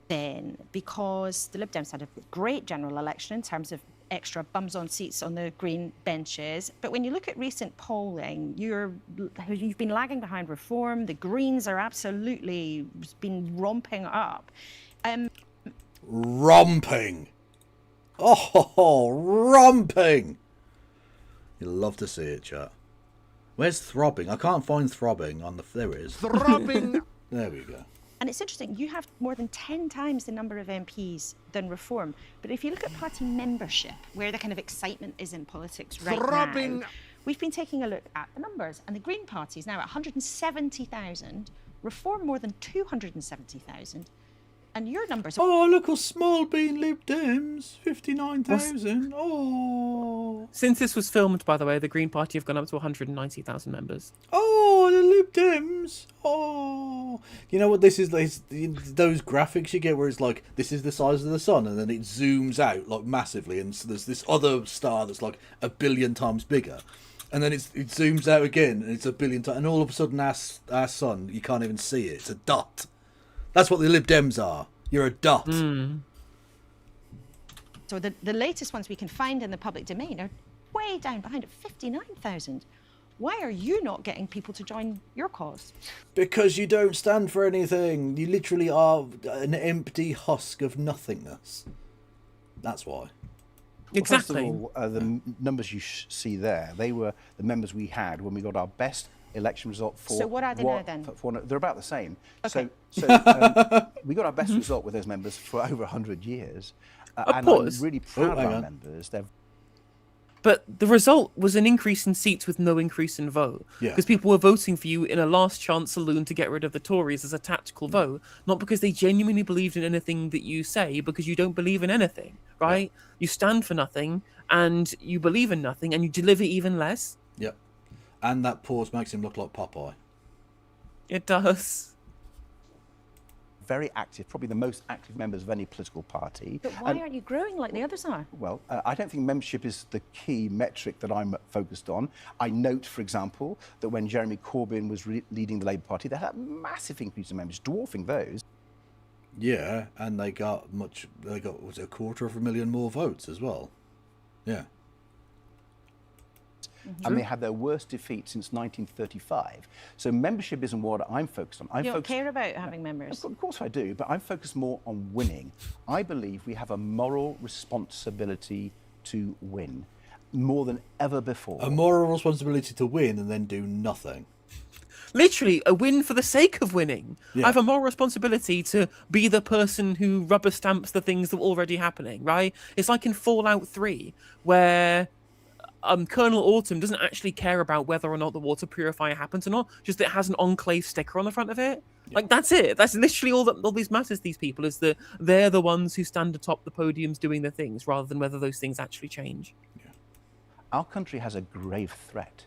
Then, because the Lib Dems had a great general election in terms of extra bums on seats on the green benches, but when you look at recent polling, you've been lagging behind Reform. The Greens are absolutely been romping up. Romping. Oh, romping. You'll love to see it, chat. Where's throbbing? I can't find throbbing on the... There it is. Throbbing. There we go. And it's interesting, you have more than 10 times the number of MPs than Reform. But if you look at party membership, where the kind of excitement is in politics right now, we've been taking a look at the numbers. And the Green Party is now at 170,000, Reform more than 270,000. And your numbers are... Oh, look how small being Lib Dems. 59,000. Oh. Since this was filmed, by the way, the Green Party have gone up to 190,000 members. Oh, the Lib Dems. Oh. You know what this is? Those graphics you get where it's like, this is the size of the sun, and then it zooms out like massively, and so there's this other star that's like 1 billion times bigger. And then it zooms out again, and it's 1 billion times, and all of a sudden our sun, you can't even see it. It's a dot. That's what the Lib Dems are. You're a dot. or the latest ones we can find in the public domain, are way down behind at 59,000. Why are you not getting people to join your cause? Because you don't stand for anything. You literally are an empty husk of nothingness. That's why. Exactly. Well, first of all, the numbers you see there, they were the members we had when we got our best election result for... So what are they now then? They're about the same. Okay. So we got our best result with those members for over 100 years. And I'm really proud of our members. But the result was an increase in seats with no increase in vote. Because people were voting for you in a last chance saloon to get rid of the Tories as a tactical vote, not because they genuinely believed in anything that you say, because you don't believe in anything, right? You stand for nothing, and you believe in nothing, and you deliver even less. Yep. And that pause makes him look like Popeye. It does. Very active, probably the most active members of any political party. But why aren't you growing like the others are? Well, I don't think membership is the key metric that I'm focused on. I note, for example, that when Jeremy Corbyn was leading the Labour Party, they had a massive increase in members, dwarfing those. Yeah, and they got, was it 250,000 more votes as well? Yeah. And they had their worst defeat since 1935. So membership isn't what I'm focused on. You don't care about having members? Of course I do, but I'm focused more on winning. I believe we have a moral responsibility to win, more than ever before. A moral responsibility to win and then do nothing. Literally, a win for the sake of winning. I have a moral responsibility to be the person who rubber stamps the things that are already happening, right? It's like in Fallout 3, where... Colonel Autumn doesn't actually care about whether or not the water purifier happens or not, just that it has an enclave sticker on the front of it. Like, that's it. That's literally all these matters, these people, is that they're the ones who stand atop the podiums doing the things, rather than whether those things actually change. Our country has a grave threat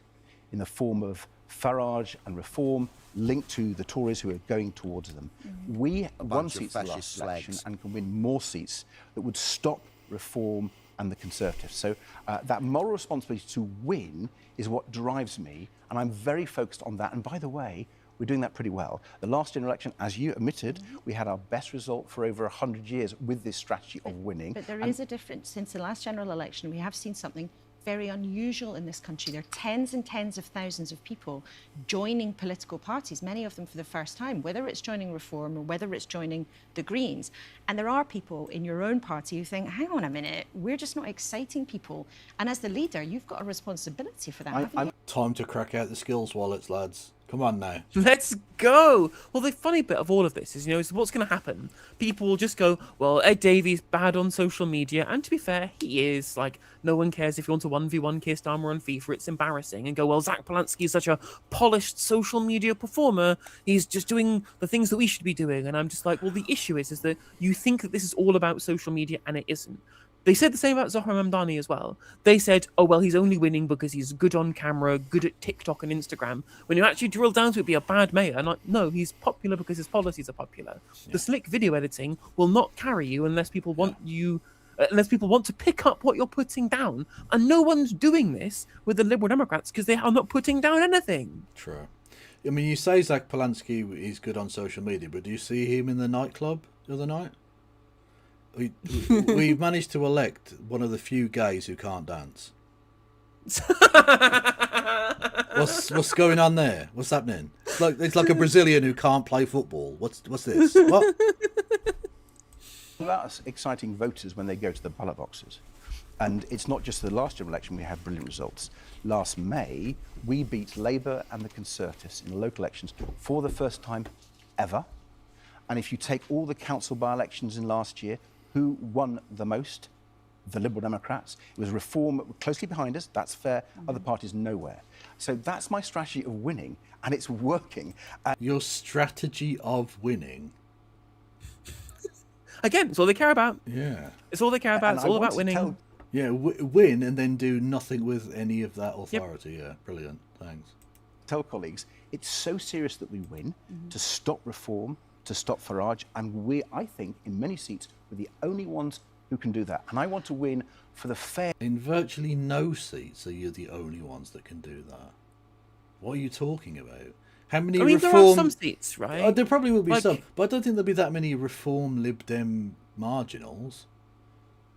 in the form of Farage and Reform linked to the Tories who are going towards them. We won seats in the last election and can win more seats that would stop Reform and the Conservatives. So that moral responsibility to win is what drives me, and I'm very focused on that. And by the way, we're doing that pretty well. The last general election, as you admitted, we had our best result for over 100 years with this strategy of winning. But there is a difference. Since the last general election, we have seen something very unusual in this country. There are tens and tens of thousands of people joining political parties, many of them for the first time, whether it's joining Reform or whether it's joining the Greens. And there are people in your own party who think, hang on a minute, we're just not exciting people. And as the leader, you've got a responsibility for that, haven't you? Time to crack out the skills wallets, lads. Come on now. Let's go. Well, the funny bit of all of this is, is what's going to happen. People will just go, well, Ed Davey's bad on social media. And to be fair, he is. Like, no one cares if you want to 1v1 Keir Starmer on FIFA. It's embarrassing. And go, well, Zach Polanski is such a polished social media performer. He's just doing the things that we should be doing. And I'm just like, well, the issue is that you think that this is all about social media, and it isn't. They said the same about Zohar Mamdani as well. They said, oh, well, he's only winning because he's good on camera, good at TikTok and Instagram. When you actually drill down to it, be a bad mayor. And no, he's popular because his policies are popular. Yeah. The slick video editing will not carry you unless people want unless people want to pick up what you're putting down. And no one's doing this with the Liberal Democrats because they are not putting down anything. True. I mean, you say Zach Polanski is good on social media, but do you see him in the nightclub the other night? We managed to elect one of the few gays who can't dance. What's going on there? What's happening? It's like a Brazilian who can't play football. What's this? What? That's exciting voters when they go to the ballot boxes. And it's not just the last general election we had brilliant results. Last May, we beat Labour and the Conservatives in the local elections for the first time ever. And if you take all the council by-elections in last year, who won the most? The Liberal Democrats. It was Reform closely behind us. That's fair. Other parties nowhere. So that's my strategy of winning, and it's working. Your strategy of winning? Again, it's all they care about. Yeah. It's all they care about. It's all about winning. Win and then do nothing with any of that authority. Yep. Yeah, brilliant. Thanks. Tell colleagues, it's so serious that we win to stop Reform, to stop Farage, and I think, in many seats, we're the only ones who can do that. And I want to win for the fair... In virtually no seats are you the only ones that can do that. What are you talking about? How many Reform... there are some seats, right? There probably will be some, but I don't think there'll be that many Reform Lib Dem marginals.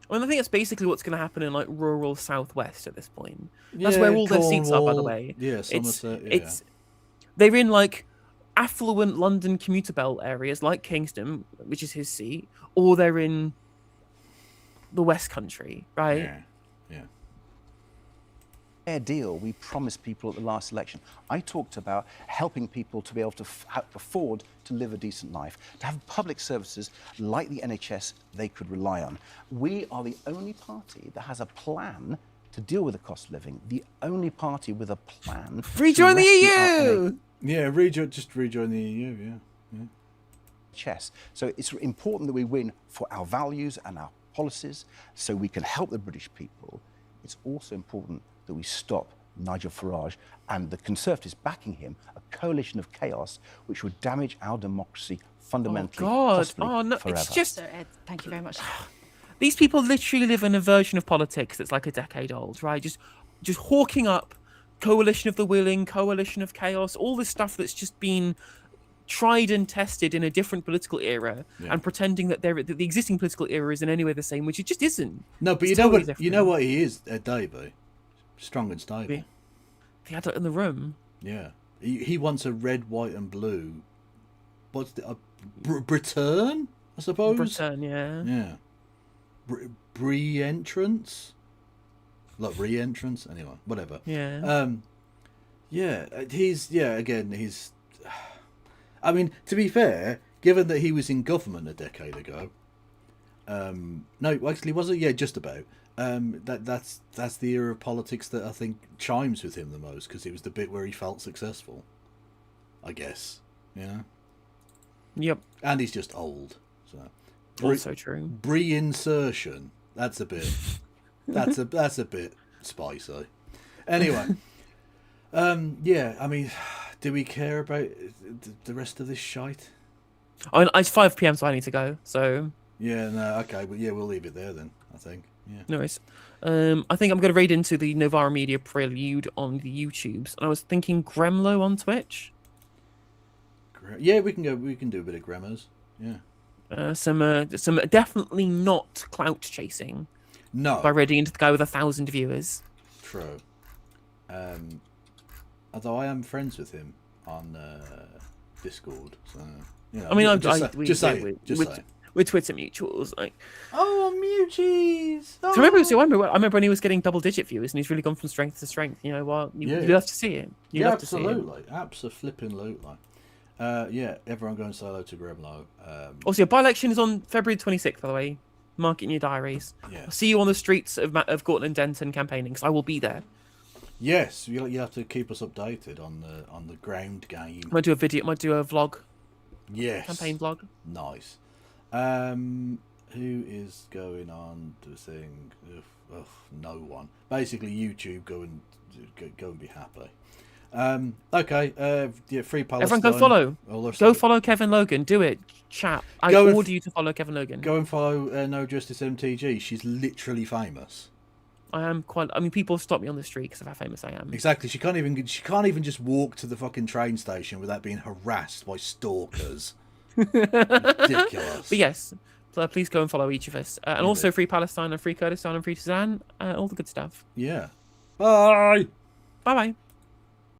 I think that's basically what's going to happen in like rural southwest at this point. That's where all their seats are, by the way. Yeah, Somerset. They're in like affluent London commuter belt areas like Kingston, which is his seat, or they're in the West Country, right? Yeah. Fair deal we promised people at the last election. I talked about helping people to be able to afford to live a decent life, to have public services like the NHS they could rely on. We are the only party that has a plan to deal with the cost of living, the only party with a plan. Rejoin the EU! Yeah, just rejoin the EU, yeah. Chess. So it's important that we win for our values and our policies so we can help the British people. It's also important that we stop Nigel Farage and the Conservatives backing him, a coalition of chaos which would damage our democracy fundamentally, possibly forever. It's just... Sir Ed, thank you very much. These people literally live in a version of politics that's like a decade old, right? Just hawking up coalition of the willing, coalition of chaos, all this stuff that's just been tried and tested in a different political era, and pretending that the existing political era is in any way the same, which it just isn't. No, but you know what he is, Davey? Strong and stable. The adult in the room. Yeah, he wants a red, white, and blue. What's the Britain? I suppose. Britain, yeah. Yeah. Re-entrance. Like re-entrance. Anyway, whatever. Yeah. He's. I mean, to be fair, given that he was in government a decade ago. No, actually, was it? Yeah, just about. That's the era of politics that I think chimes with him the most, because it was the bit where he felt successful, I guess. Yeah. Yep. And he's just old. So. Also true. Reinsertion. That's a bit. That's a bit spicy. Anyway. Yeah. I mean, do we care about the rest of this shite? It's 5 p.m, so I need to go. So. Yeah. No. Okay. Well, yeah. We'll leave it there then, I think. Yeah. No worries. I think I'm going to raid into the Novara Media Prelude on the YouTubes, and I was thinking Gremlo on Twitch. Yeah, we can go. We can do a bit of Gremmers. Yeah. Some definitely not clout chasing. No. By raiding into the guy with 1,000 viewers. True. Although I am friends with him on Discord, so you know. I mean, we're Twitter mutuals, like. Oh, mutuals! Oh. So I remember when he was getting double-digit viewers, and he's really gone from strength to strength. You know what? You love to see it. Absolutely. Yeah, everyone going solo to Gremlo. Also, your by-election is on February 26th, by the way. Mark it in your diaries. Yeah. I'll see you on the streets of Gorton and Denton campaigning, because I will be there. Yes, you have to keep us updated on the ground game. Might do a video. Might do a vlog. Yes. Campaign vlog. Nice. Who is going on to thing? No one. Basically, YouTube. Go and be happy. Okay. Yeah. Free Palestine. Everyone, go follow. Go follow Kevin Logan. Do it, chat. I order you to follow Kevin Logan. Go and follow No Justice MTG. She's literally famous. I am quite. I mean, people stop me on the street because of how famous I am. Exactly. She can't even just walk to the fucking train station without being harassed by stalkers. Ridiculous. But yes, please go and follow each of us, and also Free Palestine and Free Kurdistan and Free Sudan, all the good stuff. Yeah. Bye. Bye.